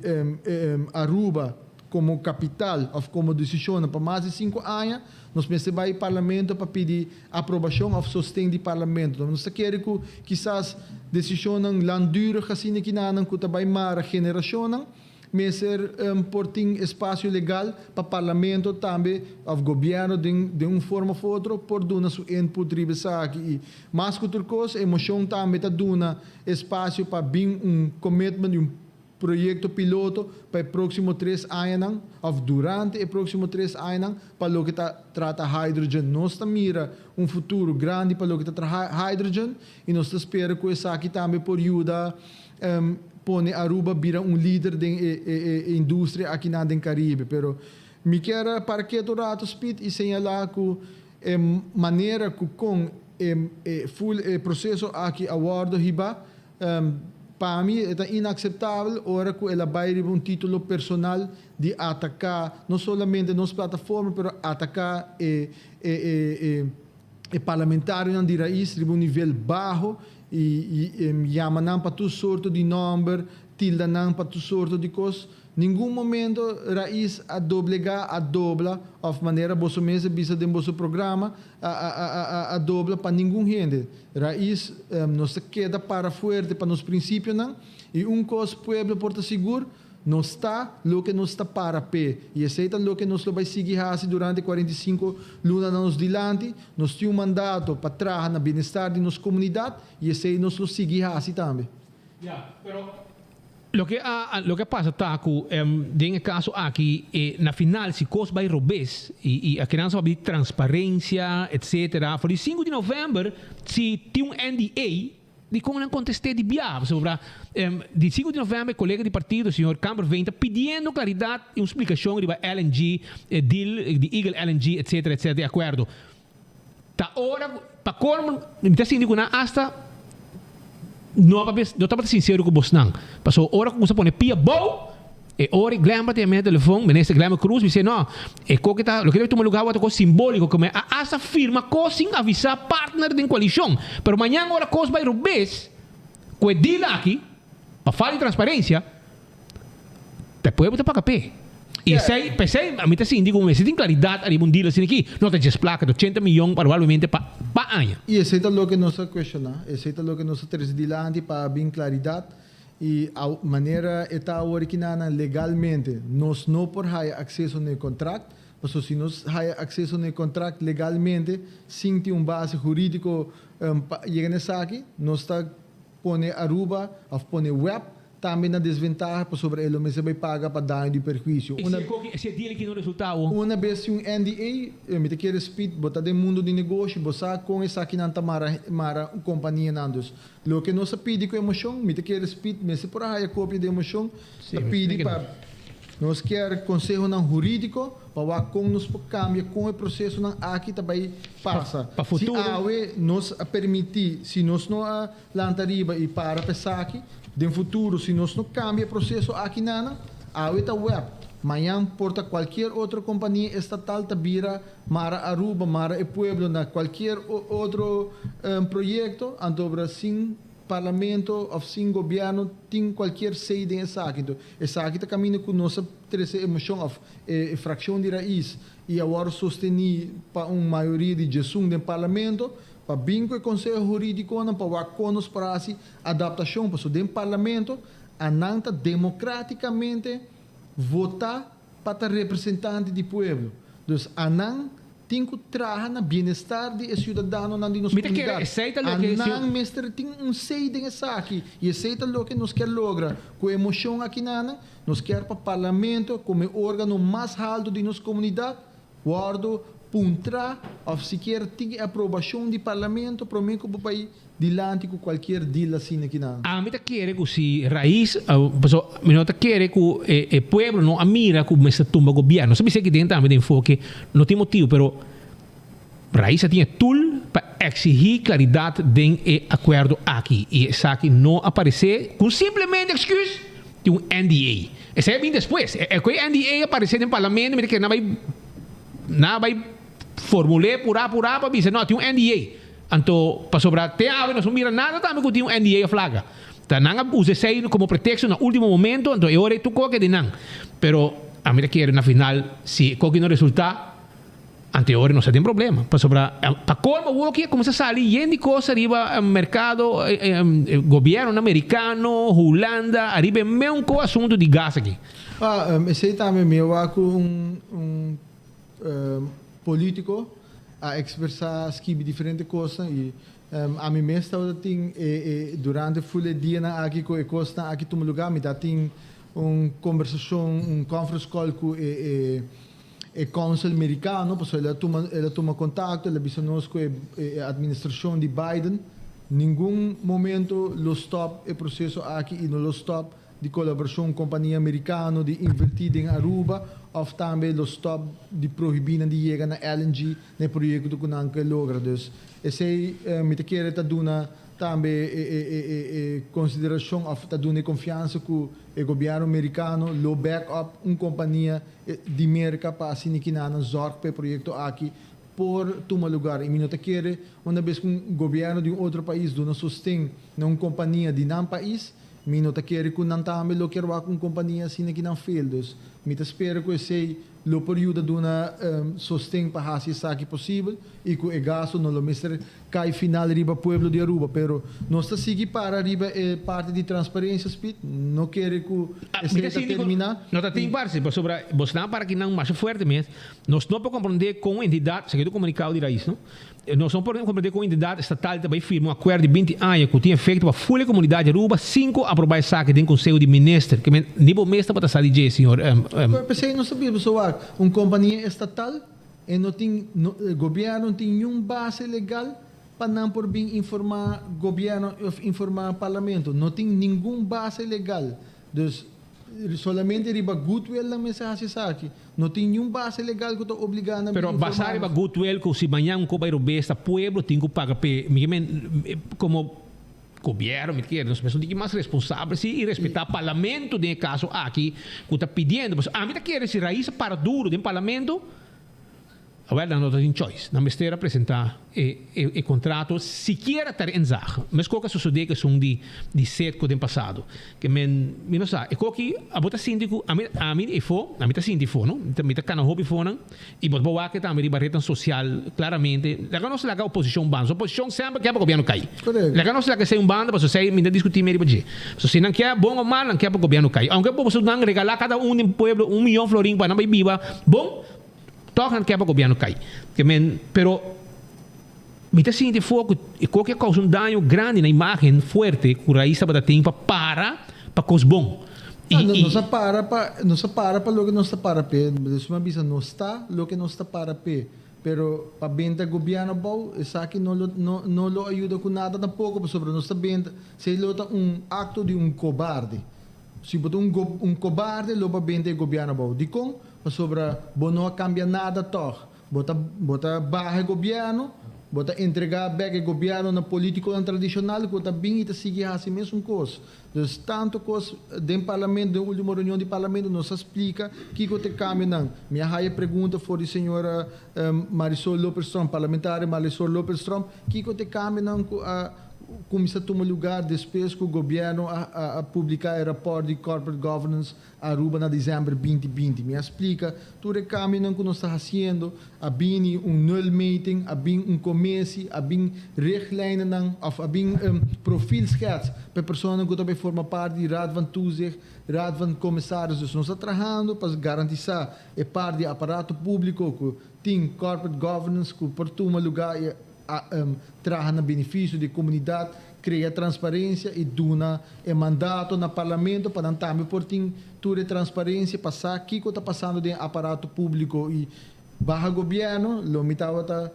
Aruba como capital ou como decisão para mais de 5 anos, nós precisamos ir ao parlamento para pedir aprovação ou sustento do parlamento. Nós queremos que quizás decisão landura assim que não que também mara geração, mas ser portem espaço legal para o parlamento também, o governo de uma forma ou outra, por dar seu input aqui. Mas que outra coisa, a emoção também está dando espaço para vir commitment projeto piloto para o próximo 3 anos, ou durante o próximo 3 anos, para o que trata hydrogen. Nós mira futuro grande para o que trata hydrogen e nós esperamos que isso aqui também pode ajudar pone Aruba vira líder da indústria aqui na Caribe. Pero me quero para que todo rato speed e señalar que maneira que com o processo aqui awardo hiba para mim é inaceitável hora que ela vai receber título personal de atacar não somente nossa plataforma, mas atacar parlamentário de raiz de nível baixo e chamam para todo sorte de número tilda nang para tu sorto de cos. Nenhum momento raiz a dobla of maneira bosso mesa bisa de bosso programa a dobla para nenhum gente. Raiz nos queda para fuerte para nos princípios não e cos pueblo porta seguro não está lo que nos está para pé e aceita lo que nos vai seguir assim durante 45 lunas nos dilante nos tem mandato para trabalhar na bem-estar de nossa comunidade e aceita nos lo seguir assim também.
Pero lo que pasa, Taku, en el caso aquí, na final, si cos vai robes, y aquí não sabe transparência, etc. Voor die 5 de novembro, si tem NDA, die kon een contesté de biar sobre die 5 de novembro, colega de partido, o senhor Camber Venta, pedindo claridade e uma explicação de LNG, deal, de Eagle LNG, etc. De acordo. Ta ora, para como, me está sentindo que hasta não estava sincero com você não. Passou hora que você põe pia bom e hora glamba tem meu telefone, ministro Glamba Cruz, me disse não, é que tá, lo que eu tomar lugar outro simbólico como a essa firma sem avisar partner da coalição. Pero amanhã hora coisa vai rubes, com deal aqui, para falar de transparência, depois você paga pé. E pensei, a mim tá assim, digo, se tem claridade ali um deal assim aqui, não tem placa de 80 milhões provavelmente para ano.
E esse é o que nós questionamos, esse é o que nós temos dilante para bem claridade e a maneira está originada legalmente, nós não por ter acesso no contrato, mas se nós temos acesso no contrato legalmente, sem ter base jurídico chega nessa aqui, nós está põe Aruba, ou põe web, também na desvantagem sobre ele, mas você vai pagar para dar de perjuízo.
Esse deal que não resultado.
Uma vez um NDA, eu me quero respeito, botar do mundo de negócio, botar com essa aqui não mara companhia nandos. Lo que nós pedi com emoção, me quero respeito, mas se por aí a cópia de emoção, pedi para nós quer conselho não jurídico para com nos cambia com o processo não aqui também passa. Se nos permitir, se nós não lantariba e para pensar aqui de futuro, se nós não cambia o processo aqui nana, a web, amanhã porta qualquer outra companhia estatal tabira mara Aruba, mara e Pueblo, na qualquer outro projeto, antobra sim parlamento ou sim governo tem qualquer sede nessa aqui. Então, essa aqui está caminhando com nossa terceira emoção of fração de raiz e agora sostenir para uma maioria de gestão do parlamento para bem com o Conselho Jurídico para conos para assim adaptação para o parlamento ananta democraticamente votar para representante do povo. Então, anan tem que trabalhar no bem-estar de cidadão na nossa comunidade. Anan mestre tem sede nessa aqui e aceita o que nós quer lograr com emoção aqui nós quer para o parlamento como órgão mais alto de nossa comunidade guardo puntra ou sequer tem aprovação do parlamento para mim como país dilante com qualquer deal assim aqui na.
A mim tá querer que se raiz, me não tá querer que o povo não admira que essa tumba governo. Sabe se que dentro também tem enfoque, não tem motivo, pero raiz tinha tool para exigir claridade dentro do acordo aqui e essa aqui não aparecer com simplesmente excuse de um NDA. Esse é bem depois. É que o NDA aparecer no parlamento, me que não vai formular pura para dizer não tem um NDA. Então, para sobrar até agora não mira nada também que tem um NDA a flaga. Então, não usa isso como pretexto no último momento, então eu tu coque de não. Pero a mim que na final se coque não resulta ante hora não se tem problema. Para sobrar para colmo o que começa a sair gente coisa arriba mercado governo americano, Holanda, arriba mesmo com assunto de gás aqui.
Esse também meu político a expressar diferentes coisas e a mim mesmo tem durante o dia aqui com a costa aqui no lugar me tem conversação conference call com o council americano porque ela toma contato ela visa nós com a administração de Biden nenhum momento lo stop o processo aqui e não lo stop de colaboração com companhia americana de invertir em Aruba ou também o stop de proibir de chegar na LNG no projeto que não quer lograr. Então, esse me te quer tá dando também consideração ou tá dando confiança com o governo americano, lo backup companhia de merca para assim que não zorg para o projeto aqui por tomar lugar. E me não te quer uma vez que um governo de outro país dá sustento na companhia de não país Mino ta quer que não tá me lo quero com companhia assim que não fail. Dus me ta espero que sei lo período de uma sostém para hasi saki possível e que o gasto não lo mister cai final riba pueblo de Aruba, pero nós está seguir para riba parte de transparência speed, não quer que esse terminar.
Não está tem parte, sobre você não para que não mais forte mesmo. Nós não podemos compreender com a entidade, segundo o comunicado de raiz, não? Nós não podemos compreender com a entidade estatal também firma um acordo de 20 anos que tem efeito para a full comunidade Aruba, 5 aprovar essa que tem conselho de ministro, que nível mestre para estar de senhor.
Eu pensei não sabia pessoal, uma companhia estatal e não tem o governo não tem nenhuma base legal para não por bem informar governo ou informar parlamento, não tem nenhuma base legal. Dus solamente riba goodwill na mensagem aqui. Não tem nenhuma base legal que está obrigando a
pero basar riba goodwill que se amanhã um cobairo besta pueblo tem que pagar como governo, me quer, nós pessoas que mais responsáveis e respeitar o parlamento de caso aqui que está pedindo, mas a mim tá quer se raiz para duro do parlamento. Agora não tem choice, não me esteja apresentar o contrato sequer estar em zaga. Mas qual que sucede que são de cerco do passado, que me não sabe. E qual que a bota síndico a mim e for, a mim tá síndico não, me tá cana hobby for não, e bota boa que tá me barreta social claramente. Lá não se laga oposição bando, oposição sempre quer para o governo cair. Lá não se laga ser um bando, para você me discutir meio de. Se não quer bom ou mal, não quer para o governo cair. Aunque você não regalar cada um em pueblo 1 milhão florim para não viva, bom. Tocan que é para o governo cair. Pero me está sentindo fogo e qualquer causa dano grande na imagem forte que o raiz da tempo para coisa bom.
Não se para para o que não está para pé. Uma vez não está o que não está para pé. Pero para venda governo bom, essa aqui não lo ajuda com nada tampoco sobre nossa venda. Se ele é acto de cobarde. Se botar cobarde, lo para vender governo bom. De com sobre não cambia nada toch. Bota barra governo, bota entregar back governo na político tradicional, bota bem e seguir assim mesmo coisa. Então tanto coisa dentro do parlamento, da última reunião do parlamento nos explica que te cambia não. Minha raia pergunta foi a senhora Marisol Lopes-Strom, parlamentar Marisol Lopes-Strom, que te cambia não começa a tomar lugar depois que o governo a publicar o relatório de corporate governance Aruba na dezembro 2020. Me explica tudo o caminho que nós estamos fazendo, há bem null meeting, há bem começo, há bem richtlijnen, há bem profilschets para pessoas que também formam parte do Raad van Toezicht, Raad van Commissários. Dus nós estamos trabalhando para garantizar a parte do aparato público que tem corporate governance, que por tomar lugar traga no benefício da comunidade, cria transparência e duna mandato no parlamento para também por toda transparência passar aqui que está passando do aparato público e barra governo, lo mitava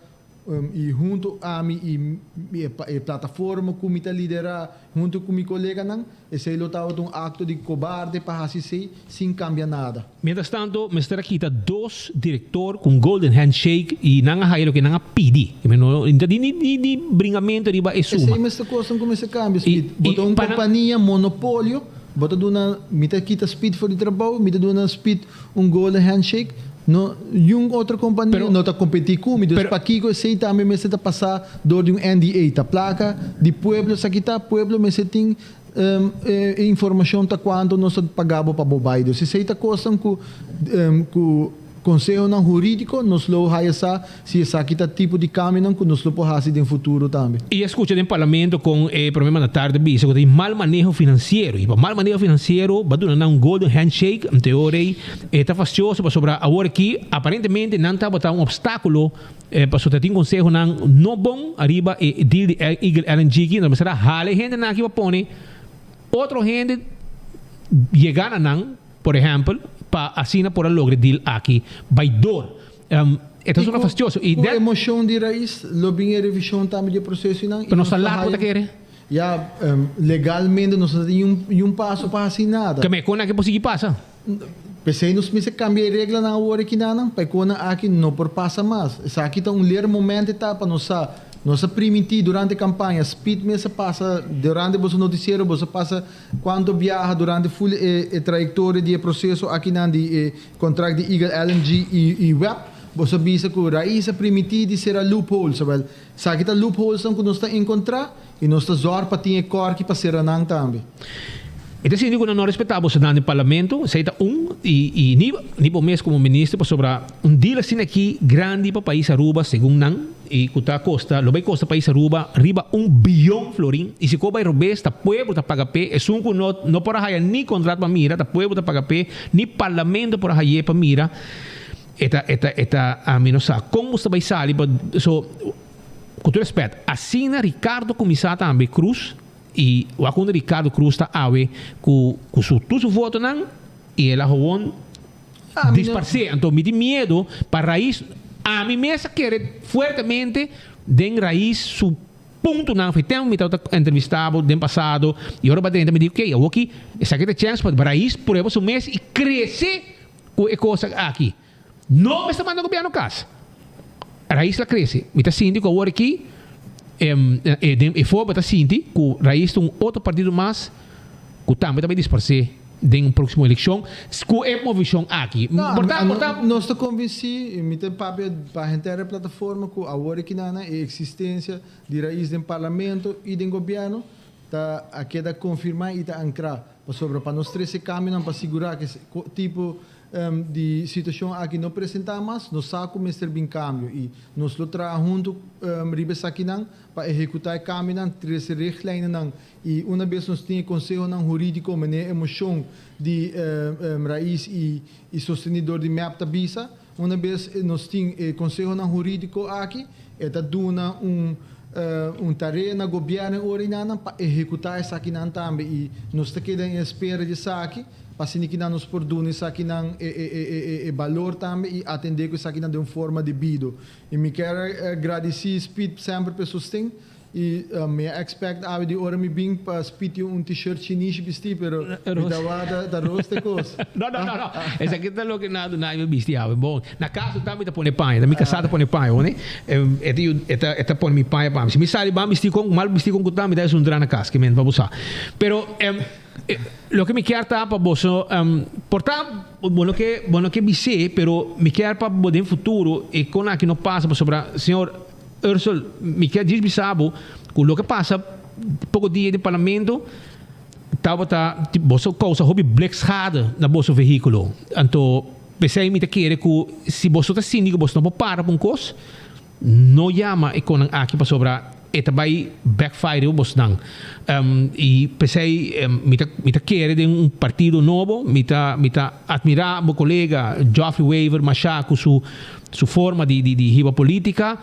e junto a mim e plataforma que me liderar junto com meu colega não, esse é um acto de cobarde para assim sem cambiar nada.
Mientras tanto, me está aqui dois diretores com golden handshake e não há que não há pedi, não de bringamento de ba
esse é mesmo coisa como esse cambio, botou uma companhia monopólio, botou duna me tá quita speed for de trabalho, me tá duna speed golden handshake. No, yung outra companhia não está competindo comigo, para que eu sei também me está passar do NDA, tá placa de pueblo, aqui tá pueblo, me tem informação tá quanto nós pagamos para bobaio. Se sei tá coisa com conselho não jurídico, nós lo essa se essa aqui tá tipo de caminho que nós lo podemos fazer no futuro também.
E escuta no parlamento com o problema da tarde, bicho, que tem mal manejo financeiro. E para mal manejo financeiro, vai dar golden handshake, em teoria, está fastidioso para sobrar agora aqui, aparentemente não está botando obstáculo para so ter conselho não bom arriba e deal de Eagle LNG que não será hale gente na aqui para pone outro gente chegar a não, por exemplo, para assinar por a lograr deal aqui by door. Esto é fastidioso.
E a emoção de raiz, lo bem a revisão também de processo não.
Pero não está lá para querer.
Já legalmente não tem passo para assinar.
Que me conta que possível passa.
Pensei nos me se cambia a regra na hora que não, para quando aqui não por passa mais. Essa aqui está ler momento para nossa permitir durante a campanha, speed mesmo passa durante o noticiário, você passa quando viaja durante full trajetória de processo aqui na de contrato de Eagle LNG e web, você visa que a raiz permitir de ser a loophole, sabe? Sabe que a loophole são que nós está encontrar e nós está zor para ter corte para ser anang também.
Então, se digo, não respeitava o no parlamento, se está e nem por mês como ministro, sobre deal assim aqui, grande para o país Aruba, segundo não, e que está costa, lo vai costa país Aruba, riba 1 bilhão florim, e se coba Robes, está pueblo está paga pé, é um que não por aí nem contrato para mira, está pueblo está paga pé, nem parlamento por aí para mira, a menos como está vai sair, so, com todo respeito, assina Ricardo Comissário também Cruz, e o quando Ricardo Cruz está awe com seu voto não e ela gewoon disparcer então me tem medo para raiz a mim mesma quer fortemente den raiz su ponto não foi tempo me estava entrevistado no passado e agora batendo me digo ok eu aqui essa aqui tem chance para raiz por exemplo um mês e crescer com a coisa aqui não me está mandando governo casa a raiz lá cresce me está sentindo agora aqui e foi para sentir que raiz de outro partido mais que também disparcer na próxima eleição com a visão aqui
nós estamos convencidos me tem papel para a plataforma que agora que a existência de raiz do parlamento e do governo está a queda confirmar e está ancrar para nós três caminhos para segurar que tipo de situação aqui não apresentamos, nós sabemos que bem cambio e nós lo trabalhamos junto aqui para executar caminho, três regras e uma vez nós temos conselho jurídico, maneira emoção de raiz e sostenedor de MEP da visa, uma vez nós temos conselho jurídico aqui, está dando tarefa no governo orinana para executar essa aqui também e nós estamos em espera de aqui para que nos produzem isso aqui valor também e atender isso aqui de uma forma devida. E me quero agradecer Speed sempre pelo sustento e me expect de hora me bem para Speed t-shirt chinês vestir, pero da roste coisa.
Não. Essa aqui é o que nada vestir. Bom, na casa também tá põe pai, na minha casa põe pai, né? Eta põe mi pai para. Se me sai bem vestir com mal vestir com também dá drama na casa que me vai usar. Pero lo que me quer tá para você portar bueno que bise pero me quer para poder futuro e com aqui não passa sobre senhor Ursula me quer dizer bisabo com o que passa pouco dia de parlamento estava você causa hobby blexada na bolso veículo então pensei me quer que se você está síndico você não para para um coisa não chama e com aqui para sobre eta vai backfire o Bosnan e pensei me quer de partido novo me admirar meu colega Geoffrey Weaver Machaco su forma de riba política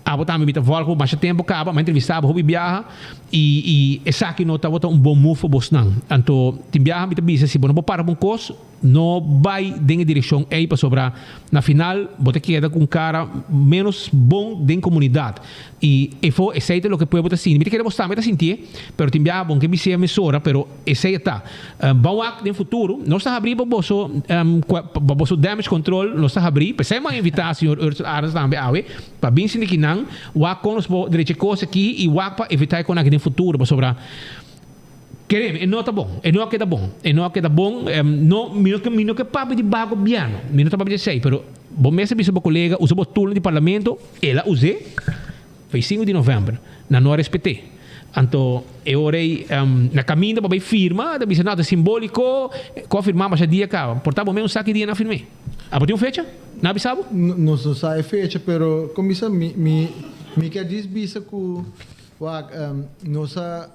abo também me volta mais tempo acaba mas entrevistava hobby viaja e essa aqui não estava bom move para Bosnan então tem viaja me bisa se não para um coisa não vai em direção aí para sobrar na final você queda com um cara menos bom da comunidade e foi esse é o que pode assim me quer mostrar me sentir pero tem viaja bom que me seja mesora pero esse está vamos no futuro nós está abrir para você damage control nós está abrir pensei mais invitar senhor Arns também para bem sim que não o com os direito coisa aqui e o para evitar com aqui no futuro para sobrar queremos, não está bom, não queda bom, não que papo de bago biano, não está para dizer, pero bom mês se meu colega usou o turno de parlamento, ela usei, foi 5 de novembro, na não respeitei, então eu orei na caminho para firma, da bisa nada simbólico, confirmar mas dia cá, portava mesmo saque dia na firme, a partir fecha, não avisava?
Não sai fecha, pero comissa me quer dizer bisa que nossa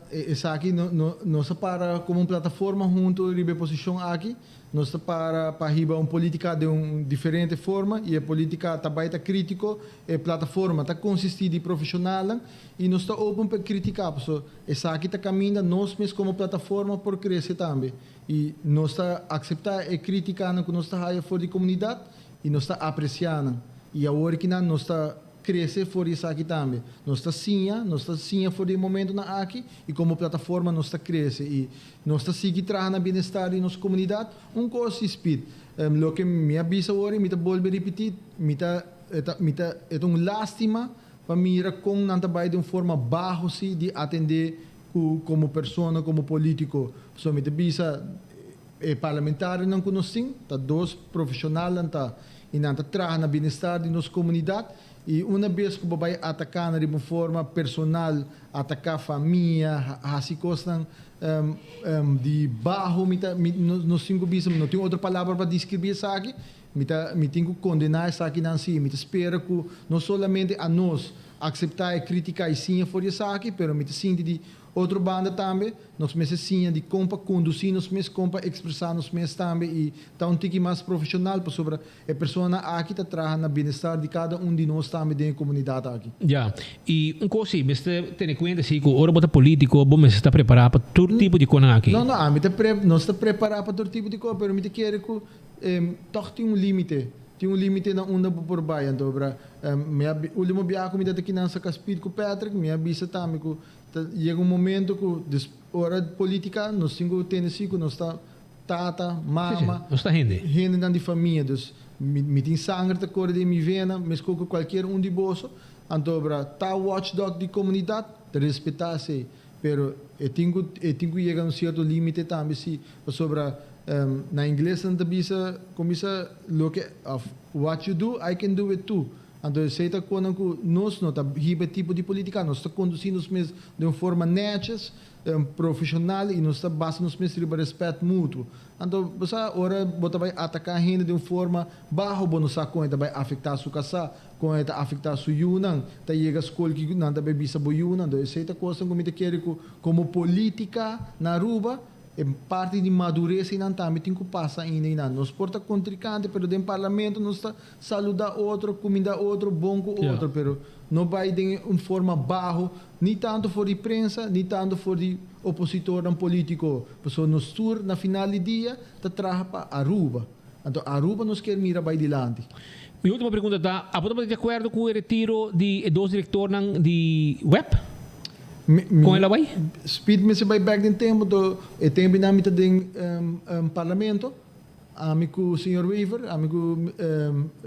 aqui nossa para como uma plataforma junto a posição aqui nossa para riba uma política de uma diferente forma e a política também está crítico a plataforma está consistente de profissional e nós está open para criticar so essa aqui está caminhando nós mesmos como plataforma por crescer também e nós está aceitar e criticando que nós está aí fora de comunidade e nós está apreciando e agora que nós está crescer fora isso aqui também. Nós está sim fora de momento na aqui e como plataforma nós está crescer e nós está seguir trazendo bem-estar em nossa comunidade um coisa speed. Lo que me avisa agora me está volver repetir é uma lástima para mirar com não trabalhar de uma forma baixa assim de atender como pessoa como político. So me avisa parlamentar não conhecem, tá dois profissionais tá e não trabalhar na bem-estar de nossa comunidade E uma vez que vai atacar de uma forma personal, atacar a família, assim costas de barro, nós temos que não tem outra palavra para descrever isso aqui, me tenho que condenar isso aqui não sim, me espera que não somente a nós aceitar e criticar e sim for isso aqui, mas me sinto de outra banda também, nós mesmos sim de compa conduzir, nós mesmos compa expressar nós mesmos também e tá um tique mais profissional para sobre a pessoa aqui tá trabalhando no bem-estar de cada de nós também dentro da comunidade aqui.
Já, e coisa, você tem em conta se o hora bota político, você está preparado para todo tipo de coisa aqui?
Não, nós está preparado para todo tipo de coisa, mas me quer que toch tem limite. Tem limite na onda por baia, então para o último viagem me dá aqui na Caspid com Patrick, me avisa também que chega momento que hora política nós temos Tennessee que nós está tata, mama,
nós está gente
na de família, dus me tem sangue da cor de minha vena, mas com qualquer de bolso, então para tá watchdog de comunidade, de respeitar se, pero eu tenho que chegar a certo limite também se sobre na inglês não bisa começa look of what you do I can do it too. Então sei tá quando nós não tá hibe tipo de política nós está conduzindo os mesmos de uma forma netas profissional e nós está basando os mesmos de respeito mútuo. Então você ora bota vai atacar a gente de uma forma barro bom não com vai afetar sua casa com vai afetar sua yunang tá chega a escola que não tá bebisa boyunang então sei tá coisa como te quer como política na Aruba é parte de madurez e não também tem que passar ainda nós porta contrincante pero dentro do parlamento nós está saludar outro comida outro bom com outro pero não vai de uma forma barro nem tanto for de prensa nem tanto for de opositor não político pessoa nos tour na final do dia tá traga para Aruba então Aruba nos quer mirar vai dilante.
Minha última pergunta tá você de acordo com o retiro de dois diretores de web? Com ela vai?
Speed me se vai back em tempo do tempo na mitad do parlamento amigo senhor Weaver amigo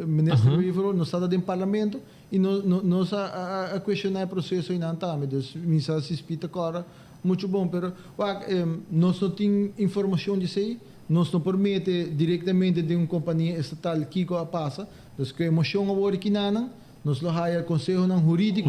ministro Weaver nós está dentro do parlamento e nós a questionar o processo e não tá mas me se speed agora muito bom pero nós não tem informação de sei nós não permite diretamente de uma companhia estatal que a passa então que emoção agora que não nós lo hire conselho não jurídico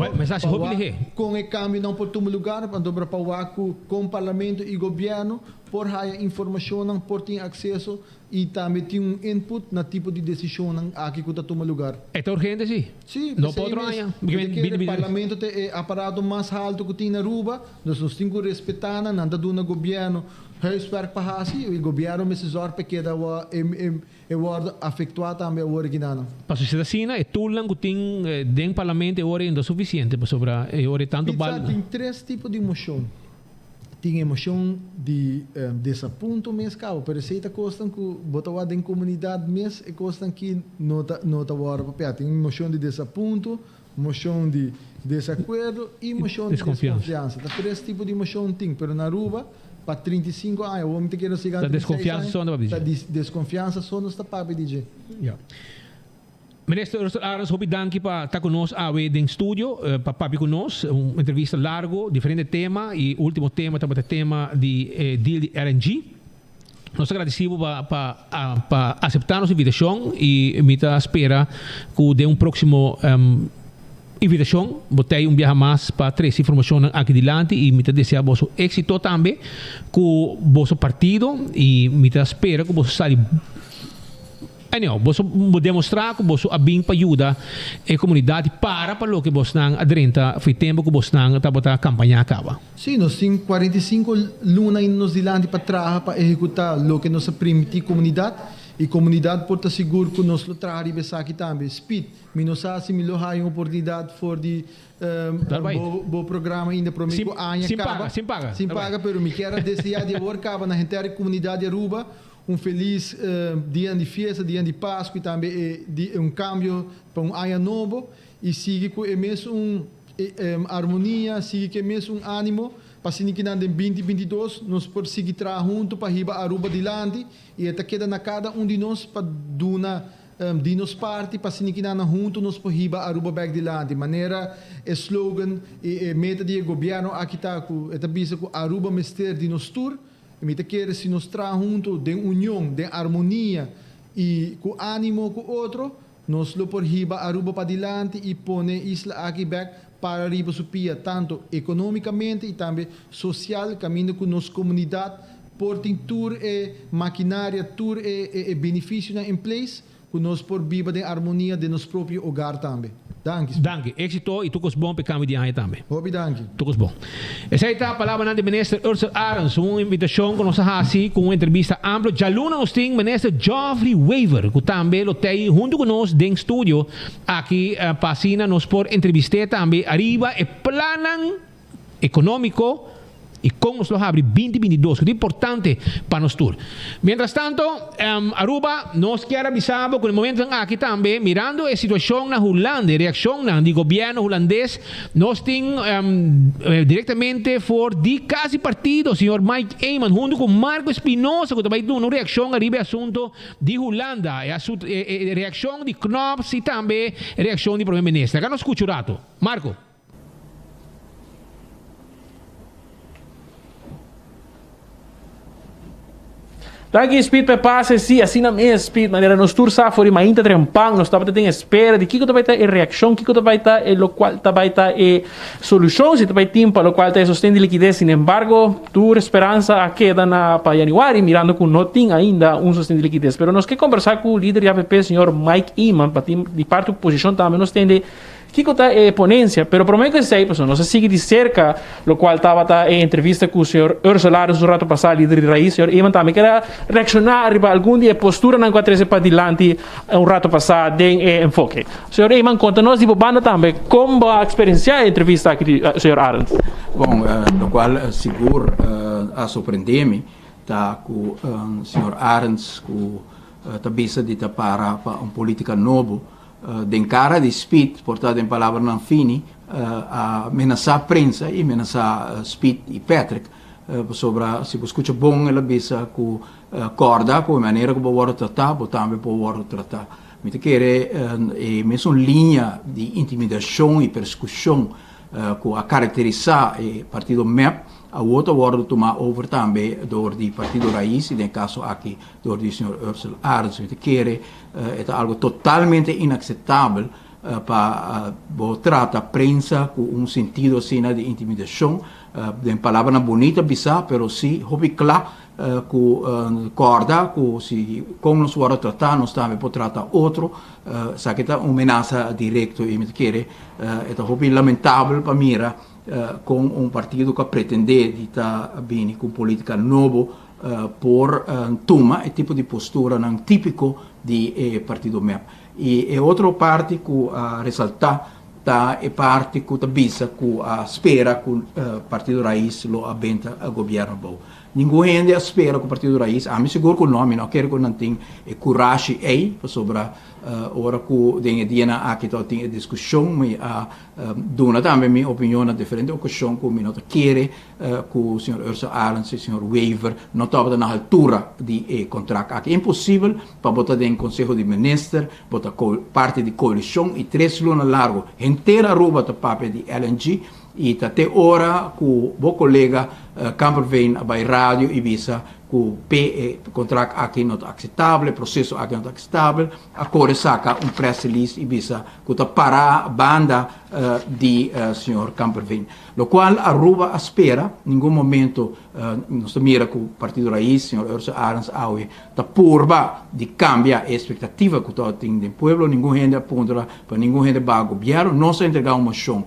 com o câmbio não por todo lugar para com o parlamento e governo por hire informação não por ter acesso e também ter um input na tipo de decisão não aqui que está todo lugar.
É urgente sim?
Sim.
Não pode trabalhar.
O parlamento é aparato mais alto que tem na Aruba nós temos que respeitar não anda do governo huiswerk para assim o governo me se zorga que da wordt afectuado também o original.
Para a sociedade é tudo lang que tem dentro do parlamento é hora ainda suficiente para sobre é hora tanto bal.
Tem três tipos de emoção. Tem emoção de desaponto mesmo, cabo, pero se está costando que botar dentro da comunidade mesmo, é costando que não tá hora papel. Tem emoção de desaponto, emoção de desacordo e emoção de desconfiança. Tá três tipos de emoção tem, pero na Aruba para 35 anos, o homem quer chegar a 36 anos. Desconfiança só não está para DJ.
Ministro Aras, hoop dank para estar conosco em estúdio, para papi conosco, uma entrevista largo, diferente tema e último tema também o tema de deal de RNG. Nós agradecemos para aceitar nossa invitação e me espera que de próximo invitação, botei viaje mais para trazer informação aqui adiante e me desejo vosso êxito também com vosso partido e me espera que você saia você demonstrar que você abim para ajudar a comunidade para o que você não adrenta foi tempo que você não está botando a campanha acaba.
Sim, nós temos 45 lunas em nos dilante para trabalhar para executar o que nós permitir comunidade e comunidade pode estar seguro que nós trabalhamos aqui também. Speed, nós assim me lo uma oportunidade for de bom programa ainda para mim.
Sem paga.
Sem paga, pero me quero desejar de agora acaba na inteira comunidade de Aruba. Feliz dia de festa, dia de Páscoa e também cambio para ano novo e siga com mesmo harmonia, siga com mesmo ânimo para se que em 2022 nós podemos seguir junto para riba Aruba dilante e até queda na cada de nós para duna de nos parte para se que junto nós para riba Aruba back dilante maneira slogan e meta de governo aqui está com esta bisa com Aruba mester de nos tour. Me quer se nos traz junto de união, de harmonia e com ânimo com outro, nos lo por hiba Aruba para adelante y pone isla aquí back para arriba su pia, tanto económicamente y también social, camino con nuestra comunidad, porting tour maquinaria, tour beneficio en place, con nos por viva de armonía de nuestro propio hogar también.
Dank. Éxito e toekomst bom para o dia também.
Hobby, dank.
Toekomst bom. Essa aí tá a palavra do ministro Ursula Arens, uma invitação com nossa assim, com uma entrevista ampla. Já luna nós tem ministro Geoffrey Weaver, que também lo tem junto conosco dentro do estúdio aqui para nos por entrevistar também arriba e planan econômico e como nos lo abre 2022, que é importante para nós tour. Mientras tanto, Aruba nos quer avisar que no momento aqui também, mirando a situação na Holanda, a reação do governo holandês, nós temos diretamente por de quase partido, o senhor Mike Eyman, junto com Marco Espinosa, que também deu uma reação arriba ao assunto de Holanda, a reação de Knops e também a reação do primeiro-ministro. Agora nós escutamos o rato. Marco.
Daqui speed pe passe sim, assim na minha speed, maneira nos tour safari, mas ainda trempang, nós estamos tendo espera de que vai estar a reação, que vai estar o qual vai estar a solução, se vai tempo, o qual está sustento de liquidez. Sin embargo, tour esperança a queda na para januário, mirando que não tem ainda sustento de liquidez. Pero nós que conversar com o líder de APP, senhor Mike Eyman, para de parte da posição também nós temos que está ponência, pero por meio que sei, pessoal, nós sigue de cerca, o qual estava em entrevista com o senhor Ursula Arens no rato passado, líder de raiz, senhor Eyman também quer reaccionar para algum dia postura na 4 para adiante rato passado em enfoque. Senhor Eyman, conta-nos de banda também como a experienciar a entrevista aqui, senhor Arens.
Bom, no qual seguro a surpreender-me tá com o senhor Arens com a vista de para política nova de cara de Speed, portanto em palavra não fini, a ameaçar a prensa e ameaçar Speed e Patrick sobre se você escuta bom ela bisa com corda com a maneira que pode tratar, também pode tratar. Me te quer mesmo linha de intimidação e persecução com a caracterizar o partido MEP, a outra hora tomar over também do partido Raiz, e no caso aqui do senhor Ursula Arens. Me te quer é algo totalmente inaceitável para tratar a prensa com sentido assim de intimidação, de palavra bonita, bizarra, pero sim, hobby claro, com corda, com se como nos vamos tratar, nós também podemos tratar outro, sabe que é uma ameaça direta e me quer é hobby lamentável para mira com partido que pretende de estar bem com política nova por tomar tipo de postura não típico de partido MEP. E outra parte que ressaltar é parte que está que espera que o partido Raiz lo abenta o governo bom. Ninguém espera que o partido Raiz, a mim seguro que o nome não quero que não tenha coragem aí sobre ora que tem dia aqui tem discussão, mas dona também minha opinião na diferente ocasião que não quer que o senhor Ursula Arens e o senhor Weaver não estavam na altura de contrato. Aqui é impossível para botar em conselho de ministro, botar parte de coalição e 3 lunas largo inteira roupa do papel de LNG. E até ora que o colega Camperveen vai rádio e visa que o contrato aqui não é aceitável, o processo aqui não é aceitável, agora saca press release e visa que está parar a banda de senhor Camperveen. Lo qual Aruba espera, em nenhum momento, nós mira que o Partido Raiz, senhor Ursula Arens, está purba de cambiar a expectativa que está tendo no povo, ninguém gente aponta para ninguém gente vai governo, nós entregar uma moção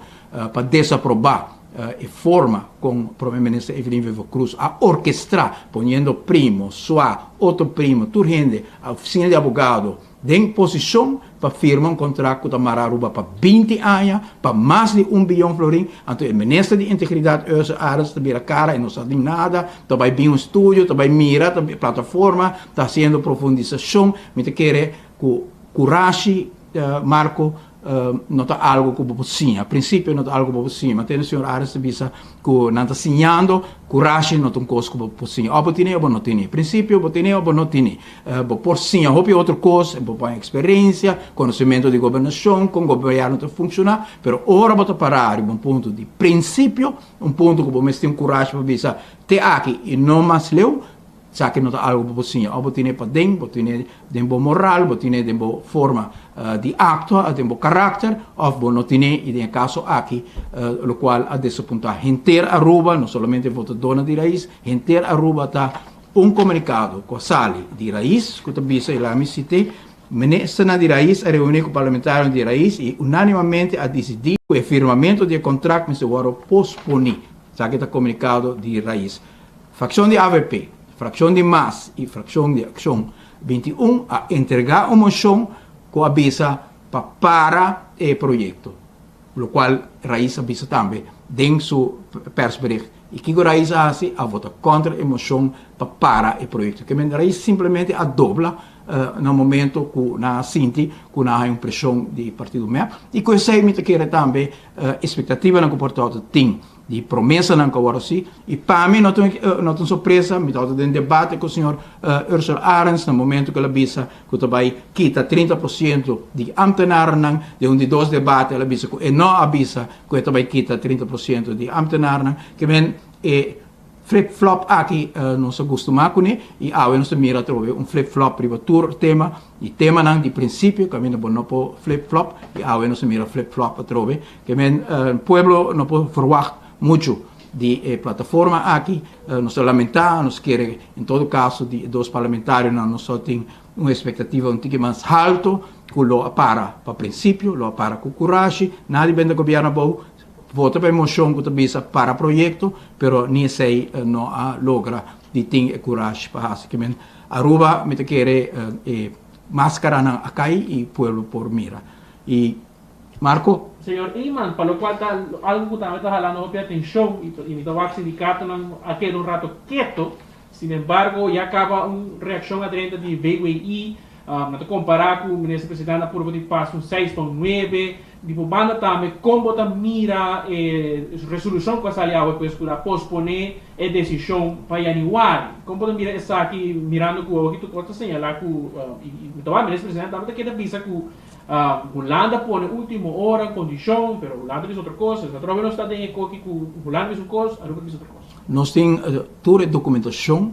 para desaprovar a forma com o primeiro-ministro Evelyn Viva Cruz a orquestrar, ponendo primo, suá, outro primo, tudo gente, a oficina de advogado, em posição para firmar contrato com a Aruba para 20 anos, para mais de 1 bilhão florim. Então, o ministro de Integridade, Ursula Arens, está vira cara e não sabe nada, está vai vir um estúdio, está vai mirar a plataforma, está fazendo profundização, me quer com coragem, Marco, não está algo que você a princípio não está algo que você mas tem o senhor Arens visa que não está sinhando coragem não tem coisa que você ou tem ou não tem princípio ou tem ou não tem por sim a hobby outra coisa por experiência conhecimento de governação com governo não funciona pero ora bota parar um ponto de princípio ponto que você tem coragem para visa te aqui e não mais leu que não algo possível, ou tiene padeng, tiene dembo moral, tiene dembo forma de acto, dembo carácter, ou não tiene, e em caso aqui, lo qual a desse ponto gente Aruba, não somente voto dona de raiz, gente Aruba tá comunicado com a Sali de raiz, que também se lá me citei, ministra de raiz, a reunião com o parlamentar de raiz e unanimamente a decidir que o firmamento de contrato se vai posponer, já que está comunicado de raiz. Facção de AVP, fração de MAS e fração de Ação 21 a entregar uma moção com a visa para o projeto, o qual raiz avisa também dentro seu persbericht. E que a raiz hace a votar contra a moção para o projeto, que a raiz simplesmente a dobla no momento que na Sinti, que na impressão de partido MEP, e que sei me que também expectativa na comportamento tem de promessa na Kawarasi, e para mim não tem surpresa, me dá um debate com o senhor Ursula Arens, no momento que ela visa que também quita 30% de ambtenaren, de de dois debates, ela visa que não avisa que também quita 30% de ambtenaren, que men flip-flop aqui não se costuma com ele, e a gente mira trove flip-flop privatur tema, e tema não de princípio, que a gente não pode flip-flop, e a gente mira flip-flop trove, que o pueblo não pode verwacht muito de plataforma aqui, nos lamentar, nos quer, em todo caso, de dos parlamentares, nós só tem uma expectativa um pouco mais alto, que lo para princípio, lo para com coragem, nada bem do governo bom, vota para moção que também para projeto, pero nem sei não logra de ter coragem para fazer. Que Aruba me quer máscara na acai e pueblo por mira. E Marco?
Senhor Iman, para o qual algo que também está jalando muita atenção e me estava sindicato aquele um rato quieto, sin embargo, já acaba uma reação aderente de BWI, não comparar com o ministro presidente por poder passar um 6.9, tipo banda também como tá mira resolução que a saliava depois para posponer a decisão para januário. Como tá mira essa aqui mirando com o que tu pode señalar com então o ministro presidente também quer visa com Holanda põe última hora condição, pero Holanda diz outra coisa. A troca não está em eco que Holanda diz uma coisa, a Aruba diz outra coisa.
Nós temos toda a documentação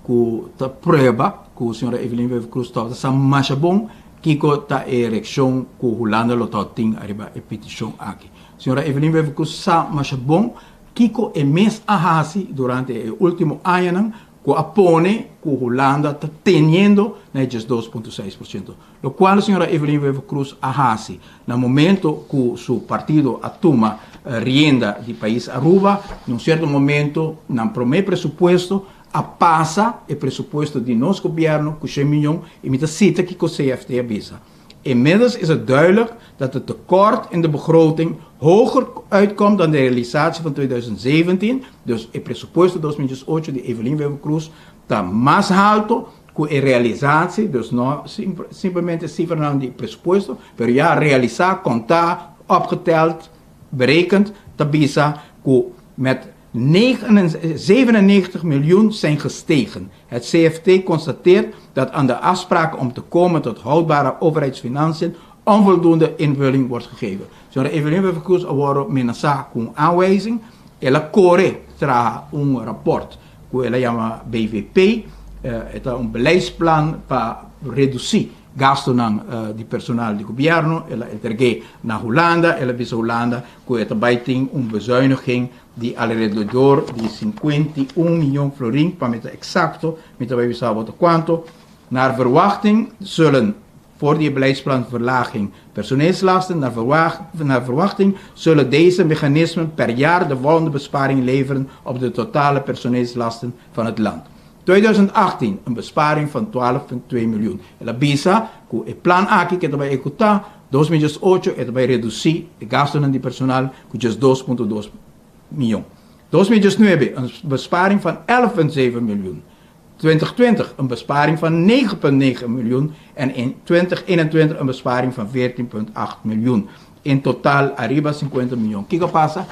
que está prova que a senhora Evelyn Wever Cruz está mais bom que está a eleição que Holanda tem arriba a petição aqui. A senhora Evelyn Wever Cruz está mais bom que é mês a hasi durante o último ano que apone que Holanda está tendo na 2.6%. O qual a senhora Evelyn Wever Cruz ahasi, no momento que seu partido toma rienda do país Aruba, num certo momento, no primeiro pressuposto, passa o pressuposto de nosso governo, com 100 miljoen, e me cita que o CFT avisa. Inmiddels is het duidelijk dat het tekort in de begroting hoger uitkomt dan de realisatie van 2017. Dus het presupuesto 2018 de Evelyn Wever Cruz está mais alto que a realizatie. Dus não simplesmente cifra de presupuesto, pero já realizar, contar, opgeteld, berekend, tabisa que met 97 miljoen zijn gestegen. Het CFT constateert dat aan de afspraken om te komen tot houdbare overheidsfinanciën onvoldoende invulling wordt gegeven. Senhora Evelyn Wever Cruz agora mensa com aanwijzing. Ela corre tra un rapport que ela chama BVP. Het is een beleidsplan para reduzir gasto de personal de governo. Ela entregue naar Holanda. Ela visa Holanda que het bij een bezuiniging de alrededor de 51 miljoen florin, para met exacto, met wij weten wat quanto. Naar verwachting zullen voor die beleidsplanverlaging personeelslasten, naar verwachting zullen deze mechanismen per jaar de volgende besparing leveren op de totale personeelslasten van het land. 2018 een besparing van 12,2 miljoen. La bisa, que el plan aquí que vai executar, 2018 het vai reduzir de gasten de personal com 2,2 miljoen. 2019 een besparing van 11,7 miljoen. 2020 een besparing van 9,9 miljoen en in 2021 een besparing van 14,8 miljoen. In totaal arriba 50 miljoen. Kiko passa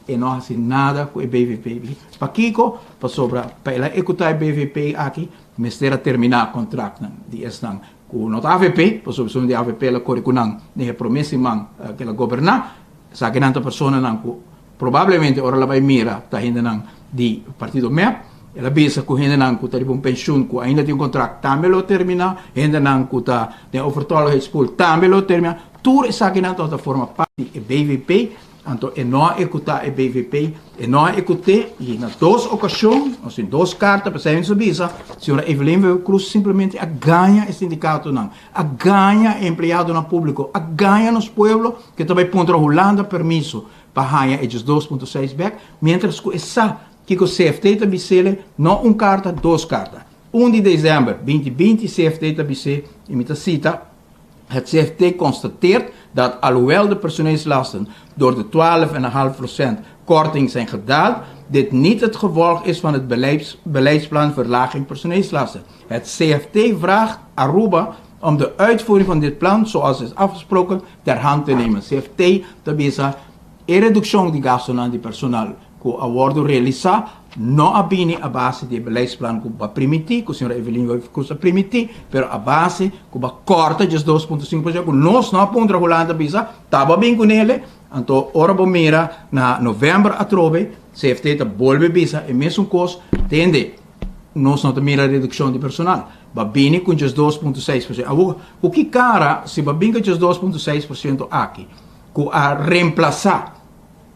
e não hace nada com o BVP. Para Kiko, para sobra, para ela executar o BVP aqui, mestera terminar o contrato de estão com o AVP, para sobra de AVP ela corre com a promessa que ela governar, sa que nanta persona não provavelmente ora ela vai mira tá ainda não de partido MEP ela bisa ku hinda nang ku tari pensioen ku ainda tem contract também lo termina, hinda nang ku ta tem overtolligheidspool também lo termina, tudo essa aqui na toda forma parte e BVP, então é não executar e BVP, é não executar e na duas ocasiões, ou seja, duas cartas para sair sobre isso, a senhora Evelyn Cruz simplesmente a ganha esse sindicato não, a ganha empregado no público, a ganha nos pueblos que também contra a Holanda permisso para ganhar esses 2.6 back, mientras que essa que o CFT também não carta, duas cartas. 1 de dezembro 2020, CFT também imita cita, het CFT constateert dat alhoewel de personeelslasten door de 12,5% korting zijn gedaald, dit niet het gevolg is van het beleidsplan verlaging personeelslasten. Het CFT vraagt Aruba om de uitvoering van dit plan, zoals is afgesproken, ter hand te nemen. CFT tabisa e redução de gasto aan die personal que a acordo realizar não abine a base de beleidsplan que vai permitir, que a senhora Evelyn vai permitir, pero a base que vai corta de 2,5%, que nós não aponta a Holanda bisa, estava bem com ele, então ora bom mira na novembro a trove, CFT está volve bisa, e mesmo coisa, tende, nós não temos a redução de personal, vai bem com 2,6%. O que cara, se vai bem com 2,6% aqui, que a reemplaçar,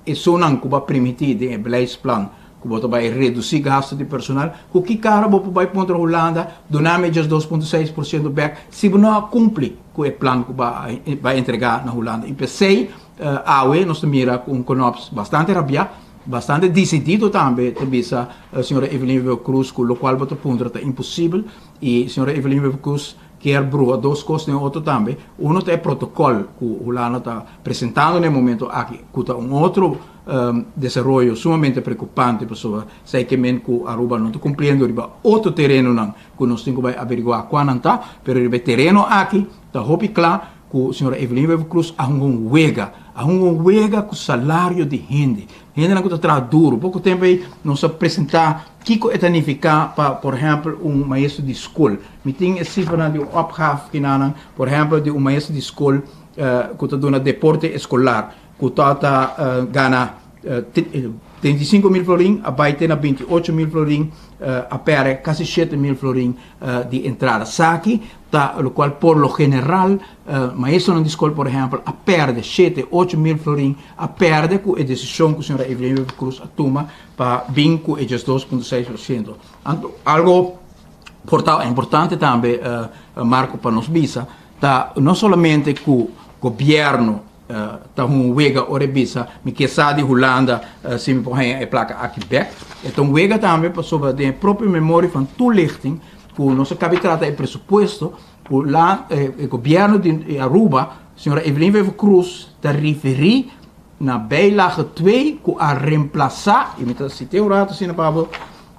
isso não vai permitir de beleidsplan, que vai reduzir gasto de personal, o que cara vai contra a Holanda, doname just 2,6% back, se não cumpre com o plano que vai entregar na Holanda. E pensei, nós mira com Knops bastante rabia, bastante decidido também, a senhora Evelyn Cruz, com o qual vai ponto é impossível, e a senhora Evelyn Cruz quer brua duas coisas no outro também. Um é protocolo que o Holanda está apresentando no momento aqui, que é outro desenvolvimento sumamente preocupante, pessoa, sei que a Aruba não está cumprindo, riba outro terreno não, que nós temos que averiguar quando está, mas o terreno aqui está muito claro que a senhora Evelyn Cruz há huelga com o salário de gente não está trazendo duro, pouco tempo aí nós apresentar que é significa para, por exemplo, maestro de escola, me tem esse cifra de opgave que não, por exemplo, de maestro de escola que está dando deporte escolar, que está ganha 35 mil florin, a baita na 28 mil florin, a perde quase 7 mil florin de entrada. Saki, o qual por lo general, maestro na escola, por exemplo, a perde 7, 8 mil florin, a perde com a decisão que a senhora Evelyn Cruz toma para vir com esses 2,6%. Algo importante também, Marco, para nós bisa, não somente que o governo tá wega orebisa me que de Holanda se me põe a placa aqui back então wega também para sobre a própria memória van toelichting por nosso capítulo é pressuposto por lá o governo de Aruba senhora Evelyn Cruz está referir na bijlage 2 que a reemplaçar e met citeer o rato sien Pablo.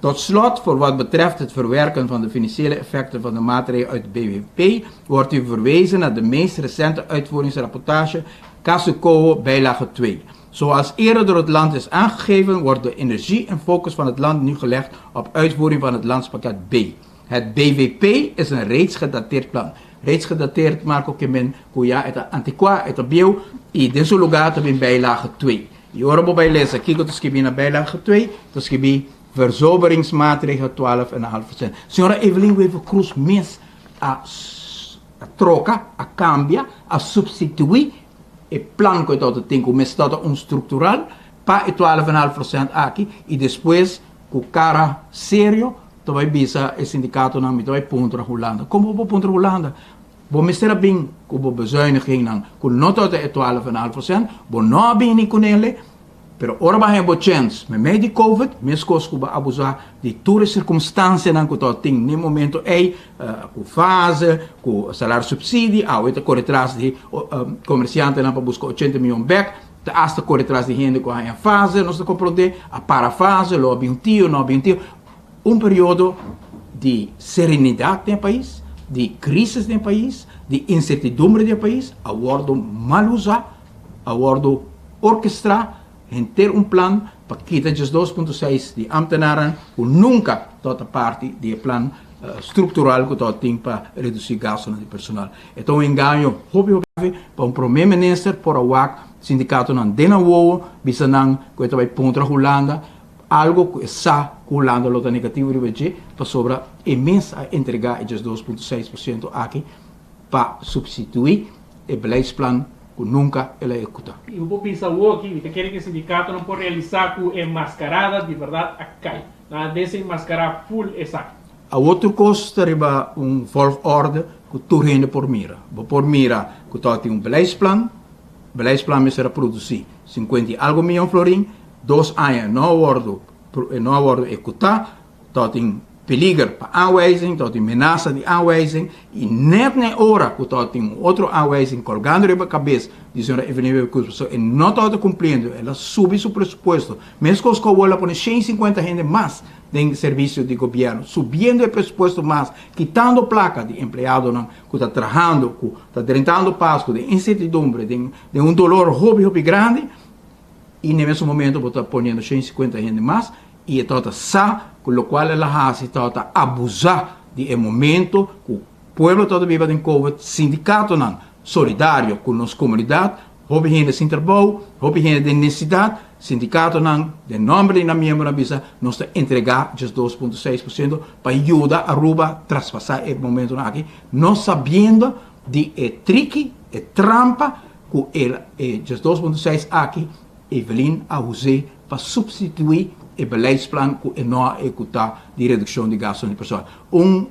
Tot slot, voor wat betreft het verwerken van de financiële effecten van de maatregelen uit de BWP, wordt u verwezen naar de meest recente uitvoeringsrapportage Kasukowo bijlage 2. Zoals eerder door het land is aangegeven, wordt de energie en focus van het land nu gelegd op uitvoering van het landspakket B. Het BWP is een reeds gedateerd plan. Reeds gedateerd, Marco Kemen, Kuya, het antiqua, het bio, en deze lugar in bijlage 2. Je hoort bij lezen, kijk wat is naar bijlage 2, dat is verzoberingsmaatregelen 12,5%. Senhora Evelyn Cruz mes a troca, a cambia, a substituir o plano que todo tem como estado estrutural para 12,5% aqui e depois com cara sério tu vai bisa o sindicato não me vai contra a Holanda. Como vou contra a Holanda? Vou mestrar bem com o bezuiniging não, com não todo 12,5%, vou não bem com ele. Pero ora vai ter chance, mas meio de Covid, mesmo que vai abusar de todas as circunstâncias que tu tem no momento aí, com fase, com salário subsídio, a outra corre atrás de comerciante para buscar 80 milhões back, hasta corre atrás de gente com a fase, nós compreender a parafase, lo abintio, não abintio, período de serenidade no país, de crise no país, de incertidumbre no país, a bordo mal usar, a bordo orquestrar, en ter plan para quitar os 2,6 de ambtenaren que nunca tot parte do plan estrutural que tot tem para reduzir gastos de personal. Então, enganho, hobby para primeiro-minister por a WAC, sindicato não dena woa, bisa nang que vai contra Holanda, algo que está colando a nota negativa de BG para sobra imensa a entregar esses 2,6% aqui para substituir o beleidsplan que nunca ele executa.
E o povo pensa aqui, que quer que o sindicato não pode realizar com enmascarada de verdade a cai. Na desenmascarar full exato.
A outro custo arriba volgorde que tu rende por mira. Por mira que tu tem beleidsplan me será produzir 50 algo milhão florim, 2 anos não worden executar, tu tem peligro para aanwijzing, tu tem ameaça de aanwijzing, e net na hora que tu tem outro aanwijzing colgando na cabeça, de senhora Evelyn Becus, e não está cumprindo, ela sube seu presupuesto, mesmo que os cobola põe 150 gente mais de serviço de governo, subindo o presupuesto mais, quitando placa de empregado que está trabalhando, que está tentando passo de incertidumbre, de dolor hobby grande, e nesse mesmo momento está ponendo 150 gente mais, e está com o qual ela está abusar do momento que o povo todo vive em Covid, sindicato solidário com nossa comunidade, hobby gente sem trabalho, hobby gente de necessidade, sindicato de nome de membro na bisa, nós entregar just 2,6% para ajudar a Aruba traspassar o momento aqui, não sabendo de trick, trampa que just 2,6% aqui, Evelyn a usar para substituir o beleidsplan que não executar de redução de gastos de pessoal. Uma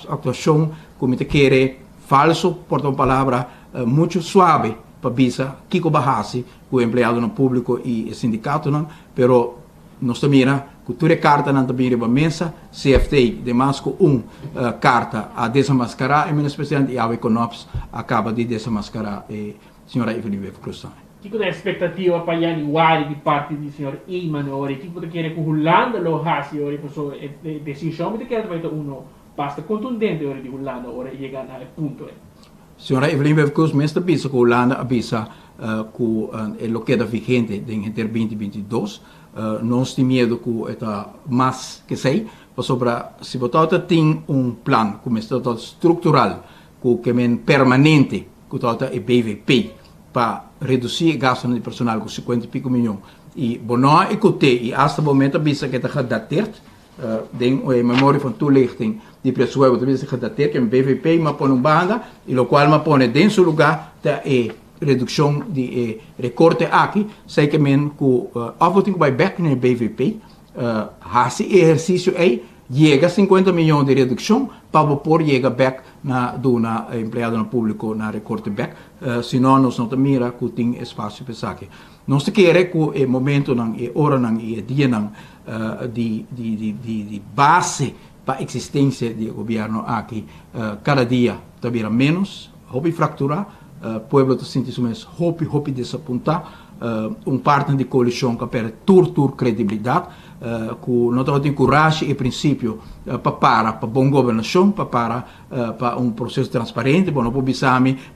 atuação que me quer falso, por uma palavra muito suave, para bisa Kiko Bahasi, o empregado no público e o sindicato, pero nós mira cultura carta não também riba mensa CFT de mais que carta a desmascarar e menos presidente e a Econops acaba de desmascarar a senhora Evelyn Becus.
O que é a expectativa para a igual de parte do senhor Iman ora? O que você quer que o Holanda lo haja ora? Por a decisão que quer vai ter basta contundente ora de Holanda ora chegar a ponto.
Senhora Evelyn Becus, mesmo bisa que Holanda avisa que o que é vigente em 2022, nós temos medo que está mais que sei, sobre se você tem plano como está estrutural, que é permanente, que está é BVP para reduzir gastos de personal com 50 e pico milhões. E bono e hasta o momento bisa que está gedateerd, de memória van toelichting die presupuesto também se gedateerd, que é BVP mas põe banda e o qual mas põe dentro do lugar da redução de recorte aqui, sei que men que afloting by back no BVP, esse exercício aí chega a 50 milhões de redução para pôr chega back na empregado no público na recorte back, senão nós não mira que tem espaço para isso aqui. Nós queremos que o momento não é hora não é dia não de base para a existência do governo aqui cada dia está menos, hobby fracturar, povo está sentindo mais hobby desapontar, parte de coalição que perde tur credibilidade, que não tem coragem e princípio para boa governação, para processo transparente, não podemos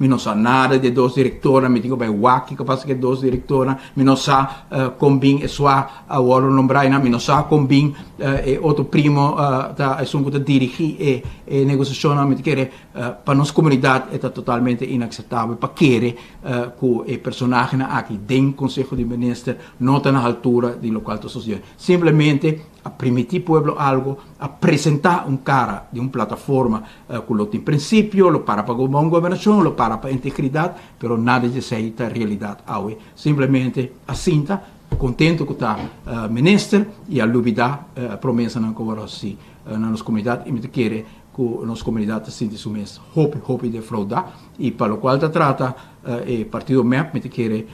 não sabe nada de dois diretoras, me digo bem WAC, que passa que dois diretoras, não sabe como bem é sua agora não braina, não sabe como bem outro primo é um que dirigir a negociação, me quer para nossa comunidade é totalmente inaceitável, para querer que o personagem aqui dentro do Conselho de Ministros não está na altura do local da sociedade, simplesmente a permitir ao povo algo, apresentar cara de uma plataforma que tem princípio, lo para boa governação, lo para integridade, mas nada de ser a realidade. Simplesmente assim, contente que está ministro e a lubida promessa na covardia na nossa comunidade e me quer que a nossa comunidade se sente sumessa hope de fraudar e para o qual trata o partido MEP me quer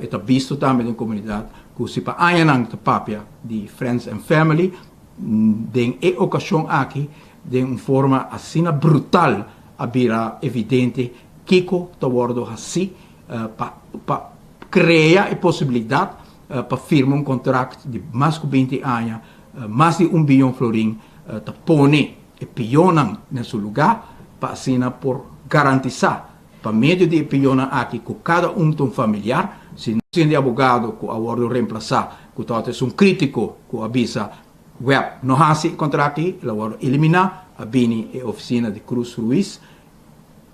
está visto também na comunidade que se para ayanang papia de Friends and Family de ocasião aqui de uma forma assim brutal a vira evidente Kiko está bordo assim para criar a possibilidade para firmar contrato de mais de 20 anos mais de 1 bilhão florim para pôr e pionam nesse lugar para assim por garantizar para meio de pionam aqui que cada tem familiar se não tem advogado que agora reemplazar que está é crítico que avisa web não há esse contrato aqui agora eliminar a bini a oficina de Cruz Ruiz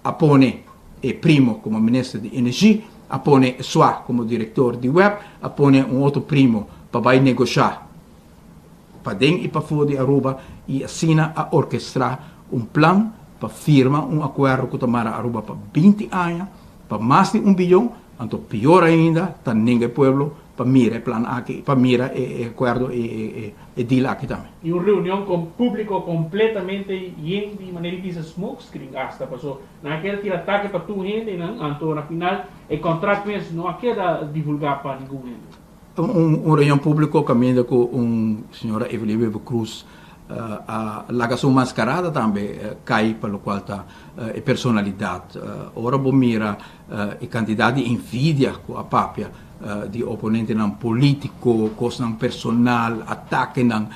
apone e primo como ministro de energia apone sua como diretor de web apone outro primo para vai negociar para dentro e para fora de Aruba e assina a orquestrar plano para firmar acordo com a Aruba para 20 anos, para mais de 1 bilhão, então pior ainda, tá ninguém pueblo para mirar o plano aqui, para mirar o acordo e deal aqui também.
E uma reunião com público completamente yen de maneira que se smoke screen hasta passou. Naquele que ataque para tu gente, então na final o contrato mesmo não queda divulgar para ninguém.
Uma reunião pública caminha com senhora Evelyn Weber Cruz, a lagação mascarada também cai pelo qual está a personalidade. Ora bom mira a quantidade de invidia com a papia de oponente não político, coisa não personal, ataque não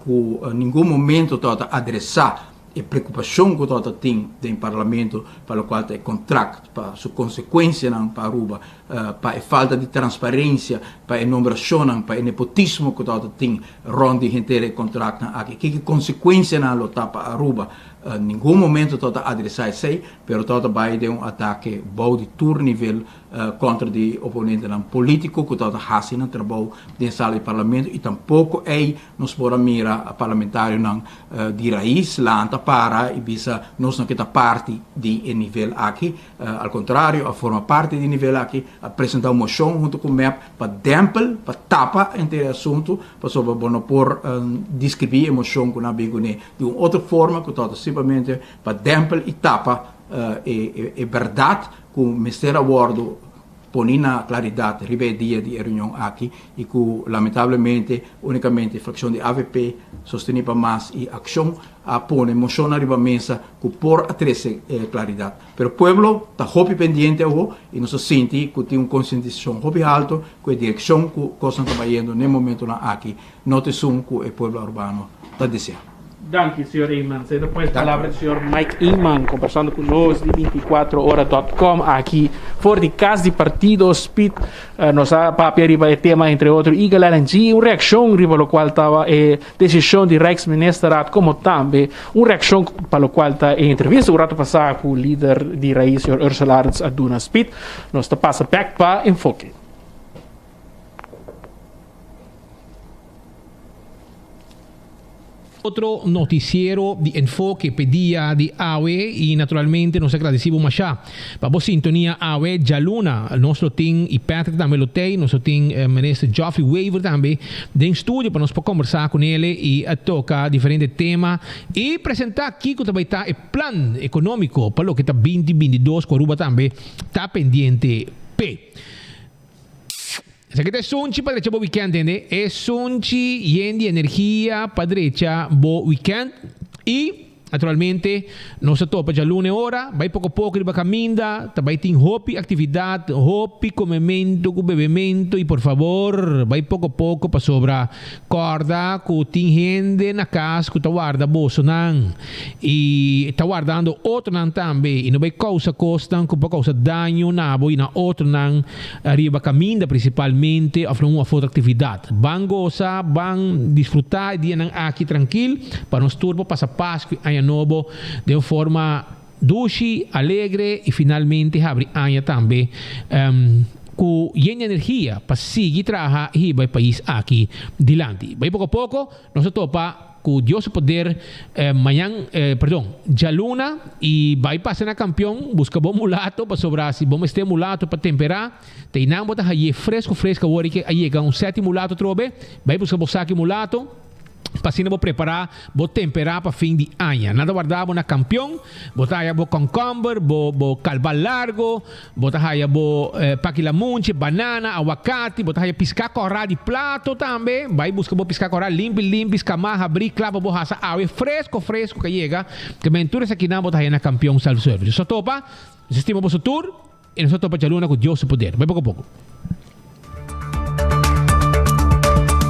com nenhum momento toda adressar a preocupação que toda tem no parlamento para o qual é contrato, para sua consequência não para Aruba, para a falta de transparência, para a nomeação, para o nepotismo que toda tem ronde gente contrato aqui, que consequência não está para Aruba. Nenhum momento toda adressar isso, mas toda vai de ataque bom de todo nível contra de oponente não político que toda faz no trabalho de sala de parlamento e tampouco nos pode mirar parlamentário não de raiz lá para e bisa nós não queda parte de nível aqui, ao contrário, a forma parte de nível aqui, apresentar uma moção junto com o MEP para dempel, para tapar entre assunto, para sobre não por descrever a moção que não de uma outra forma que toda simplesmente para dempel e tapa é verdade que o Ministério Abordo põe na claridade dia de reunião aqui e que lamentavelmente unicamente a fração de AVP sustém para mais e ação põe moção na riba mesa que por atrese claridade. Pero o povo está hopi pendiente e nos sente que tem uma conscientização hopi alto que a direção que coisa está trabalhando no momento aqui não te sum que o povo urbano está dizendo.
Danke, senhor Iman. Depois a palavra do senhor Mike Iman, conversando conosco de 24horas.com, aqui fora de casa de partido, Speed, nossa papia riba é tema, entre outros, e galera, uma reação riba o qual estava a decisão de Rijksministeraat, como também uma reação para o qual está a entrevista o rato passado com o líder de raiz, senhor Ursula Arns Aduna Speed, nós está passa back para enfoque.
Otro noticiero de enfoque pedía de AWE y naturalmente nos agradecemos más allá. Para sintonía AWE, Jaluna, nuestro team y Patrick también lo tiene, nuestro team ministro Geoffrey Weaver también, de estudio para nos conversar con él y tocar diferentes temas y presentar aquí que también está el plan económico para lo que está 2022 con Aruba también está pendiente P. Se que te sunchi para derecha bo weekend, ¿entende? Es sunchi yendi energía para derecha bo weekend y naturalmente não se topa já lunes hora, vai pouco a pouco ir para caminda, também tem hopi atividade, hopi comimento, bebimento e por favor, vai pouco a pouco para sobra corda, que tem gente na casa que está guardando bolso não e está guardando outro não também e não vai causa costa, que pode causar dano na bo e na outro não arriba caminda principalmente a uma outra atividade. Van gozar, van disfrutar dia não aqui tranquilo para nos turbo passar Páscoa novo de uma forma doce, alegre e finalmente abrir año também com energia para seguir trabalhar e vai país aqui dilante. Vai pouco a pouco nós topa com Deus poder já luna e vai passar na campeão busca bom mulato para sobrar se bom este mulato para temperar tem não botar aí fresco hora que aí chega 7 mulato trobe vai buscar bosaque mulato Passina vou preparar, vou temperar para fim de ano. Nada guardar na campeão, botar aí vou concombre, vou calva largo, botar aí vou paquilamunche, banana, aguacate, botar aí piscar corá de prato também. Vai buscar vou piscar corá limpo, escamar, abrir, clava, vou raça água fresco que chega. Que mentura essa aqui não botar aí na campeão self-service. Só topa, sistema vou tour e nós topa de aluna com Deus poder. Vai pouco a pouco.